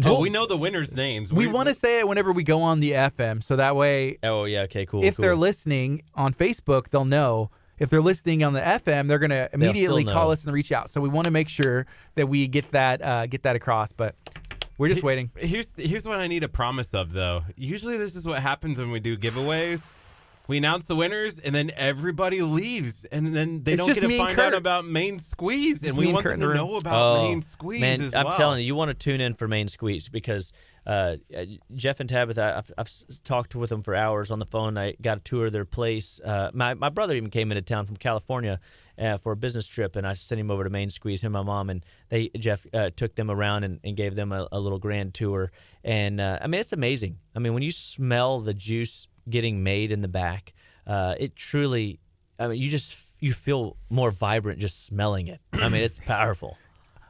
B: Oh, we know the winners' names.
A: We want to say it whenever we go on the FM, so that way,
C: Oh yeah. Okay. Cool.
A: if
C: cool.
A: they're listening on Facebook, they'll know. If they're listening on the FM, they're gonna immediately
C: still
A: call
C: know.
A: us and reach out. So we want to make sure that we get that across. But we're just waiting.
B: Here's what I need a promise of, though. Usually this is what happens when we do giveaways. We announce the winners, and then everybody leaves, and then they
A: It's
B: don't
A: just
B: get to
A: me and
B: find out
A: Kurt.
B: about Main Squeeze,
A: Just
B: and
A: me
B: we
A: and
B: want
A: Kurt
B: them
A: in
B: to
A: the
B: know
A: room.
B: about Main Squeeze
C: man,
B: as
C: I'm
B: well.
C: telling you want to tune in for Main Squeeze because Jeff and Tabitha, I've talked with them for hours on the phone. I got a tour of their place. My brother even came into town from California for a business trip, and I sent him over to Main Squeeze, him and my mom, and Jeff took them around and gave them a little grand tour. And I mean, it's amazing. I mean, when you smell the juice getting made in the back, it truly, I mean, you feel more vibrant just smelling it. I mean, it's powerful.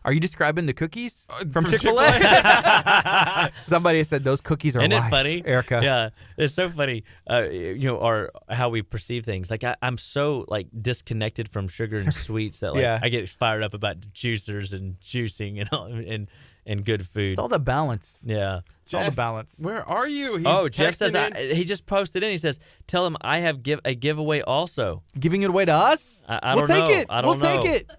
A: Are you describing the cookies from
B: from
A: Chick-fil-A? Somebody said those cookies are
C: Isn't it
A: life,
C: funny,
A: Erica.
C: Yeah, it's so funny. Or how we perceive things. Like I'm so like disconnected from sugar and sweets that like
A: Yeah.
C: I get fired up about juicers and juicing and all, and good food.
A: It's all the balance.
C: Yeah.
A: It's all the
B: Jeff,
A: balance.
B: Where are you? He's
C: Oh, Jeff says
B: texting in.
C: he just posted in. He says, "Tell him I have a giveaway also."
A: Giving it away to us?
C: I
A: we'll
C: don't
A: take
C: know.
A: it.
C: I don't
A: we'll take
C: know.
A: it.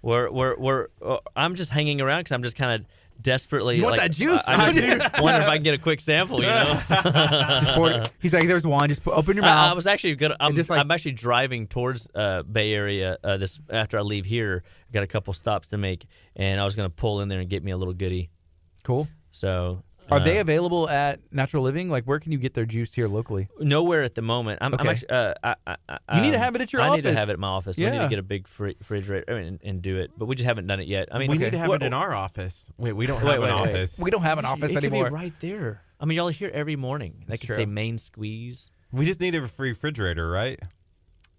C: We're I'm just hanging around because I'm just kind of desperately.
A: You want
C: like,
A: that juice?
C: I just wonder if I can get a quick sample. You know.
A: Just pour it. He's like, there's one. Just open your
C: I
A: mouth.
C: was actually good. I'm
A: just like-
C: actually driving towards Bay Area this after I leave here. I got a couple stops to make, and I was gonna pull in there and get me a little goodie.
A: Cool.
C: So
A: Are they available at Natural Living? Like, where can you get their juice here locally?
C: nowhere at the moment? I'm
A: Okay.
C: actually.
A: You need to have it at your
C: I
A: office.
C: need to have it at my office. We need
A: Yeah.
C: to get a big refrigerator and do it, but we just haven't done it yet. I mean,
B: We need to have
C: what-
B: it in our office. Wait, we don't have
C: Wait,
B: an
C: wait, wait.
B: office.
A: We don't have an office
C: it could
A: anymore.
C: be right there. I mean, y'all are here every morning. They
A: That's
C: can
A: true.
C: say Main Squeeze.
B: We just need a free refrigerator, right?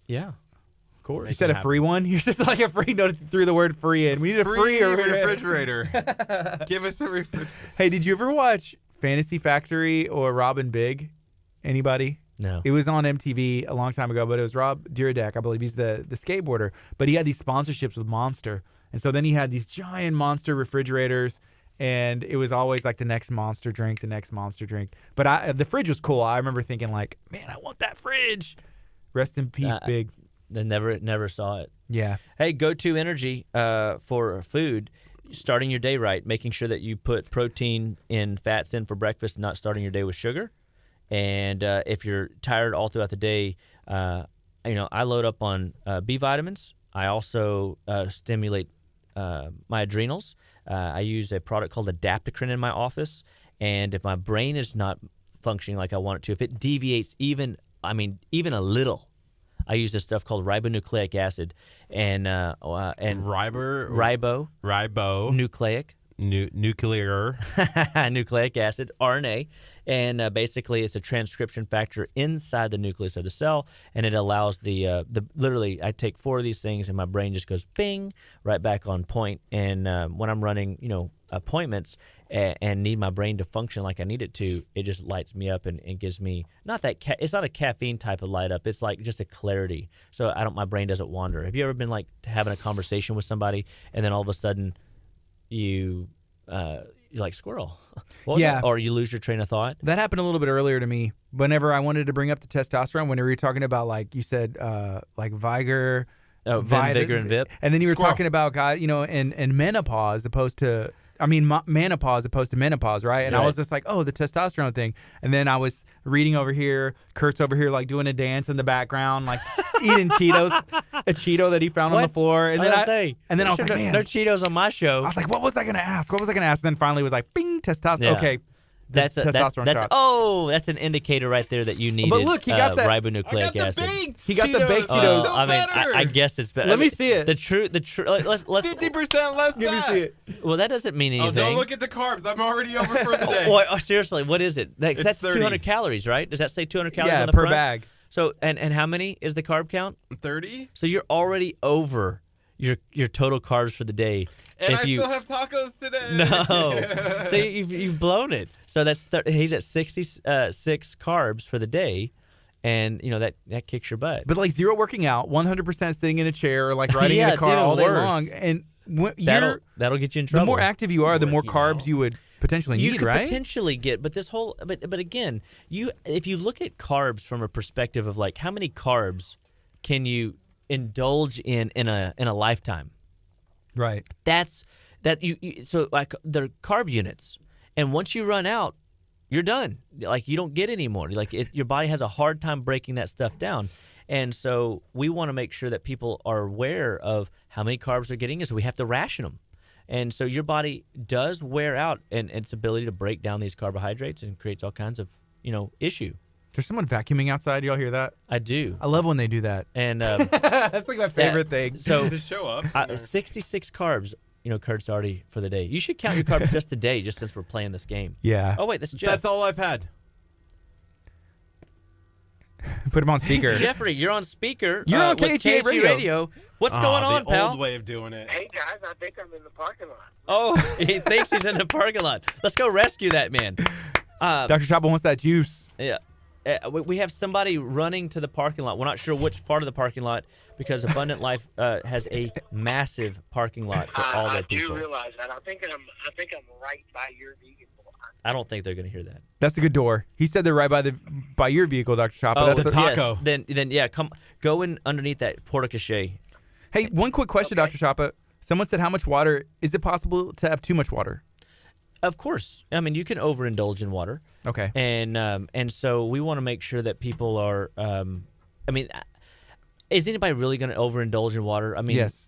C: Yeah, of course.
A: You said a free one? You're just like a free note threw the word free in. We need a free
B: refrigerator. Give us a refrigerator.
A: Hey, did you ever watch Fantasy Factory or Robin Big? Anybody?
C: No.
A: It was on MTV a long time ago, but it was Rob Dyrdek, I believe. He's the skateboarder. But he had these sponsorships with Monster. And so then he had these giant Monster refrigerators, and it was always like the next Monster drink, the next Monster drink. But the fridge was cool. I remember thinking like, man, I want that fridge. Rest in peace, Big.
C: They never saw it.
A: Yeah.
C: Hey, Go-To Energy for food. Starting your day right, making sure that you put protein and fats in for breakfast, not starting your day with sugar. And if you're tired all throughout the day, I load up on B vitamins. I also stimulate my adrenals. I use a product called Adaptocrine in my office. And if my brain is not functioning like I want it to, if it deviates even a little, I use this stuff called ribonucleic acid and ribonucleic
B: Nuclear.
C: nucleic acid, RNA, and basically it's a transcription factor inside the nucleus of the cell, and it allows the literally I take 4 of these things and my brain just goes bing right back on point. And when I'm running appointments and need my brain to function like I need it to, it just lights me up and gives me it's not a caffeine type of light up. It's like just a clarity, so my brain doesn't wander. Have you ever been like having a conversation with somebody and then all of a sudden you're like squirrel? What was
A: Yeah.
C: it? Or you lose your train of thought?
A: That happened a little bit earlier to me. Whenever I wanted to bring up the testosterone, whenever you were talking about, like you said, like Viagra,
C: Oh, Vim, Vigor, and Vip.
A: and then you were
B: Squirrel.
A: talking about guys, in menopause opposed to, menopause opposed to menopause, right? And I
C: Right.
A: was just like, oh, the testosterone thing. And then I was reading over here, Kurt's over here like doing a dance in the background, like eating Cheetos, a Cheeto that he found on the floor. And then I was like, man,
C: no Cheetos on my show.
A: I was like, what was I gonna ask? And then finally it was like, bing, testosterone.
C: Yeah.
A: Okay,
C: That's
A: testosterone shots.
C: That's an indicator right there that you needed.
A: But look, he got that.
C: Ribonucleic acid.
A: He got the baked Cheetos.
C: I mean, I guess it's better.
A: Let me see it.
C: The true. Let's
B: 50% less.
A: Let me see it.
C: Well, that doesn't mean anything.
B: Oh, don't look at the carbs. I'm already over for the day.
C: Oh, seriously, what is it? That's
B: 30.
C: 200 calories, right? Does that say 200 calories on the
A: per
C: front?
A: bag.
C: So, and how many is the carb count?
B: 30.
C: So you're already over your total carbs for the day.
B: And still have tacos today.
C: No. So you've blown it. So that's he's at 66 carbs for the day, and that kicks your butt.
A: But like zero working out, 100% sitting in a chair or like riding in a car all day long, and
C: that'll get you in trouble.
A: The more active you are, the more carbs you would potentially need, right?
C: You could potentially get, but again, if you look at carbs from a perspective of like how many carbs can indulge in a lifetime.
A: Right.
C: So like they're carb units, and once you run out, you're done. Like you don't get any more. Like your body has a hard time breaking that stuff down, and so we want to make sure that people are aware of how many carbs they're getting, and so we have to ration them. And so your body does wear out and its ability to break down these carbohydrates and creates all kinds of issue.
A: There's someone vacuuming outside. Y'all hear that?
C: I do.
A: I love when they do that.
C: And
A: that's like my favorite thing.
C: So
B: to show up.
C: 66 carbs. Kurt's already for the day. You should count your carbs just today, just since we're playing this game.
A: Yeah.
C: Oh wait, that's Jeff.
B: That's all I've had.
A: Put him on speaker.
C: Jeffrey, you're on speaker.
A: You're on
C: KHEA
A: Radio.
C: What's going on, pal?
B: The old way of doing it.
E: Hey guys, I think I'm in the parking lot.
C: Oh, he thinks he's in the parking lot. Let's go rescue that man.
A: Dr. Chapa wants that juice.
C: Yeah. We have somebody running to the parking lot. We're not sure which part of the parking lot because Abundant Life has a massive parking lot for all their people.
E: I do realize that. I think I'm right by your vehicle.
C: I don't think they're going to hear that.
A: That's a good door. He said they're right by your vehicle, Dr. Chapa.
B: Oh,
A: that's
B: the taco.
C: Yes. Then yeah, go in underneath that porte-cochere.
A: Hey, one quick question,
E: Okay.
A: Dr. Chapa. Someone said, how much water? Is it possible to have too much water?
C: Of course. I mean, you can overindulge in water.
A: Okay.
C: And so we want to make sure that people are. I mean, is anybody really going to overindulge in water? I mean,
A: yes.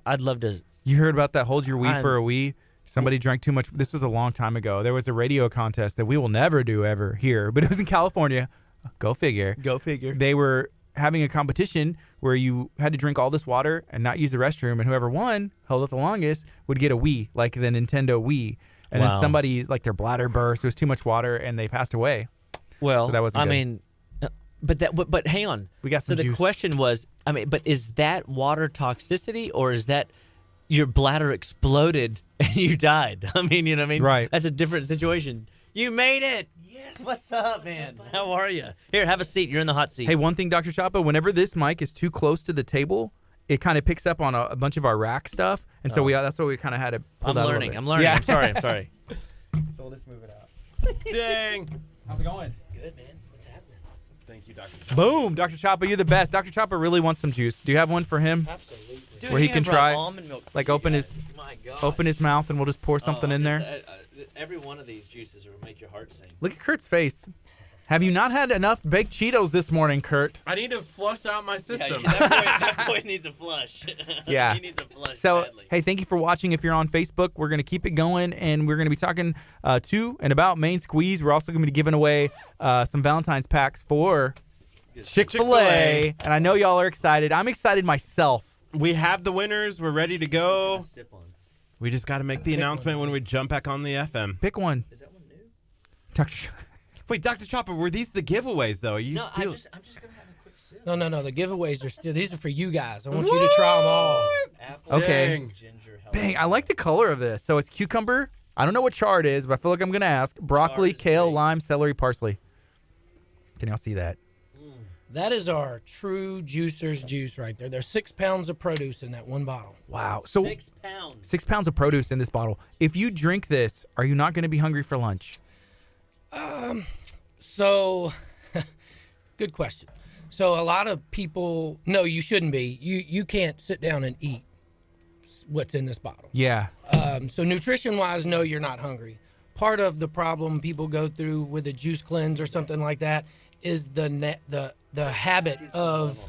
C: I'd love to.
A: You heard about that? Hold your wee for a wee. Somebody drank too much. This was a long time ago. There was a radio contest that we will never do ever here, but it was in California. Go figure.
C: Go figure.
A: They were having a competition where you had to drink all this water and not use the restroom, and whoever won, held it the longest, would get a Wii, like the Nintendo Wii. And then somebody, like their bladder burst, it was too much water, and they passed away.
C: Well,
A: so that wasn't good.
C: mean, but hang on.
A: We got some
C: So the
A: juice.
C: question was, I mean, but is that water toxicity or is that your bladder exploded and you died? I mean, you know what I mean?
A: Right.
C: That's a different situation. You made it. Yes. What's up, man? How are you? Here, have a seat. You're in the hot seat.
A: Hey, one thing, Dr. Chapa, whenever this mic is too close to the table, it kind of picks up on a bunch of our rack stuff, and so that's why we kind of had to pull that a little bit.
C: I'm learning.
A: Yeah.
C: I'm sorry.
A: So we'll just move it out.
B: Dang.
A: How's it going?
E: Good, man. What's happening?
B: Thank you, Dr. Chapa.
A: Boom, Dr. Chapa, you're the best. Dr. Chapa really wants some juice. Do you have one for him?
E: Absolutely.
C: Dude,
A: Where he
C: you
A: can
C: brought
A: try,
C: almond milk for
A: like
C: you
A: open
C: guys.
A: his
C: My gosh.
A: open his mouth, and we'll just pour something in there.
C: Every one of these juices will make your heart sing.
A: Look at Kurt's face. Have you not had enough baked Cheetos this morning, Kurt?
B: I need to flush out my system.
C: That boy needs a flush.
A: Yeah.
C: He needs a flush
A: So,
C: badly.
A: hey, thank you for watching. If you're on Facebook, we're going to keep it going, and we're going to be talking to and about Main Squeeze. We're also going to be giving away some Valentine's packs for Chick-fil-A, and I know y'all are excited. I'm excited myself.
B: We have the winners. We're ready to go.
C: Sip on.
B: We just got to make the announcement when we jump back on the FM.
A: Pick one.
C: Is that one new?
A: Dr.
B: Wait, Dr. Chopper, were these the giveaways, though? Are you
C: No,
B: still...
C: I'm just gonna have a quick sip.
F: No. The giveaways are still. These are for you guys. I want you to try them all.
C: Apple,
A: Okay.
B: Dang.
C: ginger,
A: Dang, I like the color of this. So it's cucumber. I don't know what chard is, but I feel like I'm going to ask. Broccoli,
C: Chard is
A: kale,
C: big.
A: lime, celery, parsley. Can y'all see that?
F: That is our true juicer's juice right there. There's 6 pounds of produce in that one bottle.
A: Wow. So
C: 6 pounds.
A: 6 pounds of produce in this bottle. If you drink this, are you not going to be hungry for lunch?
F: So, good question. So a lot of people, no, you shouldn't be. You can't sit down and eat what's in this bottle.
A: Yeah.
F: So nutrition-wise, no, you're not hungry. Part of the problem people go through with a juice cleanse or something like that is the habit of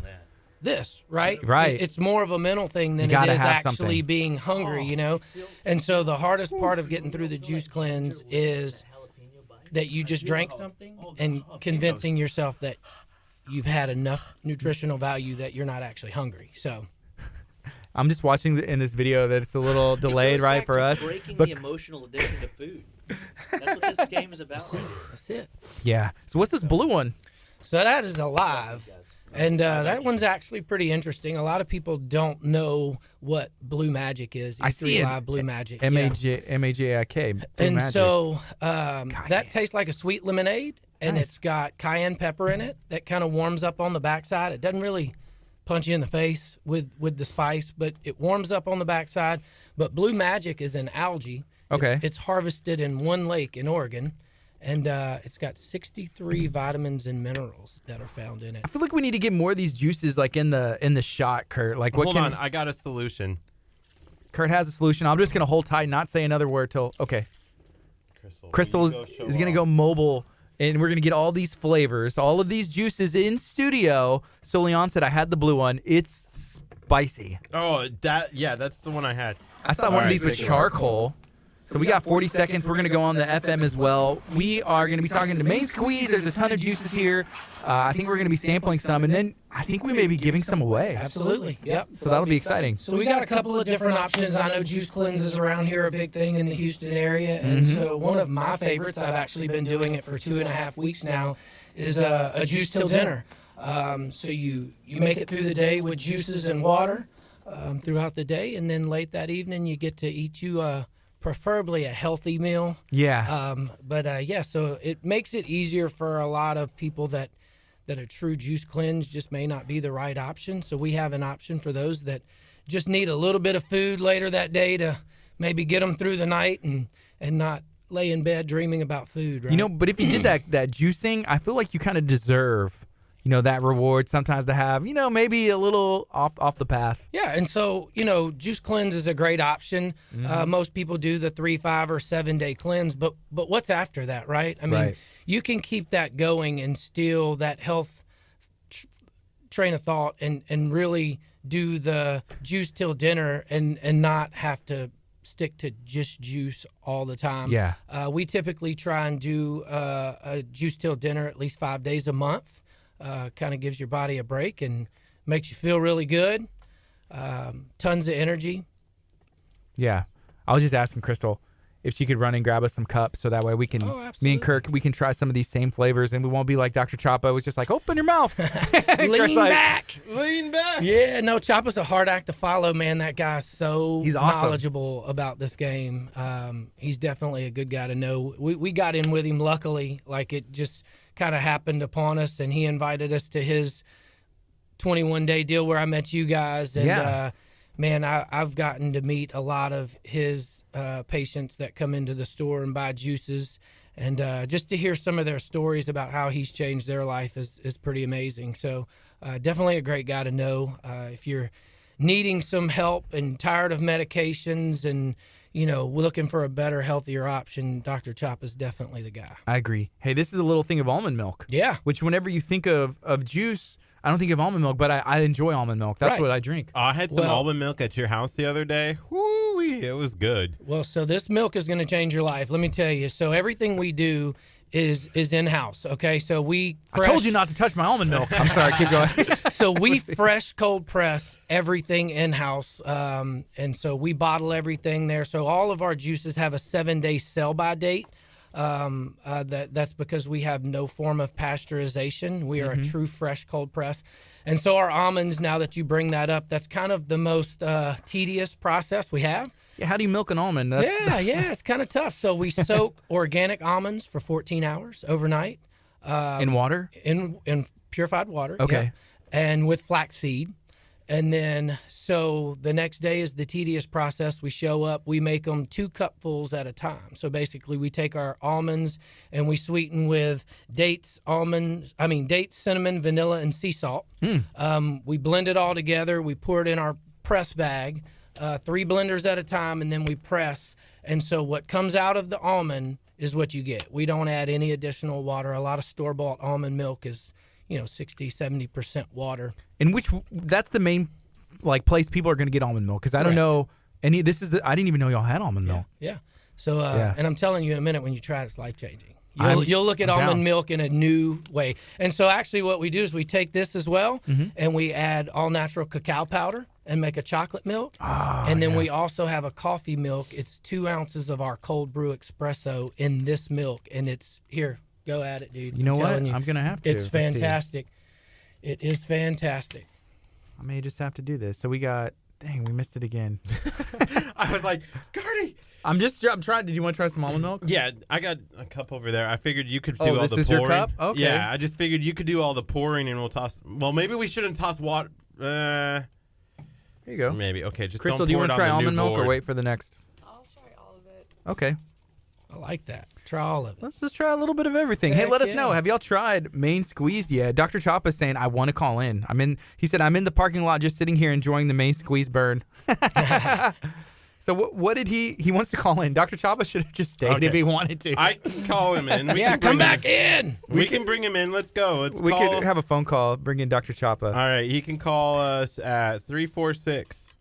F: this, right?
A: Right.
F: It's more of a mental thing than
A: You
F: it
A: gotta
F: is
A: have
F: actually
A: something.
F: being hungry, you know? And so the hardest part of getting through the juice cleanse is that you just drank something and convincing yourself that you've had enough nutritional value that you're not actually hungry. So
A: I'm just watching in this video that it's a little delayed, right, for us.
C: Breaking
A: But
C: the emotional addiction to food. That's what this game is about.
F: that's it.
A: yeah. So what's this blue one?
F: So that is alive. And that one's actually pretty interesting. A lot of people don't know what Blue Magic is.
A: I see it.
F: Live Blue Magic.
A: M-A-J-I-K. Blue
F: And
A: Magic.
F: so that tastes like a sweet lemonade, and
A: Nice.
F: it's got cayenne pepper in it that kind of warms up on the backside. It doesn't really punch you in the face with the spice, but it warms up on the backside. But Blue Magic is an algae.
A: Okay.
F: It's harvested in one lake in Oregon, and it's got 63 vitamins and minerals that are found in it.
A: I feel like we need to get more of these juices like in the shot, Kurt. Like what
B: Hold
A: can
B: on, I got a solution.
A: Kurt has a solution. I'm just gonna hold tight, not say another word till okay. Crystal is gonna go mobile, and we're gonna get all these flavors, all of these juices in studio. So Leon said I had the blue one. It's spicy.
B: Oh, that's the one I had.
A: I saw one of these with charcoal. So we got 40 seconds. We're going to go on the FM as well. We are going to be talking to Main Squeeze. There's a ton of juices here. I think we're going to be sampling some, and then I think we may be giving some away.
F: Absolutely. Yep.
A: So that'll be exciting.
F: So we got a couple of different options. I know juice cleanses around here are a big thing in the Houston area, and so one of my favorites, I've actually been doing it for 2.5 weeks now, is a juice till dinner. So you make it through the day with juices and water throughout the day, and then late that evening you get to eat you preferably a healthy meal.
A: Yeah.
F: So it makes it easier for a lot of people that a true juice cleanse just may not be the right option. So we have an option for those that just need a little bit of food later that day to maybe get them through the night and not lay in bed dreaming about food, right?
A: You know, but if you did that juicing, I feel like you kind of deserve, that reward sometimes to have, maybe a little off the path.
F: Yeah, and so, juice cleanse is a great option. Most people do the 3, 5, or 7 day cleanse, but what's after that, right? I mean,
A: Right.
F: You can keep that going and still that health train of thought and really do the juice till dinner and not have to stick to just juice all the time.
A: Yeah.
F: We typically try and do a juice till dinner at least 5 days a month. Kind of gives your body a break and makes you feel really good. Tons of energy.
A: Yeah. I was just asking Crystal if she could run and grab us some cups so that way we can, me and Kirk, we can try some of these same flavors and we won't be like Dr. Choppa was just like, open your mouth.
F: Lean back.
B: Lean back.
F: Yeah, no, Choppa's a hard act to follow, man. That guy's so
A: He's awesome.
F: knowledgeable about this game. He's definitely a good guy to know. We got in with him, luckily. Like, it just kind of happened upon us, and he invited us to his 21-day deal where I met you guys. And, man, I've gotten to meet a lot of his patients that come into the store and buy juices. And just to hear some of their stories about how he's changed their life is pretty amazing. So definitely a great guy to know. If you're needing some help and tired of medications and, looking for a better, healthier option, Dr. Chop is definitely the guy.
A: I agree. Hey, this is a little thing of almond milk.
F: Yeah.
A: Which whenever you think of juice, I don't think of almond milk, but I enjoy almond milk. That's
F: Right.
A: what I drink.
B: I had some almond milk at your house the other day. Woo-wee, it was good.
F: Well, so this milk is going to change your life. Let me tell you. So everything we do is in-house, okay? So we
A: I told you not to touch my almond milk. I'm sorry, keep going.
F: So we fresh cold press everything in-house, and so we bottle everything there. So all of our juices have a 7-day sell-by date. That's because we have no form of pasteurization. We are a true fresh cold press. And so our almonds, now that you bring that up, that's kind of the most tedious process we have.
A: Yeah, how do you milk an almond?
F: Yeah, it's kind of tough. So we soak organic almonds for 14 hours overnight.
A: In water?
F: In purified water.
A: Okay.
F: Yeah. And with flaxseed. And then, so the next day is the tedious process. We show up, we make them 2 cupfuls at a time. So basically, we take our almonds and we sweeten with dates, cinnamon, vanilla, and sea salt. We blend it all together. We pour it in our press bag, 3 blenders at a time, and then we press. And so what comes out of the almond is what you get. We don't add any additional water. A lot of store-bought almond milk is 60, 70% water.
A: And that's the main place people are going to get almond milk, because I don't know any. I didn't even know y'all had almond milk.
F: Yeah. So and I'm telling you in a minute, when you try it, it's life changing. You'll look at
A: I'm
F: almond
A: down.
F: milk in a new way. And so actually what we do is we take this as well, and we add all-natural cacao powder and make a chocolate milk. And then we also have a coffee milk. It's 2 ounces of our cold brew espresso in this milk. And it's, here, go at it, dude.
A: You know
F: I'm
A: what?
F: telling you,
A: I'm going to have to.
F: It's
A: Let's see.
F: fantastic. It is fantastic.
A: I may just have to do this. So we got, dang, we missed it again.
B: I was like, Gardy.
A: I'm trying. Did you want to try some almond milk?
B: Yeah, I got a cup over there. I figured you could do
A: Oh,
B: all
A: this
B: the
A: is
B: pouring.
A: your cup? Okay.
B: Yeah, I just figured you could do all the pouring and we'll toss. Well, maybe we shouldn't toss water.
A: Here you go.
B: Maybe. Okay, just
A: Crystal,
B: don't
A: do you
B: pour
A: want
B: it
A: to
B: on
A: try
B: the
A: almond
B: new
A: milk or
B: board.
A: wait for the next?
D: I'll try all of it.
A: Okay.
F: I like that. Try all of it.
A: Let's just try a little bit of everything. Hey,
F: Heck
A: let us
F: yeah.
A: know. Have y'all tried Maine Squeeze yet? Dr. Chop is saying, I want to call in. He said, I'm in the parking lot just sitting here enjoying the Maine Squeeze burn. So what did he wants to call in? Dr. Choppa should have just stayed
B: Okay.
A: if he wanted to.
B: I can call him in. We
F: Yeah,
B: can
F: come
B: bring
F: back in.
B: We can bring him in. Let's go.
A: We could have a phone call, bring in Dr. Choppa.
B: All right, he can call us at 346.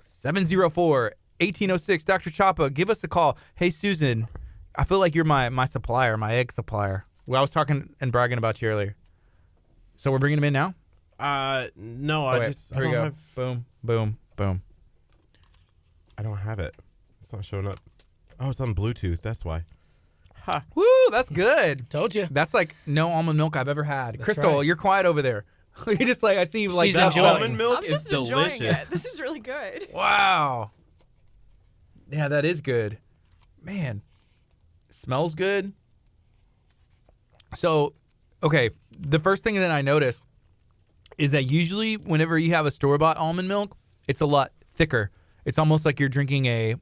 A: 704-1806. Dr. Choppa, give us a call. Hey, Susan, I feel like you're my supplier, my egg supplier. Well, I was talking and bragging about you earlier. So we're bringing him in now?
B: No,
A: Oh, wait.
B: I
A: Here we
B: don't
A: go.
B: have-
A: Boom, boom, boom.
B: I don't have it. It's not showing up. Oh, it's on Bluetooth. That's why. Ha.
A: Woo, that's good.
F: Told you.
A: That's like no almond milk I've ever had. Crystal,
F: right.
A: you're quiet over there. You're just like, I see you like
F: She's
A: that.
F: enjoying.
B: Almond milk
D: I'm
B: is
D: just enjoying
B: delicious.
D: it. This is really good.
A: Wow. Yeah, that is good. Man, smells good. So, okay, the first thing that I noticed is that usually whenever you have a store-bought almond milk, it's a lot thicker. It's almost like you're drinking a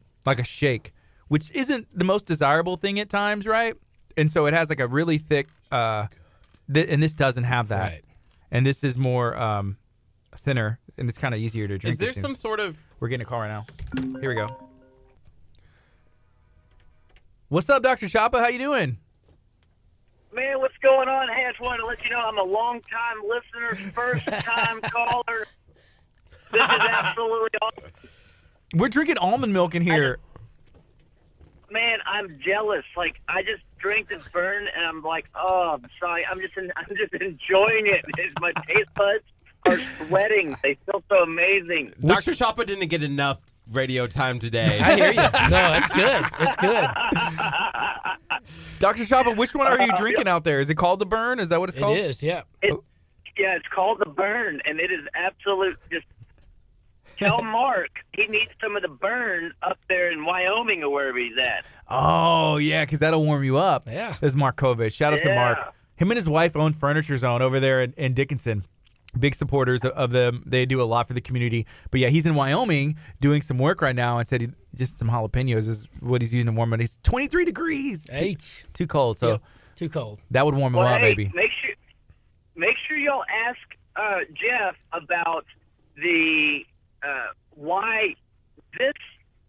A: shake, which isn't the most desirable thing at times, right? And so it has like a really thick, and this doesn't have that.
F: Right.
A: And this is more thinner, and it's kind of easier to drink.
B: Is there
A: it seems.
B: some sort of...
A: We're getting a call right now. Here we go. What's up, Dr. Choppa? How you doing?
E: Man, what's going on? Hey, I just wanted to let you know I'm a long-time listener, first-time caller. This is absolutely awesome.
A: We're drinking almond milk in here.
E: Man, I'm jealous. Like, I just drink this burn, and I'm like, oh, I'm sorry. I'm just enjoying it. My taste buds are sweating. They feel so amazing.
B: Dr. Choppa didn't get enough radio time today.
F: I hear you. No, it's good. It's good.
A: Dr. Choppa, which one are you drinking out there? Is it called the Burn? Is that what it's
F: It
A: called?
F: is, yeah.
E: Yeah, it's called the burn, and it is absolute. Just tell Mark he needs some of the burn up there in Wyoming or wherever he's at.
A: Oh, yeah, because that'll warm you up.
F: Yeah.
A: This is Mark Kovich. Shout out to
E: Yeah.
A: Mark. Him and his wife own Furniture Zone over there in Dickinson. Big supporters of them. They do a lot for the community. But yeah, he's in Wyoming doing some work right now and said just some jalapenos is what he's using to warm it. It's 23 degrees.
F: H.
A: Too cold. So
F: Yep. Too cold.
A: that would warm him up,
E: hey,
A: baby.
E: make sure y'all ask Jeff about the why this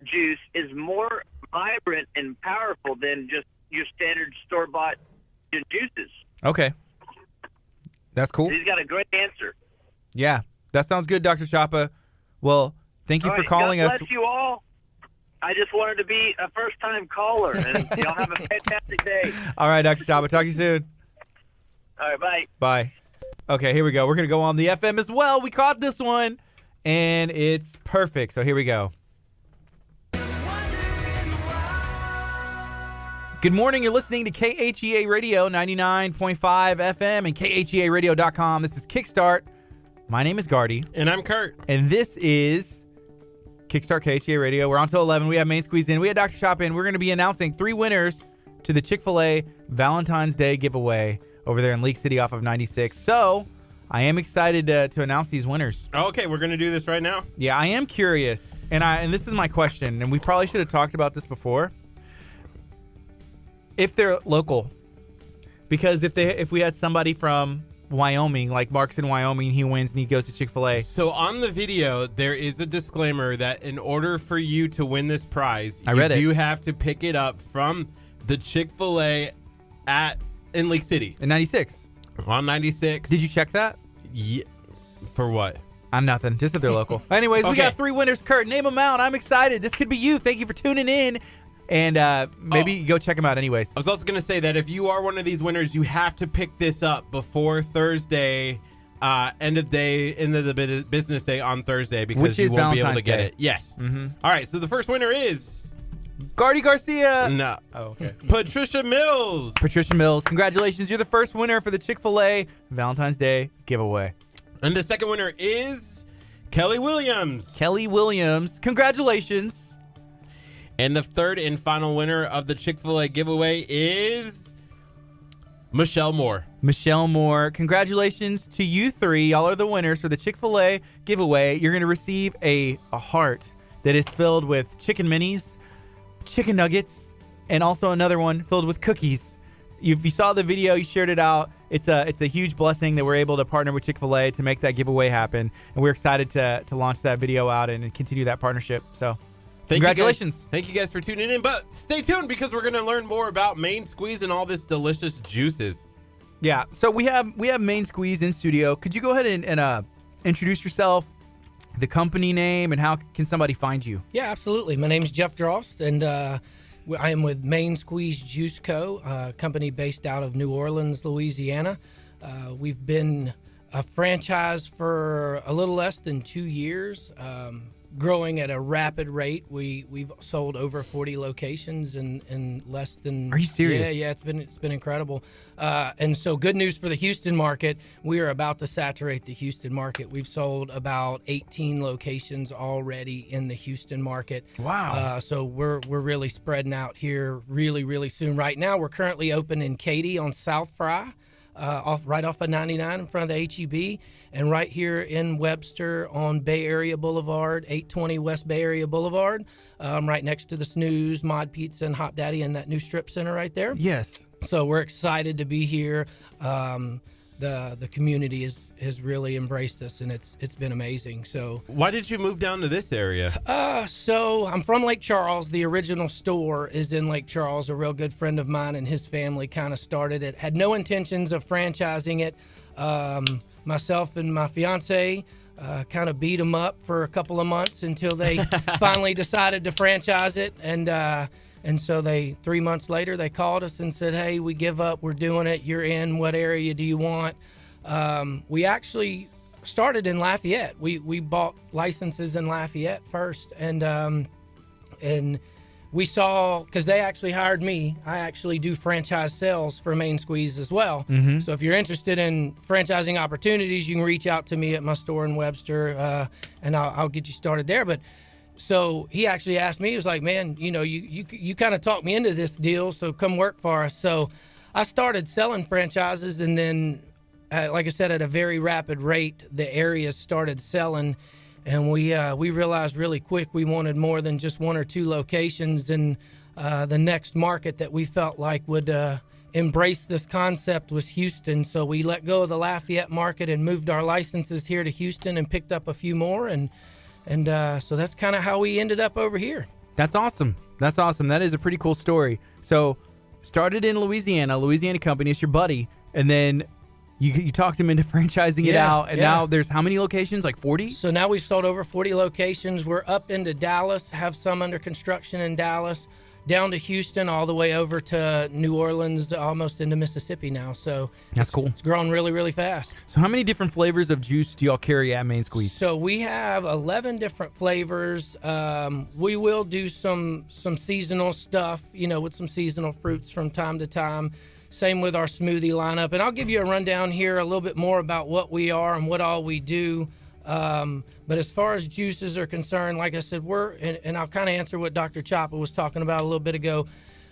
E: juice is more vibrant and powerful than just your standard store-bought juices.
A: Okay. That's cool.
E: He's got a great answer.
A: Yeah, that sounds good, Dr. Choppa. Well, thank you
E: All
A: for
E: right,
A: calling
E: God
A: us.
E: bless you all. I just wanted to be a first-time caller, and y'all have a fantastic day.
A: All right, Dr. Choppa. Talk to you soon.
E: All right, bye.
A: Bye. Okay, here we go. We're going to go on the FM as well. We caught this one, and it's perfect. So here we go. Good morning. You're listening to KHEA Radio 99.5 FM and KHEAradio.com. This is Kickstart. My name is Gardy.
B: And I'm Curt.
A: And this is Kickstart KHEA Radio. We're on till 11. We have Main Squeeze in. We have Dr. Chop in. We're going to be announcing 3 winners to the Chick-fil-A Valentine's Day giveaway over there in Leak City off of 96. So I am excited to announce these winners.
B: Okay, we're going to do this right now.
A: Yeah, I am curious. And this is my question. And we probably should have talked about this before. If they're local. Because if we had somebody from Wyoming, like Mark's in Wyoming, he wins and he goes to Chick-fil-A.
B: So on the video, there is a disclaimer that in order for you to win this prize,
A: I read it.
B: you have to pick it up from the Chick-fil-A in Leak City
A: In 96.
B: on 96.
A: Did you check that?
B: Yeah. For what?
A: I'm nothing. Just if they're local. Anyways, we
B: Okay.
A: got 3 winners. Kurt, name them out. I'm excited. This could be you. Thank you for tuning in. And maybe go check them out anyways.
B: I was also going to say that if you are one of these winners, you have to pick this up before Thursday, end of the business day on Thursday, because
A: Which is
B: you won't be able
A: Valentine's
B: to get
A: Day.
B: it. Yes. All right, so the first winner is...
A: Gardy Garcia.
B: No.
A: Oh, okay.
B: Patricia Mills.
A: Patricia Mills, congratulations. You're the first winner for the Chick-fil-A Valentine's Day giveaway.
B: And the second winner is Kelly Williams.
A: Kelly Williams, congratulations.
B: And the third and final winner of the Chick-fil-A giveaway is Michelle Moore.
A: Michelle Moore, congratulations to you three. Y'all are the winners for the Chick-fil-A giveaway. You're going to receive a heart that is filled with chicken minis, chicken nuggets, and also another one filled with cookies. If you saw the video, you shared it out. It's a huge blessing that we're able to partner with Chick-fil-A to make that giveaway happen. And we're excited to launch that video out and continue that partnership. So congratulations.
B: Thank you guys for tuning in. But stay tuned, because we're going to learn more about Main Squeeze and all this delicious juices.
A: Yeah. So we have Main Squeeze in studio. Could you go ahead and introduce yourself, the company name, and how can somebody find you?
F: Yeah, absolutely. My name's Jeff Drost, and I am with Main Squeeze Juice Co., a company based out of New Orleans, Louisiana. We've been a franchise for a little less than 2 years, growing at a rapid rate. We've sold over 40 locations in less than...
A: Are you serious?
F: Yeah, it's been incredible. And so good news for the Houston market. We are about to saturate the Houston market. We've sold about 18 locations already in the Houston market.
A: Wow.
F: So we're really spreading out here really, really soon. Right now, we're currently open in Katy on South Fry, right off of 99 in front of the HEB, and right here in Webster on Bay Area Boulevard, 820 West Bay Area Boulevard, right next to the Snooze, Mod Pizza, and Hop Daddy, and that new strip center right there.
A: Yes.
F: So we're excited to be here. The community has really embraced us, and it's been amazing. So
B: Why did you move down to this area?
F: So I'm from Lake Charles. The original store is in Lake Charles. A real good friend of mine and his family kind of started it. Had no intentions of franchising it. Myself and my fiance kind of beat them up for a couple of months until they finally decided to franchise it. And so 3 months later, they called us and said, "Hey, we give up. We're doing it. You're in. What area do you want?" We actually started in Lafayette. We bought licenses in Lafayette first, and we saw, because they actually hired me. I actually do franchise sales for Main Squeeze as well.
A: Mm-hmm.
F: So if you're interested in franchising opportunities, you can reach out to me at my store in Webster, and I'll get you started there. But so he actually asked me, he was like, "Man, you kind of talked me into this deal, so come work for us." So I started selling franchises, and then, like I said, at a very rapid rate, the areas started selling, and we realized really quick we wanted more than just one or two locations, and the next market that we felt like would embrace this concept was Houston. So we let go of the Lafayette market and moved our licenses here to Houston and picked up a few more, and so that's kind of how we ended up over here.
A: That's awesome. That's awesome. That is a pretty cool story. So started in Louisiana company. It's your buddy. And then you talked him into franchising it out. And now there's how many locations? Like 40?
F: So now we've sold over 40 locations. We're up into Dallas, have some under construction in Dallas, down to Houston, all the way over to New Orleans, almost into Mississippi now. So
A: that's cool.
F: It's growing really, really fast.
A: So how many different flavors of juice do y'all carry at Main Squeeze?
F: So we have 11 different flavors. We will do some seasonal stuff, with some seasonal fruits from time to time. Same with our smoothie lineup. And I'll give you a rundown here a little bit more about what we are and what all we do. But as far as juices are concerned, like I said, and I'll kind of answer what Dr. Choppa was talking about a little bit ago.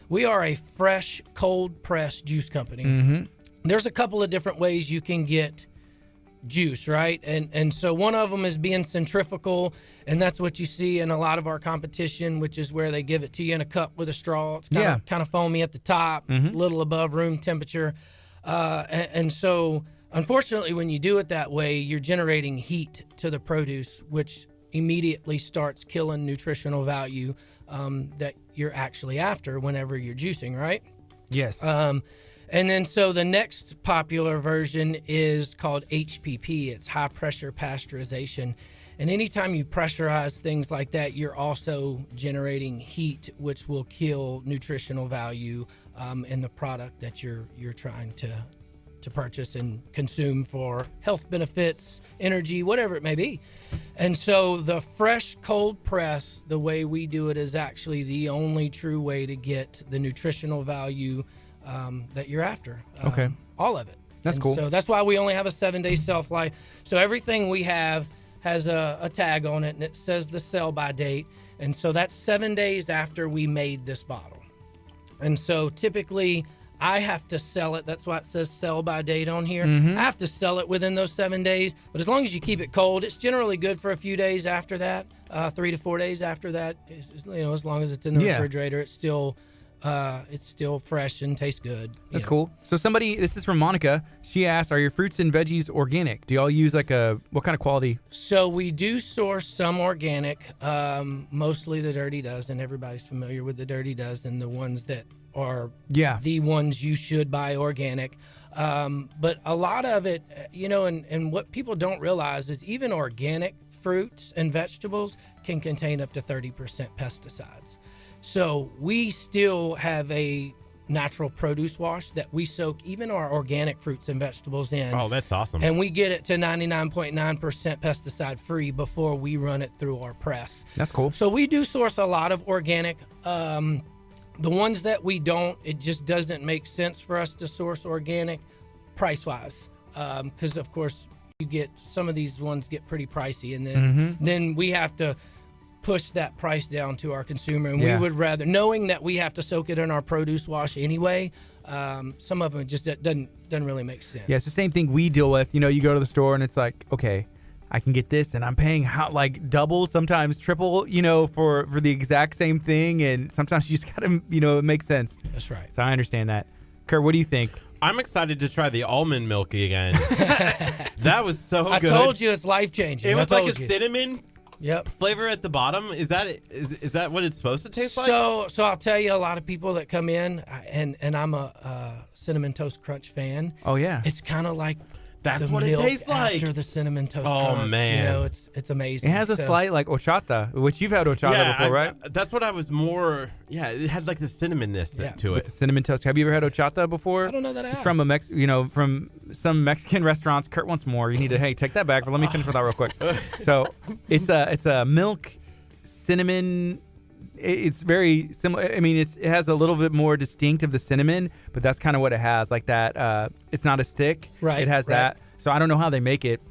F: We are a fresh, cold press juice company.
A: Mm-hmm.
F: There's a couple of different ways you can get juice, right? And so one of them is being centrifugal, and that's what you see in a lot of our competition, which is where they give it to you in a cup with a straw. It's kind of foamy at the top, a little above room temperature. And so unfortunately, when you do it that way, you're generating heat to the produce, which immediately starts killing nutritional value that you're actually after whenever you're juicing, right?
A: Yes.
F: And then so the next popular version is called HPP. It's high pressure pasteurization. And anytime you pressurize things like that, you're also generating heat, which will kill nutritional value in the product that you're trying to purchase and consume for health benefits, energy, whatever it may be. And so the fresh cold press, the way we do it, is actually the only true way to get the nutritional value that you're after.
A: Okay.
F: All of it.
A: That's cool.
F: So that's why we only have a 7-day shelf life. So everything we have has a tag on it, and it says the sell by date. And so that's 7 days after we made this bottle. And so typically I have to sell it. That's why it says sell by date on here. I have to sell it within those 7 days. But as long as you keep it cold, it's generally good for a few days after that, 3 to 4 days after that. As long as it's in the refrigerator, it's still fresh and tastes good.
A: That's cool. So this is from Monica. She asked, are your fruits and veggies organic? Do y'all use what kind of quality?
F: So we do source some organic, mostly the Dirty Dozen. Everybody's familiar with the Dirty Dozen, the ones that are the ones you should buy organic. But a lot of it, and what people don't realize is even organic fruits and vegetables can contain up to 30% pesticides. So we still have a natural produce wash that we soak even our organic fruits and vegetables in.
B: Oh, that's awesome.
F: And we get it to 99.9% pesticide free before we run it through our press.
A: That's cool.
F: So we do source a lot of organic. The ones that we don't, it just doesn't make sense for us to source organic price-wise. Because, of course, some of these ones get pretty pricey. And then we have to push that price down to our consumer. And we would rather, knowing that we have to soak it in our produce wash anyway, some of them just doesn't really make sense.
A: Yeah, it's the same thing we deal with. You go to the store and it's like, okay, I can get this, and I'm paying double, sometimes triple, for the exact same thing. And sometimes you just gotta, it makes sense.
F: That's right.
A: So I understand that. Kurt, what do you think?
B: I'm excited to try the almond milk again. That was so good.
F: I told you it's life changing.
B: It was like a cinnamon flavor at the bottom. Is that what it's supposed to taste like?
F: So I'll tell you, a lot of people that come in, and I'm a Cinnamon Toast Crunch fan.
A: Oh yeah,
F: it's kind of like.
B: That's what it tastes like
F: after the Cinnamon Toast Crunch.
B: Oh man,
F: it's amazing.
A: It has a slight horchata, which you've had horchata before, right?
B: That's what I was more. Yeah, it had like the cinnamonness to it.
A: With the cinnamon toast. Have you ever had horchata before?
F: I don't know that I have.
A: It's from from some Mexican restaurants. Kurt wants more. You need to take that back. But let me finish with that real quick. So it's a milk cinnamon. It's very similar. I mean, it has a little bit more distinct of the cinnamon, but that's kind of what it has. Like that. It's not as thick.
F: Right.
A: It has that. So I don't know how they make it,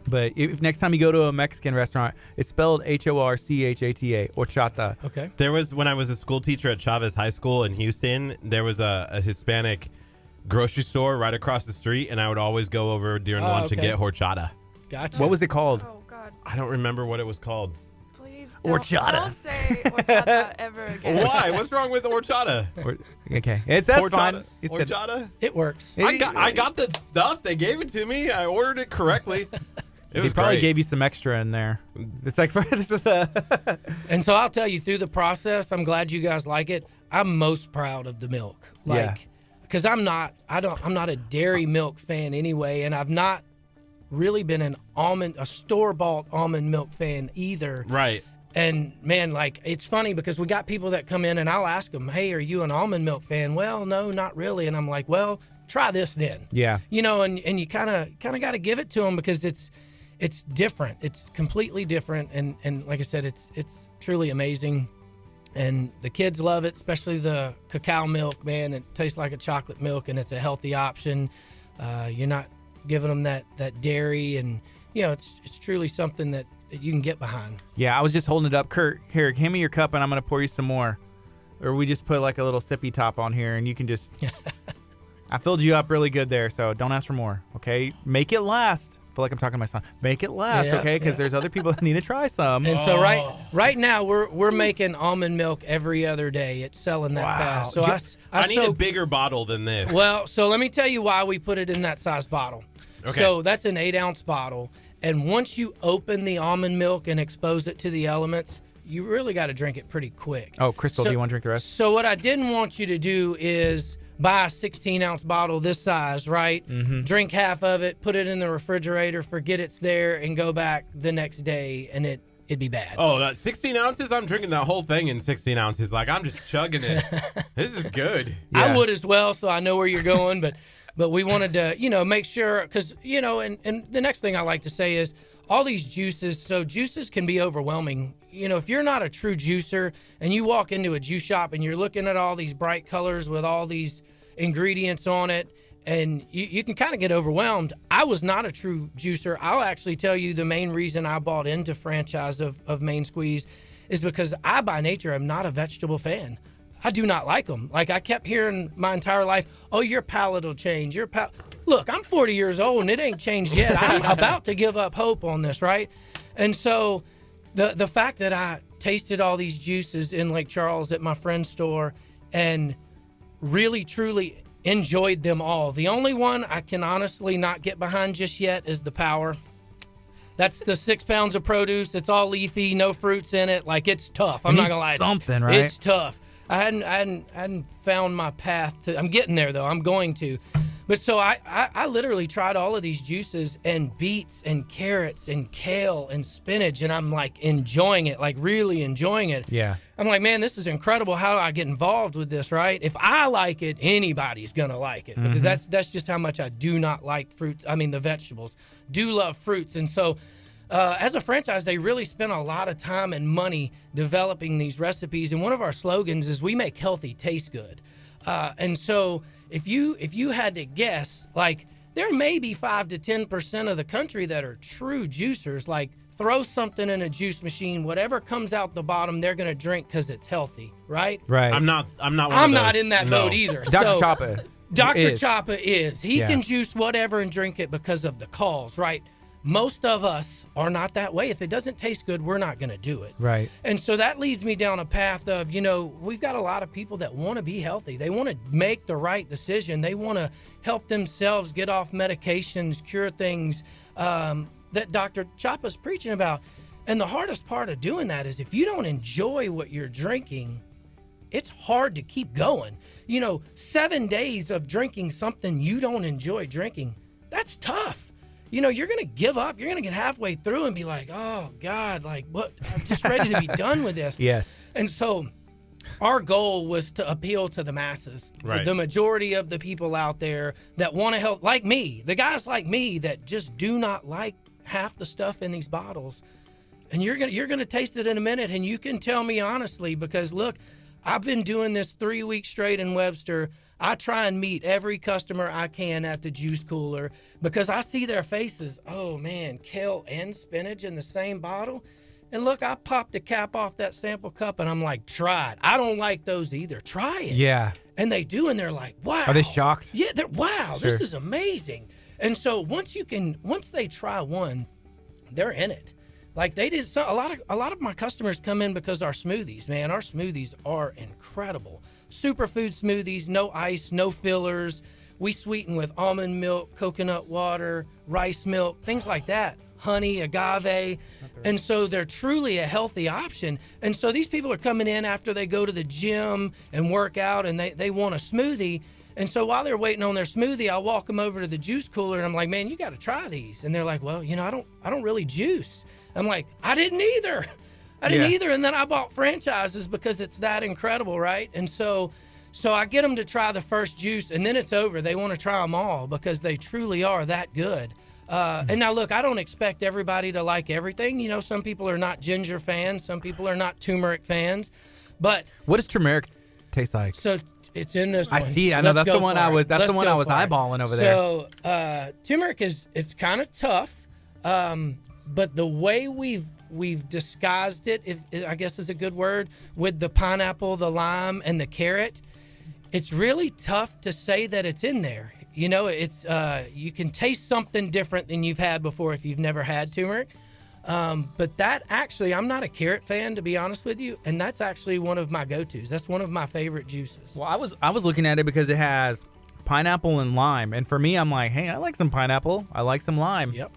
A: but if next time you go to a Mexican restaurant, it's spelled Horchata, horchata.
F: Okay.
B: There was, when I was a school teacher at Chavez High School in Houston, there was a Hispanic grocery store right across the street, and I would always go over during lunch and get horchata.
F: Gotcha.
A: What was it called?
D: Oh, God.
B: I don't remember what it was called.
D: Please
A: Horchata.
D: don't say horchata ever again.
B: Why? What's wrong with horchata?
A: Okay, that's fine.
B: Horchata?
F: It works.
B: I got the stuff. They gave it to me. I ordered it correctly.
A: They probably gave you some extra in there. It's like this is
F: And so I'll tell you, through the process, I'm glad you guys like it. I'm most proud of the milk, because I'm not a dairy milk fan anyway, and I've not really been a store-bought almond milk fan either.
B: Right.
F: And man, it's funny because we got people that come in and I'll ask them, hey, are you an almond milk fan? Well, no, not really. And I'm like, well, try this then.
A: Yeah.
F: And you kind of got to give it to them because it's different. It's completely different. And like I said, it's truly amazing. And the kids love it, especially the cacao milk, man. It tastes like a chocolate milk and it's a healthy option. You're not giving them that dairy, and it's truly something that you can get behind.
A: Yeah, I was just holding it up. Kurt, here, hand me your cup and I'm going to pour you some more. Or we just put like a little sippy top on here and you can just... I filled you up really good there, so don't ask for more, okay? Make it last. I feel like I'm talking to my son. Make it last, okay? Because there's other people that need to try some.
F: And so right now, we're making almond milk every other day. It's selling that fast. So
B: I need a bigger bottle than this.
F: Well, so let me tell you why we put it in that size bottle. Okay. So that's an 8-ounce bottle. And once you open the almond milk and expose it to the elements, you really got to drink it pretty quick.
A: Oh, Crystal, do you want to drink the rest?
F: So what I didn't want you to do is buy a 16-ounce bottle this size, right?
A: Mm-hmm.
F: Drink half of it, put it in the refrigerator, forget it's there, and go back the next day, and it'd be bad.
B: Oh, that 16 ounces? I'm drinking that whole thing in 16 ounces. Like, I'm just chugging it. This is good.
A: Yeah.
F: I would as well, so I know where you're going, but we wanted to, make sure, because, and the next thing I like to say is all these juices, so juices can be overwhelming. If you're not a true juicer and you walk into a juice shop and you're looking at all these bright colors with all these ingredients on it, and you can kind of get overwhelmed. I was not a true juicer. I'll actually tell you the main reason I bought into franchise of Main Squeeze is because I, by nature, am not a vegetable fan. I do not like them. Like, I kept hearing my entire life, oh, your palate will change. Look, I'm 40 years old, and it ain't changed yet. I'm about to give up hope on this, right? And so the fact that I tasted all these juices in Lake Charles at my friend's store and really, truly enjoyed them all. The only one I can honestly not get behind just yet is the Power. That's the 6 pounds of produce. It's all leafy, no fruits in it. Like, it's tough. I'm not gonna lie.
A: Something, right?
F: It's tough. I hadn't found my path to. I'm getting there though. I'm going to. But so I literally tried all of these juices and beets and carrots and kale and spinach, and I'm like enjoying it, like really enjoying it.
A: Yeah.
F: I'm like, man, this is incredible. How do I get involved with this, right? If I like it, anybody's gonna like it, because that's just how much I do not like fruit. I mean, the vegetables. Do love fruits, and so as a franchise, they really spent a lot of time and money developing these recipes. And one of our slogans is "We make healthy taste good." And so if you had to guess, like, there may be 5 to 10% of the country that are true juicers. Like, throw something in a juice machine, whatever comes out the bottom, they're gonna drink because it's healthy, right?
A: Right.
B: I'm not one of
F: I'm
B: those.
F: not in that
B: No.
F: boat either.
A: Dr.
F: So,
A: Chapa.
F: Dr.
A: is.
F: Chapa is. He
A: Yeah.
F: can juice whatever and drink it because of the calls, right? Most of us are not that way. If it doesn't taste good, we're not going to do it.
A: Right.
F: And so that leads me down a path of, we've got a lot of people that want to be healthy. They want to make the right decision. They want to help themselves get off medications, cure things that Dr. Chapa's preaching about. And the hardest part of doing that is if you don't enjoy what you're drinking, it's hard to keep going. 7 days of drinking something you don't enjoy drinking, that's tough. You're going to give up. You're going to get halfway through and be like, oh, God, like, what? I'm just ready to be done with this.
A: Yes.
F: And so our goal was to appeal to the masses,
B: Right.
F: the majority of the people out there that want to help, like me, the guys like me that just do not like half the stuff in these bottles. And you're gonna taste it in a minute, and you can tell me honestly, because, look, I've been doing this 3 weeks straight in Webster. I try and meet every customer I can at the juice cooler because I see their faces. Oh, man, kale and spinach in the same bottle? And look, I popped the cap off that sample cup, and I'm like, try it. I don't like those either. Try it.
A: Yeah.
F: And they do, and they're like, wow.
A: Are they shocked?
F: Yeah, they're, wow,
A: Sure.
F: This is amazing. And so once they try one, they're in it. Like, they did a lot of my customers come in because our smoothies, man, our smoothies are incredible. Superfood smoothies, no ice, no fillers. We sweeten with almond milk, coconut water, rice milk, things like that. Honey, agave. And so they're truly a healthy option. And so these people are coming in after they go to the gym and work out, and they want a smoothie. And so while they're waiting on their smoothie, I'll walk them over to the juice cooler, and I'm like, man, you got to try these. And they're like, well, I don't really juice. I'm like, I didn't either. And then I bought franchises because it's that incredible, right? And so I get them to try the first juice, and then it's over. They want to try them all because they truly are that good. And now, look, I don't expect everybody to like everything. Some people are not ginger fans. Some people are not turmeric fans. But
A: what does turmeric taste like?
F: So it's in this one.
A: I see. I know that's the one I was eyeballing over there.
F: So turmeric it's kind of tough, but the way we've disguised it, I guess is a good word, with the pineapple, the lime, and the carrot, it's really tough to say that it's in there. It's you can taste something different than you've had before if you've never had turmeric. But that actually, I'm not a carrot fan, to be honest with you, and that's actually one of my go-tos. That's one of my favorite juices.
A: Well, I was looking at it because it has pineapple and lime, and for me, I'm like, hey, I like some pineapple. I like some lime.
F: Yep.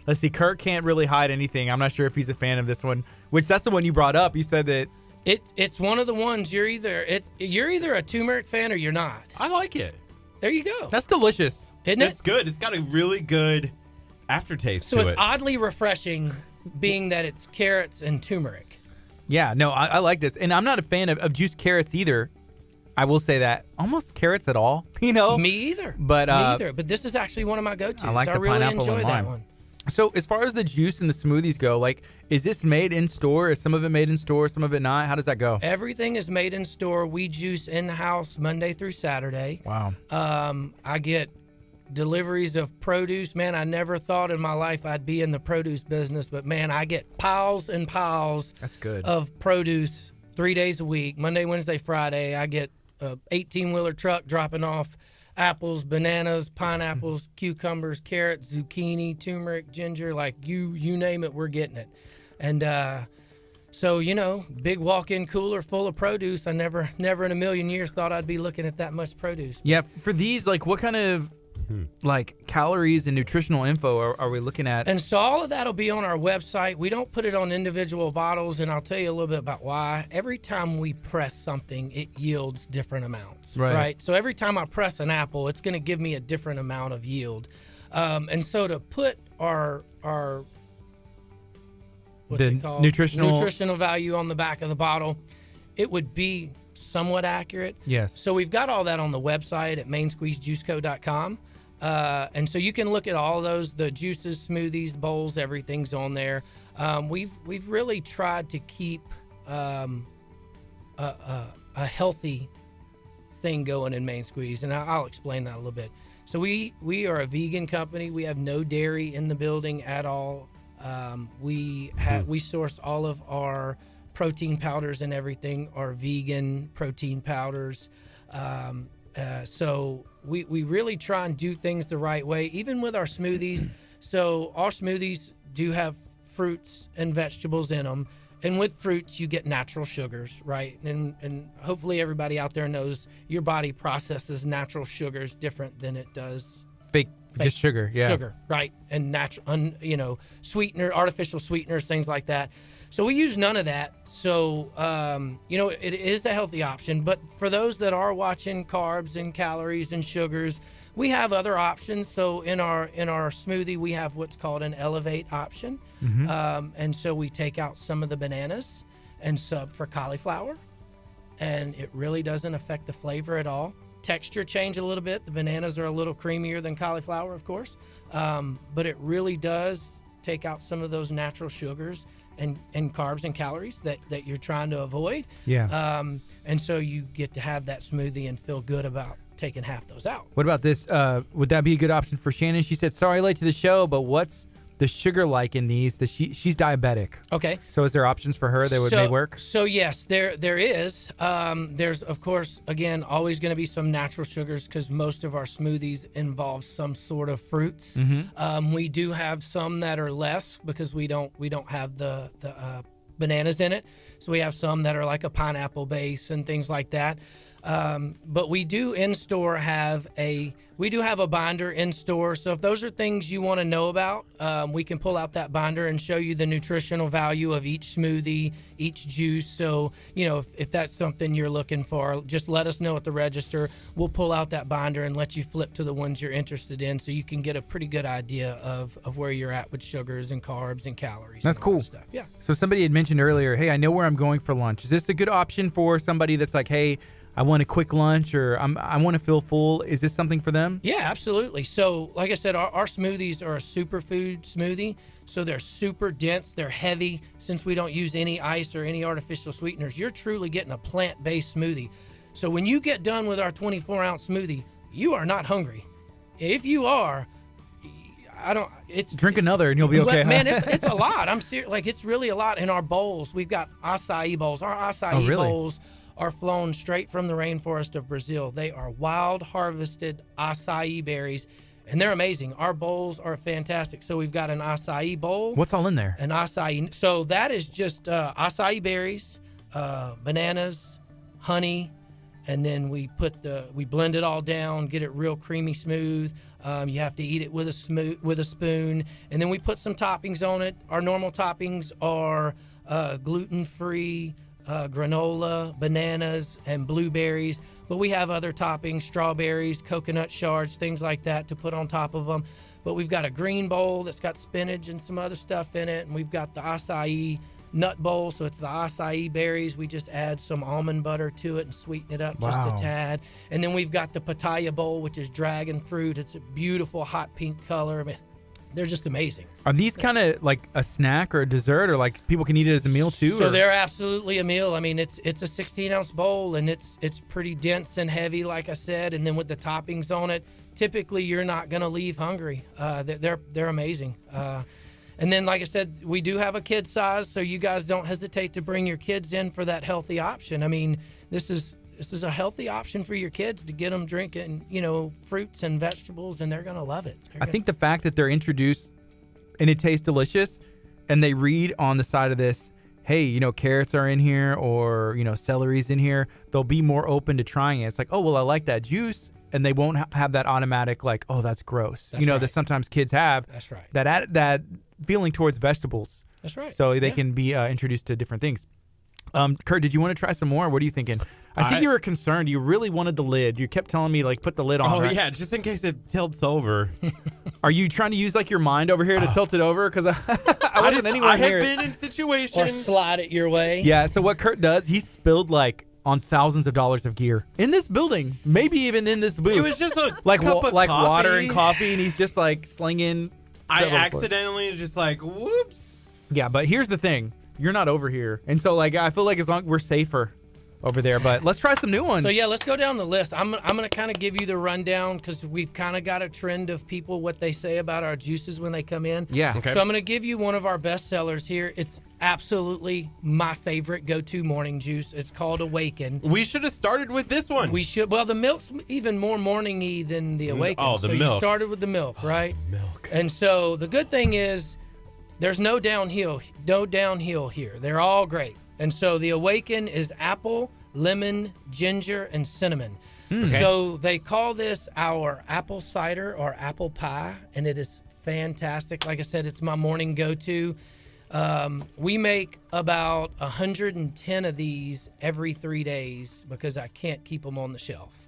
A: Let's see. Kurt can't really hide anything. I'm not sure if he's a fan of this one, which that's the one you brought up. You said that
F: It's one of the ones you're either a turmeric fan or you're not.
B: I like it.
F: There you go.
A: That's delicious.
F: Isn't it?
B: It's good. It's got a really good aftertaste
F: So
B: to
F: it's
B: it.
F: oddly refreshing, being that it's carrots and turmeric.
A: Yeah, no, I like this. And I'm not a fan of juiced carrots either. I will say that. Almost carrots at all, you know?
F: Me either.
A: But,
F: Me either. But this is actually one of my go-tos.
A: I like the
F: really
A: pineapple
F: enjoy
A: and
F: that
A: lime.
F: one.
A: So as far as the juice and the smoothies go, like, is this made in store? Is some of it made in store, some of it not? How does that go?
F: Everything is made in store. We juice in-house Monday through Saturday.
A: Wow.
F: I get deliveries of produce. Man, I never thought in my life I'd be in the produce business, but man, I get piles and piles
A: That's good.
F: of produce 3 days a week. Monday, Wednesday, Friday. I get a 18-wheeler truck dropping off apples, bananas, pineapples, cucumbers, carrots, zucchini, turmeric, ginger, like you name it, we're getting it. And so, you know, big walk-in cooler full of produce. I never in a million years thought I'd be looking at that much produce.
A: Yeah, for these, like, what kind of like calories and nutritional info are we looking at?
F: And so all of that will be on our website. We don't put it on individual bottles, and I'll tell you a little bit about why. Every time we press something, it yields different amounts, right? So every time I press an apple, it's going to give me a different amount of yield. And so to put our what's
A: The
F: it called?
A: nutritional
F: value on the back of the bottle, it would be somewhat accurate.
A: Yes.
F: So we've got all that on the website at mainsqueezejuiceco.com. And so you can look at all those, the juices, smoothies, bowls, everything's on there. We've really tried to keep a healthy thing going in Main Squeeze, and I'll explain that a little bit. So we are a vegan company. We have no dairy in the building at all. We source all of our protein powders and everything are vegan protein powders. So we really try and do things the right way, even with our smoothies. So our smoothies do have fruits and vegetables in them. And with fruits, you get natural sugars, right? And hopefully everybody out there knows your body processes natural sugars different than it does
A: fake just sugar, yeah.
F: Sugar, right? And natural, sweetener, artificial sweeteners, things like that. So we use none of that. So, it is a healthy option. But for those that are watching carbs and calories and sugars, we have other options. So in our smoothie, we have what's called an Elevate option.
A: Mm-hmm.
F: And so we take out some of the bananas and sub for cauliflower. And it really doesn't affect the flavor at all. Texture change a little bit. The bananas are a little creamier than cauliflower, of course. But it really does take out some of those natural sugars and carbs and calories that you're trying to avoid.
A: Yeah.
F: And so you get to have that smoothie and feel good about taking half those out.
A: What about this? Would that be a good option for Shannon? She said, sorry late to the show, but what's the sugar like in these? She's diabetic.
F: Okay.
A: So is there options for her that may work?
F: So yes, there is. There's, of course, again, always going to be some natural sugars because most of our smoothies involve some sort of fruits.
A: Mm-hmm.
F: We do have some that are less because we don't have the bananas in it. So we have some that are like a pineapple base and things like that. But we do in store have a binder in store. So if those are things you want to know about, we can pull out that binder and show you the nutritional value of each smoothie, each juice. So, if that's something you're looking for, just let us know at the register. We'll pull out that binder and let you flip to the ones you're interested in so you can get a pretty good idea of where you're at with sugars and carbs and calories.
A: That's
F: and all
A: cool.
F: that stuff. Yeah.
A: So somebody had mentioned earlier, hey, I know where I'm going for lunch. Is this a good option for somebody that's like, hey, I want a quick lunch or I want to feel full? Is this something for them?
F: Yeah, absolutely. So, like I said, our smoothies are a superfood smoothie. So they're super dense. They're heavy. Since we don't use any ice or any artificial sweeteners, you're truly getting a plant-based smoothie. So when you get done with our 24-ounce smoothie, you are not hungry. If you are,
A: drink another and you'll be okay.
F: Man, it's a lot. I'm serious. Like, it's really a lot. In our bowls, we've got acai bowls. Our acai bowls are flown straight from the rainforest of Brazil. They are wild harvested acai berries, and they're amazing. Our bowls are fantastic. So we've got an acai bowl.
A: What's all in there?
F: An acai. So that is just acai berries, bananas, honey, and then we blend it all down, get it real creamy smooth. You have to eat it with a spoon, and then we put some toppings on it. Our normal toppings are gluten-free, granola, bananas, and blueberries. But we have other toppings, strawberries, coconut shards, things like that to put on top of them. But we've got a green bowl that's got spinach and some other stuff in it. And we've got the acai nut bowl, so it's the acai berries. We just add some almond butter to it and sweeten it up just a tad. And then we've got the pitaya bowl, which is dragon fruit. It's a beautiful hot pink color. I mean, they're just amazing.
A: Are these kind of like a snack or a dessert, or like people can eat it as a meal too?
F: So
A: or?
F: they're absolutely a meal. I mean, it's a 16-ounce bowl, and it's pretty dense and heavy, like I said. And then with the toppings on it, typically you're not going to leave hungry. They're amazing. And then, like I said, we do have a kid size, so you guys don't hesitate to bring your kids in for that healthy option. I mean, this is a healthy option for your kids to get them drinking, fruits and vegetables, and they're going to love it.
A: I think the fact that they're introduced and it tastes delicious, and they read on the side of this, hey, carrots are in here, or, celery's in here, they'll be more open to trying it. It's like, oh, well, I like that juice, and they won't have that automatic, like, oh, that's gross.
F: That's right.
A: That sometimes kids have.
F: That's right.
A: That feeling towards vegetables.
F: That's right.
A: So they can be introduced to different things. Kurt, did you want to try some more? What are you thinking? I think you were concerned. You really wanted the lid. You kept telling me, like, put the lid on.
B: Oh,
A: right?
B: yeah, just in case it tilts over.
A: Are you trying to use, like, your mind over here to tilt it over? Because I wasn't anywhere near it.
B: I have been in
F: Or
B: situations.
F: slide it your way.
A: Yeah, so what Kurt does, he spilled, like, on thousands of dollars of gear in this building, maybe even in this booth.
B: It was just a
A: like
B: cup of coffee.
A: Water and coffee, and he's just, like, slinging.
B: I accidentally just like, whoops.
A: Yeah, but here's the thing. You're not over here. And so, like, I feel like as long we're safer over there. But let's try some new ones.
F: So, yeah, let's go down the list. I'm going to kind of give you the rundown because we've kind of got a trend of people, what they say about our juices when they come in.
A: Yeah.
B: Okay.
F: So I'm going to give you one of our best sellers here. It's absolutely my favorite go-to morning juice. It's called Awaken.
B: We should have started with this one.
F: We should. Well, the milk's even more morning-y than the Awaken.
B: Oh, the
F: so
B: milk.
F: You started with the milk, right?
B: Milk.
F: And so the good thing is there's no downhill here. They're all great. And so the Awaken is apple, lemon, ginger, and cinnamon.
B: Okay.
F: So they call this our apple cider or apple pie, and it is fantastic. Like I said, it's my morning go-to. We make about 110 of these every 3 days because I can't keep them on the shelf.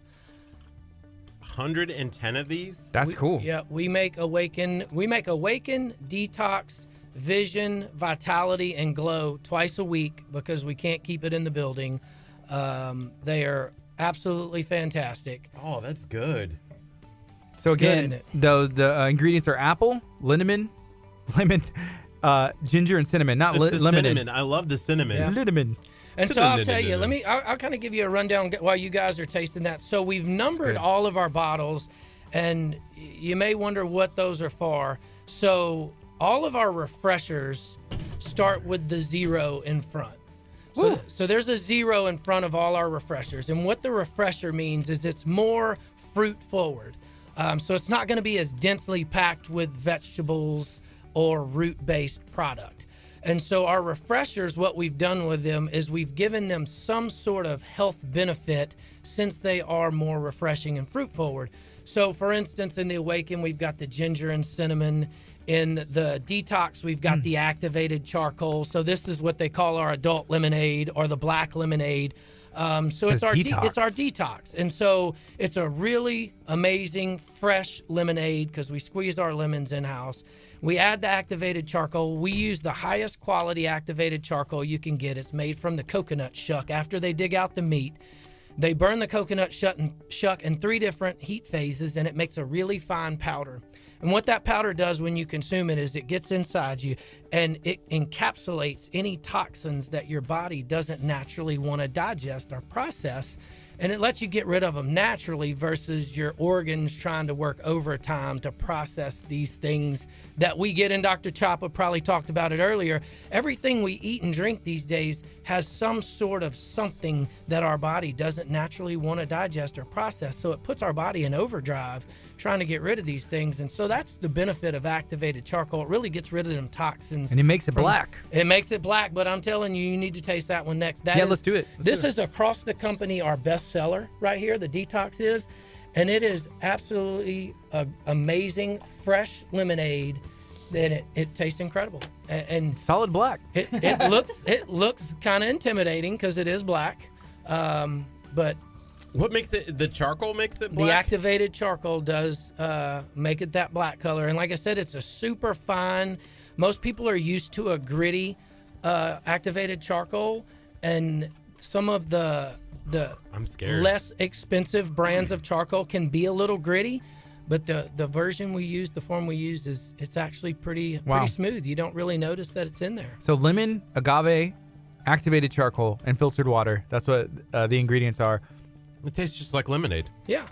B: 110 of these?
A: That's cool.
F: Yeah, we make Awaken, Detox, Vision, Vitality, and Glow twice a week because we can't keep it in the building. They are absolutely fantastic.
B: Oh, that's good.
A: So
F: It's good,
A: again,
F: isn't it?
A: the ingredients are apple, lemon, ginger, and cinnamon. Not
B: It's the
A: lemon.
B: cinnamon. I love the cinnamon.
F: Yeah.
A: Cinnamon.
F: And so I'll tell you, I'll kind of give you a rundown while you guys are tasting that. So we've numbered all of our bottles, and you may wonder what those are for. So all of our refreshers start with the 0 in front. So there's a 0 in front of all our refreshers. And what the refresher means is it's more fruit forward. So it's not going to be as densely packed with vegetables or root-based product. And so our refreshers, what we've done with them is we've given them some sort of health benefit since they are more refreshing and fruit forward. So for instance, in the Awaken, we've got the ginger and cinnamon. In the Detox, we've got the activated charcoal. So this is what they call our adult lemonade or the black lemonade. So it's our detox. And so it's a really amazing, fresh lemonade because we squeezed our lemons in-house. We add the activated charcoal. We use the highest quality activated charcoal you can get. It's made from the coconut shuck. After they dig out the meat, they burn the coconut shuck in 3 different heat phases, and it makes a really fine powder. And what that powder does when you consume it is it gets inside you and it encapsulates any toxins that your body doesn't naturally want to digest or process. And it lets you get rid of them naturally versus your organs trying to work overtime to process these things that we get. And Dr. Chapa probably talked about it earlier. Everything we eat and drink these days has some sort of something that our body doesn't naturally want to digest or process. So it puts our body in overdrive trying to get rid of these things. And so that's the benefit of activated charcoal. It really gets rid of them toxins.
A: And it makes it black.
F: It makes it black, but I'm telling you, you need to taste that one next.
A: Let's do it.
F: This is across the company our best seller right here, the Detox is. And it is absolutely amazing, fresh lemonade. then it tastes incredible. And
A: Solid black.
F: it looks kind of intimidating because it is black, but
B: What makes it? The charcoal makes it black?
F: the activated charcoal does make it that black color. And like I said, it's a super fine. Most people are used to a gritty activated charcoal, and some of the
B: I'm scared.
F: less expensive brands of charcoal can be a little gritty. But the version we use, the form we use, it's actually pretty smooth. You don't really notice that it's in there.
A: So lemon, agave, activated charcoal, and filtered water. That's what the ingredients are.
B: It tastes just like lemonade.
F: Yeah,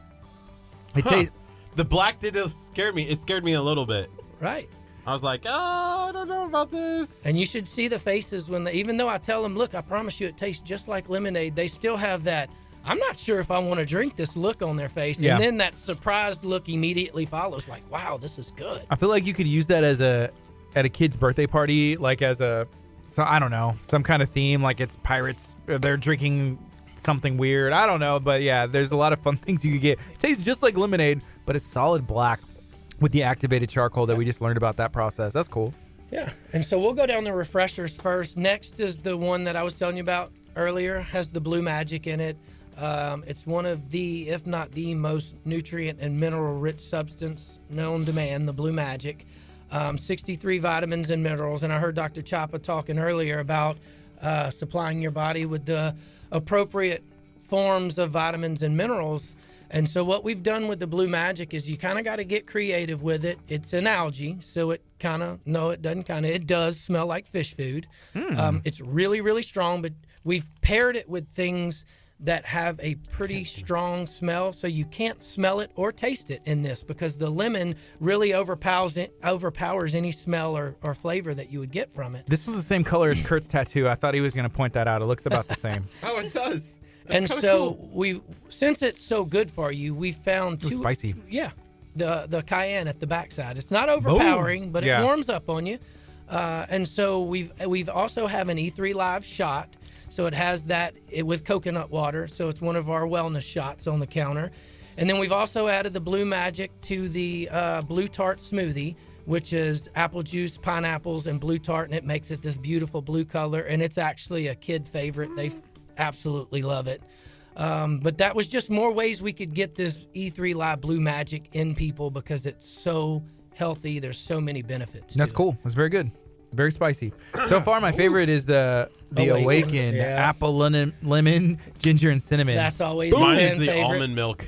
A: It tastes.
B: The black did scare me. It scared me a little bit.
F: right.
B: I was like, oh, I don't know about this.
F: And you should see the faces when even though I tell them, look, I promise you it tastes just like lemonade, they still have that, I'm not sure if I want to drink this look on their face.
A: Yeah.
F: And then that surprised look immediately follows, like, wow, this is good.
A: I feel like you could use that at a kid's birthday party, like I don't know, some kind of theme, like it's pirates. They're drinking something weird. I don't know, but yeah, there's a lot of fun things you could get. It tastes just like lemonade, but it's solid black with the activated charcoal that we just learned about that process. That's cool.
F: Yeah. And so we'll go down the refreshers first. Next is the one that I was telling you about earlier, has the Blue Magic in it. It's one of the, if not the most nutrient and mineral rich substance known to man, the Blue Magic. 63 vitamins and minerals. And I heard Dr. Chapa talking earlier about supplying your body with the appropriate forms of vitamins and minerals. And so what we've done with the Blue Magic is you kind of got to get creative with it. It's an algae, so it it does smell like fish food. It's really, really strong, but we've paired it with things that have a pretty strong smell, so you can't smell it or taste it in this because the lemon really overpowers any smell or flavor that you would get from it.
A: This was the same color as Kurt's tattoo. I thought he was going to point that out. It looks about the same.
B: Oh, it does.
F: And so since it's so good for you, we found
A: It's spicy.
F: Yeah, the cayenne at the backside. It's not overpowering, but
A: Yeah.
F: it warms up on you. And so we've also have an E3 Live shot. So it has that with coconut water. So it's one of our wellness shots on the counter. And then we've also added the Blue Magic to the Blue Tart smoothie, which is apple juice, pineapples, and blue tart, and it makes it this beautiful blue color. And it's actually a kid favorite. They absolutely love it. But that was just more ways we could get this E3 Live Blue Magic in people because it's so healthy. There's so many benefits.
A: That's
F: to
A: cool. It's very good. Very spicy. So far, my favorite is the Awakened
F: yeah.
A: apple, lemon, ginger, and cinnamon.
F: That's always
B: Mine
F: a
B: is
F: fan
B: the
F: favorite.
B: almond milk.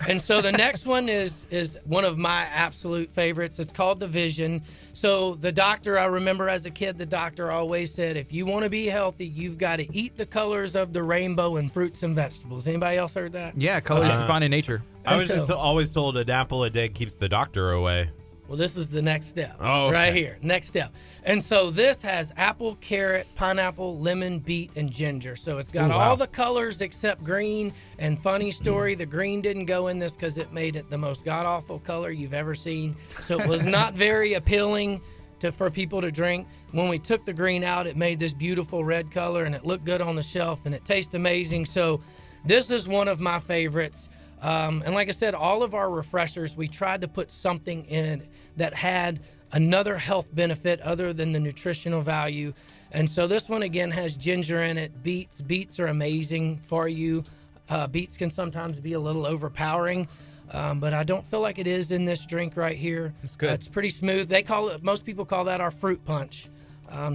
F: And so the next one is one of my absolute favorites. It's called the Vision. So the doctor, I remember as a kid, the doctor always said, if you want to be healthy, you've got to eat the colors of the rainbow in fruits and vegetables. Anybody else heard that?
A: Yeah, colors you find in nature.
B: I was
F: so-
B: just always told an apple a day keeps the doctor away.
F: Well, this is the next step.
B: Oh, okay.
F: Right here. Next step. And so this has apple, carrot, pineapple, lemon, beet, and ginger. So it's got
A: Ooh, wow.
F: all the colors except green. And funny story, the green didn't go in this because it made it the most god-awful color you've ever seen. So it was not very appealing for people to drink. When we took the green out, it made this beautiful red color, and it looked good on the shelf, and it tastes amazing. So this is one of my favorites. And like I said, all of our refreshers, we tried to put something in it that had another health benefit other than the nutritional value. And so this one, again, has ginger in it. Beets. Beets are amazing for you. Beets can sometimes be a little overpowering, but I don't feel like it is in this drink right here.
A: It's good.
F: It's pretty smooth. Most people call that our fruit punch.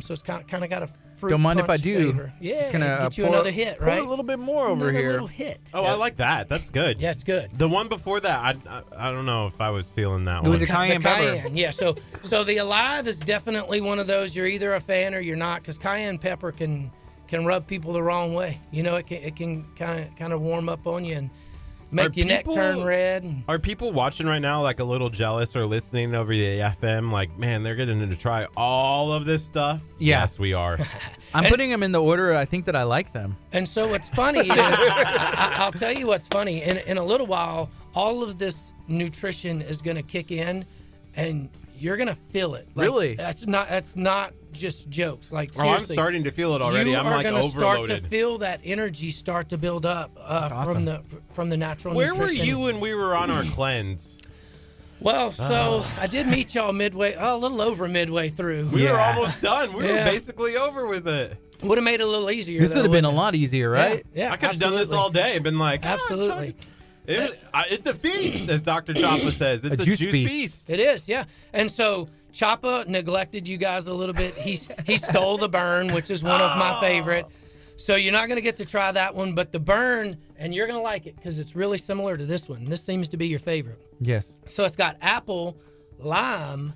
F: So it's kind of got a fruit
A: Don't mind if I
F: punch
A: do.
F: flavor. Yeah,
A: Just gonna
F: get you
A: pour
F: another hit, right?
A: Pour a little bit more over
F: Another
A: here.
F: little hit.
B: Oh, I like that. That's good.
F: Yeah, it's good.
B: The one before that, I don't know if I was feeling that
A: It
B: one.
A: was a cayenne
F: The
A: pepper.
F: cayenne, yeah. So the Alive is definitely one of those you're either a fan or you're not, because cayenne pepper can rub people the wrong way. You know, it can kind of warm up on you and make your neck turn red. And,
B: Are people watching right now like a little jealous or listening over the FM? Like, man, they're getting to try all of this stuff.
A: Yeah.
B: Yes, we are.
A: I'm putting them in the order I think that I like them.
F: and so what's funny is, I'll tell you what's funny. In a little while, all of this nutrition is going to kick in, and you're going to feel it. Like,
A: Really?
F: That's not just jokes. Like,
B: Oh, I'm
F: seriously.
B: starting to feel it already.
F: You
B: I'm
F: are
B: like
F: gonna start to
B: overloaded.
F: feel that energy start to build up
A: awesome.
F: from the natural
B: Where were
F: nutrition.
B: you when we were on our cleanse?
F: Well, so I did meet y'all a little over midway through.
B: We were almost done. We were basically over with it.
F: Would have made it a little easier.
A: This would have been a lot easier, right?
F: Yeah,
B: I could have done this all day and been like,
F: absolutely.
B: It's a feast, as Dr. Chapa says. It's a juice feast.
F: It is, yeah. And so Chapa neglected you guys a little bit. He stole the burn, which is one of my favorite. So you're not going to get to try that one, but the burn, and you're going to like it because it's really similar to this one. This seems to be your favorite.
A: Yes.
F: So it's got apple, lime,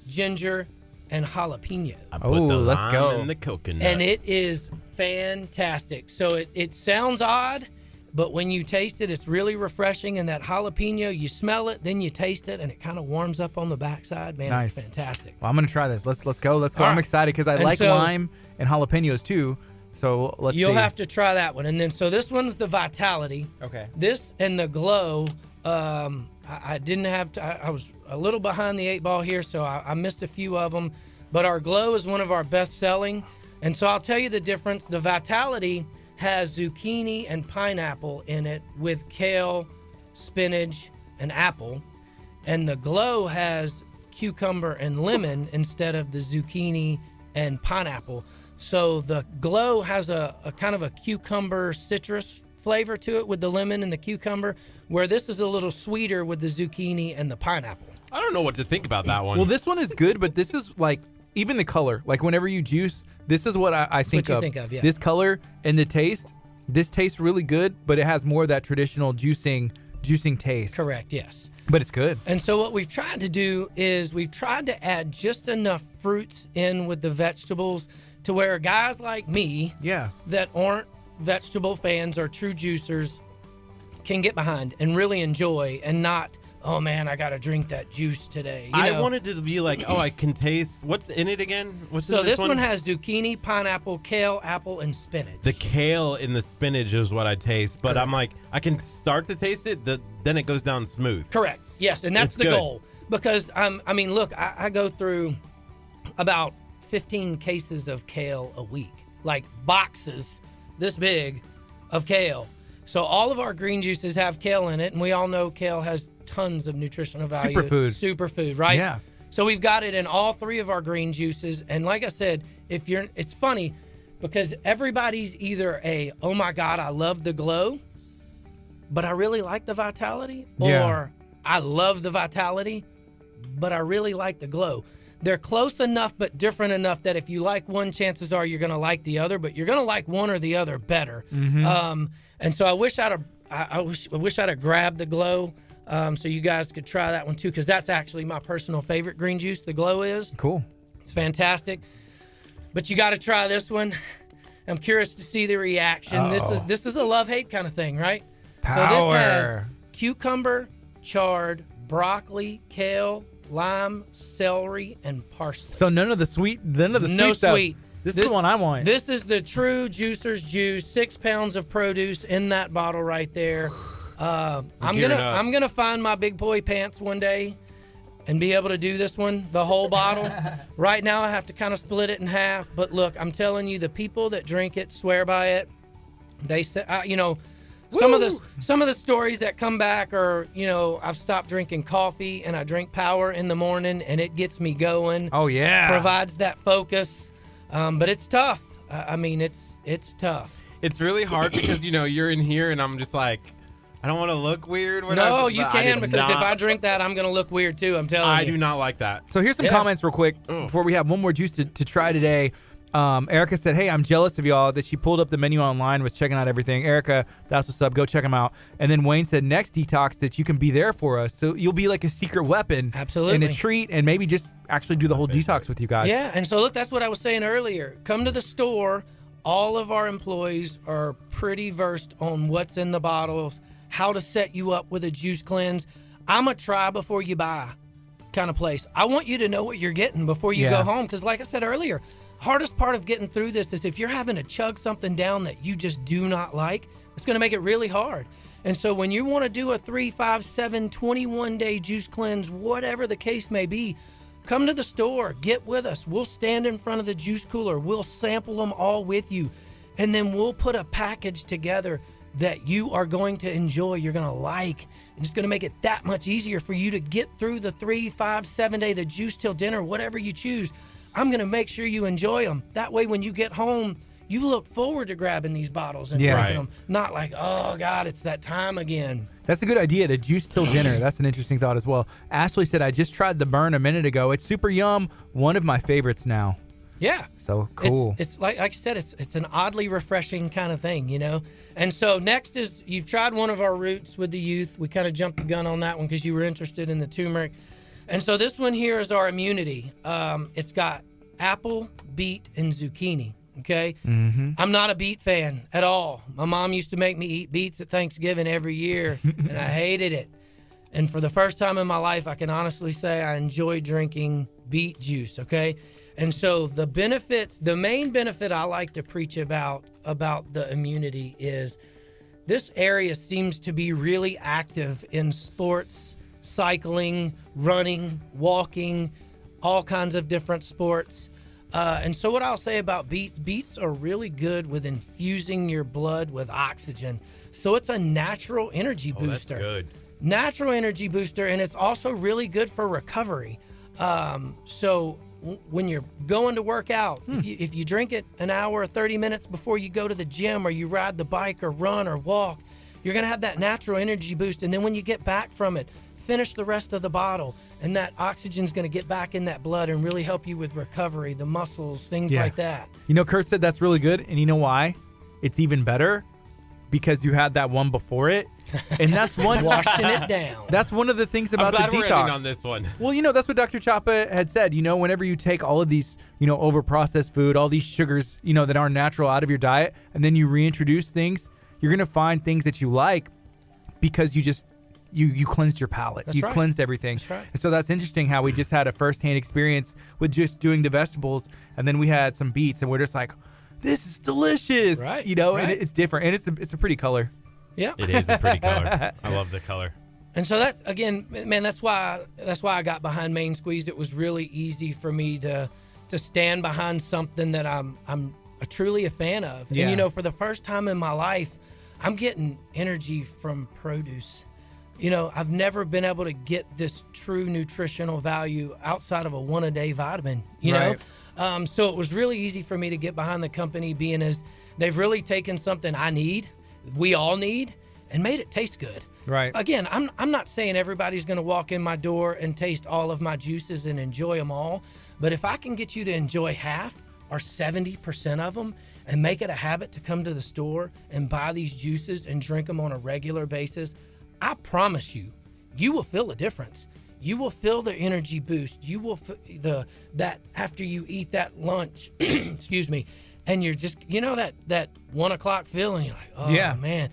F: ginger, and jalapeno.
B: I put the
A: let's
B: lime
A: go.
B: in the coconut.
F: And it is fantastic. So it sounds odd, but when you taste it, it's really refreshing. And that jalapeno, you smell it, then you taste it, and it kind of warms up on the backside. Man,
A: Nice.
F: it's fantastic.
A: Well, I'm gonna try this. Let's go.
F: All
A: I'm
F: right.
A: excited because I
F: And
A: like
F: so-
A: lime and jalapenos too. So let's see.
F: You'll have to try that one. And then, so this one's the Vitality.
A: Okay.
F: This and the Glow, I didn't have to, I was a little behind the 8 ball here, so I missed a few of them. But our Glow is one of our best selling. And so I'll tell you the difference. The Vitality has zucchini and pineapple in it with kale, spinach, and apple. And the Glow has cucumber and lemon instead of the zucchini and pineapple. So the Glow has a kind of a cucumber citrus flavor to it with the lemon and the cucumber, where this is a little sweeter with the zucchini and the pineapple.
B: I don't know what to think about that one.
A: Well, this one is good, but this is like even the color. Like whenever you juice, this is what I think
F: you
A: of.
F: think of, yeah.
A: This color and the taste. This tastes really good, but it has more of that traditional juicing taste.
F: Correct, yes.
A: But it's good.
F: And so what we've tried to do is we've tried to add just enough fruits in with the vegetables to where guys like me
A: Yeah.
F: that aren't vegetable fans or true juicers can get behind and really enjoy, and not, oh man, I got to drink that juice today. You
B: I
F: know?
B: wanted to be like, I can taste. What's in it again? What's
F: So
B: in
F: this one has zucchini, pineapple, kale, apple, and spinach.
B: the kale in the spinach is what I taste, but I'm like, I can start to taste it, then it goes down smooth.
F: Correct. Yes, and that's
B: It's
F: the
B: good.
F: goal. Because I mean, look, I go through about 15 cases of kale a week, like boxes this big of kale. So all of our green juices have kale in it, and we all know kale has tons of nutritional value. Superfood, right?
A: Yeah.
F: So we've got it in all 3 of our green juices, and like I said, it's funny because everybody's either oh my God, I love the Glow, but I really like the Vitality,
A: Yeah.
F: or I love the Vitality, but I really like the Glow. They're close enough but different enough that if you like one, chances are you're going to like the other, but you're going to like one or the other better. And so I wish I'd have grabbed the Glow so you guys could try that one too, because that's actually my personal favorite green juice. The Glow is.
A: Cool.
F: It's fantastic. But you got to try this one. I'm curious to see the reaction. This is a love-hate kind of thing, right?
A: Power.
F: So this has cucumber, chard, broccoli, kale, lime, celery, and parsley.
A: So none of the sweet
F: No
A: stuff.
F: sweet.
A: This is the one I want.
F: This is the true juicer's juice. 6 pounds of produce in that bottle right there. I'm
B: gearing up.
F: gonna find my big boy pants one day and be able to do this one, the whole bottle. Right now I have to kind of split it in half. But look, I'm telling you, the people that drink it swear by it. They say, some of the stories that come back are, I've stopped drinking coffee and I drink Power in the morning and it gets me going.
A: Oh yeah.
F: Provides that focus. But it's tough. It's tough.
B: It's really hard because, you're in here and I'm just like, I don't want to look weird.
F: No, you can, because if I drink that, I'm going to look weird too. I'm telling you.
B: I do not like that.
A: So here's some comments real quick before we have one more juice to try today. Erica said, hey, I'm jealous of y'all that she pulled up the menu online, was checking out everything. Erica, that's what's up. Go check them out. And then Wayne said, next detox that you can be there for us. So you'll be like a secret weapon.
F: Absolutely.
A: And a treat, and maybe just actually do the whole detox with you guys.
F: Yeah, and so look, that's what I was saying earlier. Come to the store. All of our employees are pretty versed on what's in the bottles, how to set you up with a juice cleanse. I'm a try before you buy kind of place. I want you to know what you're getting before you go home, because like I said earlier, hardest part of getting through this is if you're having to chug something down that you just do not like, it's going to make it really hard. And so when you want to do a 3, 5, 7, 21-day juice cleanse, whatever the case may be, come to the store, get with us. We'll stand in front of the juice cooler. We'll sample them all with you. And then we'll put a package together that you are going to enjoy, you're going to like, and it's going to make it that much easier for you to get through the 3, 5, 7 day, the juice till dinner, whatever you choose. I'm going to make sure you enjoy them. That way, when you get home, you look forward to grabbing these bottles and drinking them. Not like, oh, God, it's that time again.
A: That's a good idea, to juice till dinner. That's an interesting thought as well. Ashley said, I just tried the Burn a minute ago. It's super yum. One of my favorites now.
F: Yeah.
A: So cool.
F: It's like I said, it's an oddly refreshing kind of thing, you know? And so next is, you've tried one of our roots with the youth. We kind of jumped the gun on that one because you were interested in the turmeric. And so this one here is our immunity. It's got apple, beet, and zucchini. Okay?
A: Mm-hmm.
F: I'm not a beet fan at all. My mom used to make me eat beets at Thanksgiving every year, and I hated it. And for the first time in my life, I can honestly say I enjoy drinking beet juice, okay? And so the benefits, the main benefit I like to preach about the immunity is this area seems to be really active in sports, cycling, running, walking, all kinds of different sports. And so what I'll say about beets are really good with infusing your blood with oxygen. So it's a natural energy booster.
B: That's good.
F: Natural energy booster, and it's also really good for recovery. So when you're going to work out, if you drink it an hour or 30 minutes before you go to the gym, or you ride the bike or run or walk, you're going to have that natural energy boost. And then when you get back from it, finish the rest of the bottle, and that oxygen's going to get back in that blood and really help you with recovery, the muscles, things like that.
A: You know, Curt said that's really good, and you know why? It's even better because you had that one before it, and that's one
F: washing it down.
A: That's one of the things about
B: I'm glad
A: the
B: we're
A: detox.
B: ending on this one.
A: Well, you know, that's what Dr. Chapa had said. You know, whenever you take all of these, you know, over-processed food, all these sugars, you know, that aren't natural out of your diet, and then you reintroduce things, you're going to find things that you like because you just you cleansed your palate.
F: That's
A: you
F: right.
A: cleansed everything.
F: That's right.
A: And so that's interesting how we just had a firsthand experience with just doing the vegetables, and then we had some beets, and we're just like, this is delicious.
F: Right.
A: You know,
F: Right.
A: and it's different, and it's a pretty color.
F: Yeah.
B: It is a pretty color. I love the color.
F: And so that, again, man, that's why I got behind Main Squeeze. It was really easy for me to stand behind something that I'm truly a fan of.
A: Yeah.
F: And you know, for the first time in my life, I'm getting energy from produce. You know, I've never been able to get this true nutritional value outside of a one-a-day vitamin, you
A: Right.
F: know? So it was really easy for me to get behind the company, being as they've really taken something I need, we all need, and made it taste good.
A: Right.
F: Again, I'm not saying everybody's going to walk in my door and taste all of my juices and enjoy them all, but if I can get you to enjoy half or 70% of them and make it a habit to come to the store and buy these juices and drink them on a regular basis, I promise you, you will feel a difference. You will feel the energy boost. You will that after you eat that lunch, excuse me, and you're just, you know, that 1 o'clock feeling. You're like, oh
A: Yeah.
F: man,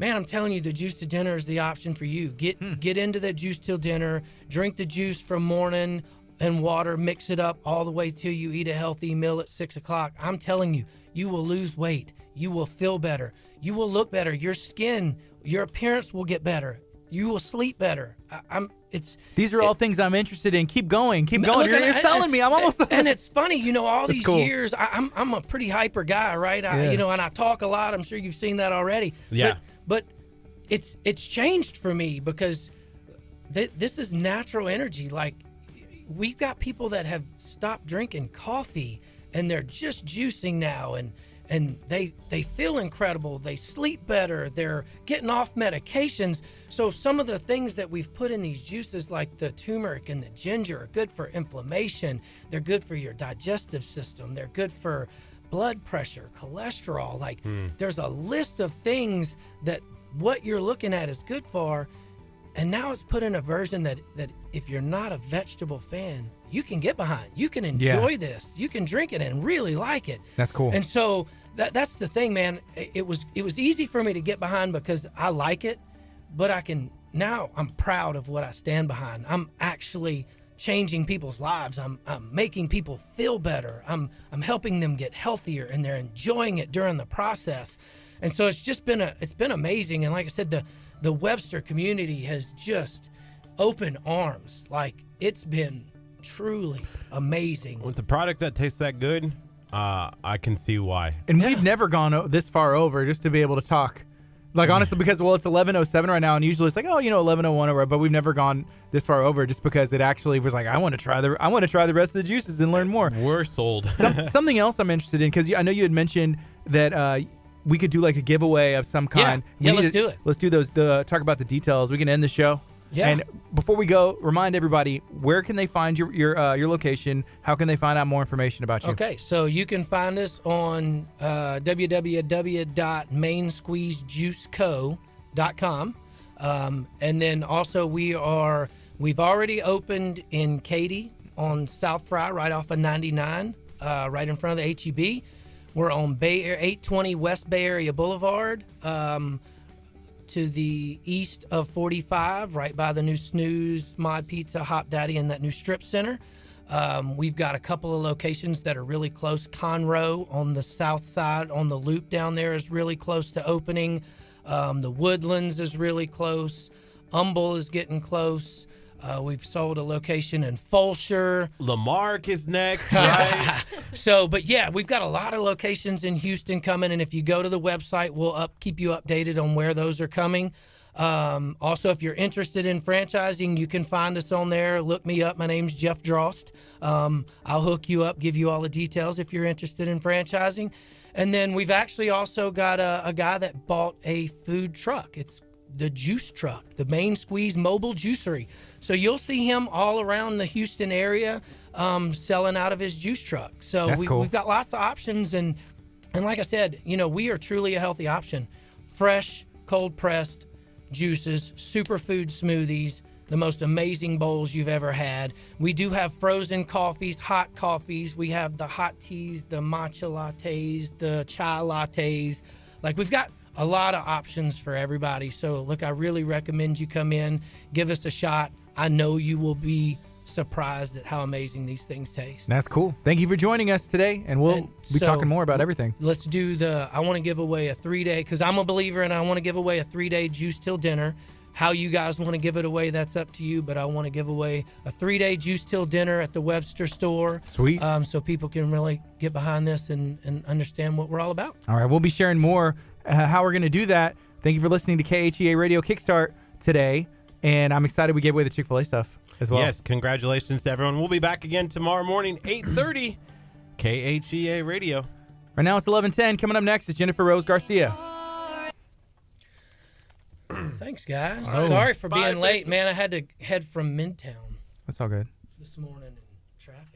F: I'm telling you, the juice to dinner is the option for you. Get into that juice till dinner. Drink the juice from morning and water. Mix it up all the way till you eat a healthy meal at 6 o'clock. I'm telling you, you will lose weight. You will feel better. You will look better. Your skin, your appearance will get better. You will sleep better.
A: These are all things I'm interested in. Keep going. Keep going.
F: Look,
A: You're selling me. I'm almost.
F: And it's funny, you know, all these
A: cool.
F: years, I'm a pretty hyper guy, right? You know, and I talk a lot. I'm sure you've seen that already.
B: Yeah.
F: But it's changed for me because this is natural energy. Like, we've got people that have stopped drinking coffee and they're just juicing now, and they feel incredible. They sleep better. They're getting off medications. So some of the things that we've put in these juices, like the turmeric and the ginger, are good for inflammation. They're good for your digestive system. They're good for blood pressure, cholesterol. Like, there's a list of things that what you're looking at is good for. And now it's put in a version that if you're not a vegetable fan, you can get behind. You can enjoy this. You can drink it and really like it.
A: That's cool.
F: And so that's the thing, man. It was easy for me to get behind because I like it, but I'm proud of what I stand behind. I'm actually changing people's lives. I'm making people feel better. I'm helping them get healthier, and they're enjoying it during the process. And so it's been amazing. And like I said, the Webster community has just opened arms. Like, it's been truly amazing.
B: With the product that tastes that good, I can see why.
A: And we've never gone this far over just to be able to talk Like, honestly, because, well, it's 11:07 right now, and usually it's like, oh, 11:01 over, but we've never gone this far over just because it actually was like, I want to try the rest of the juices and learn more.
B: We're sold.
A: Something else I'm interested in, because I know you had mentioned that we could do like a giveaway of some kind.
F: Yeah, let's do it.
A: Let's do those. Talk about the details. We can end the show.
F: Yeah.
A: And before we go, remind everybody, where can they find your location? How can they find out more information about you?
F: Okay, so you can find us on www.mainsqueezejuiceco.com. And then also we've already opened in Katy on South Fry, right off of 99, right in front of the HEB. We're on 820 West Bay Area Boulevard, to the east of 45, right by the new Snooze, Mod Pizza, Hot Daddy, and that new strip center. We've got a couple of locations that are really close. Conroe on the south side, on the loop down there, is really close to opening. The Woodlands is really close. Humble is getting close. We've sold a location in Fulshire.
B: Lamarck is next, right?
F: But yeah, we've got a lot of locations in Houston coming, and if you go to the website, we'll keep you updated on where those are coming. Also, if you're interested in franchising, you can find us on there. Look me up. My name's Jeff Drost. I'll hook you up, give you all the details if you're interested in franchising. And then we've actually also got a guy that bought a food truck. It's the juice truck, the Main Squeeze Mobile Juicery. So you'll see him all around the Houston area selling out of his juice truck. So
A: cool.
F: We've got lots of options. And like I said, we are truly a healthy option. Fresh, cold-pressed juices, superfood smoothies, the most amazing bowls you've ever had. We do have frozen coffees, hot coffees. We have the hot teas, the matcha lattes, the chai lattes. Like, we've got a lot of options for everybody. So, look, I really recommend you come in, give us a shot. I know you will be surprised at how amazing these things taste.
A: That's cool. Thank you for joining us today, and we'll be talking more about everything.
F: Let's do I want to give away a 3-day, because I'm a believer, and I want to give away a 3-day Juice Till Dinner. How you guys want to give it away, that's up to you, but I want to give away a 3-day Juice Till Dinner at the Webster store.
A: Sweet.
F: So people can really get behind this and understand what we're all about.
A: All right, we'll be sharing more how we're going to do that. Thank you for listening to KHEA Radio Kickstart today, and I'm excited we gave away the Chick-fil-A stuff as well.
B: Yes, congratulations to everyone. We'll be back again tomorrow morning, 8:30, KHEA Radio.
A: Right now it's 11:10. Coming up next is Jennifer Rose Garcia.
F: Thanks, guys.
A: Oh.
F: Sorry for being late, man. I had to head from Midtown
A: That's all good.
F: this morning in traffic.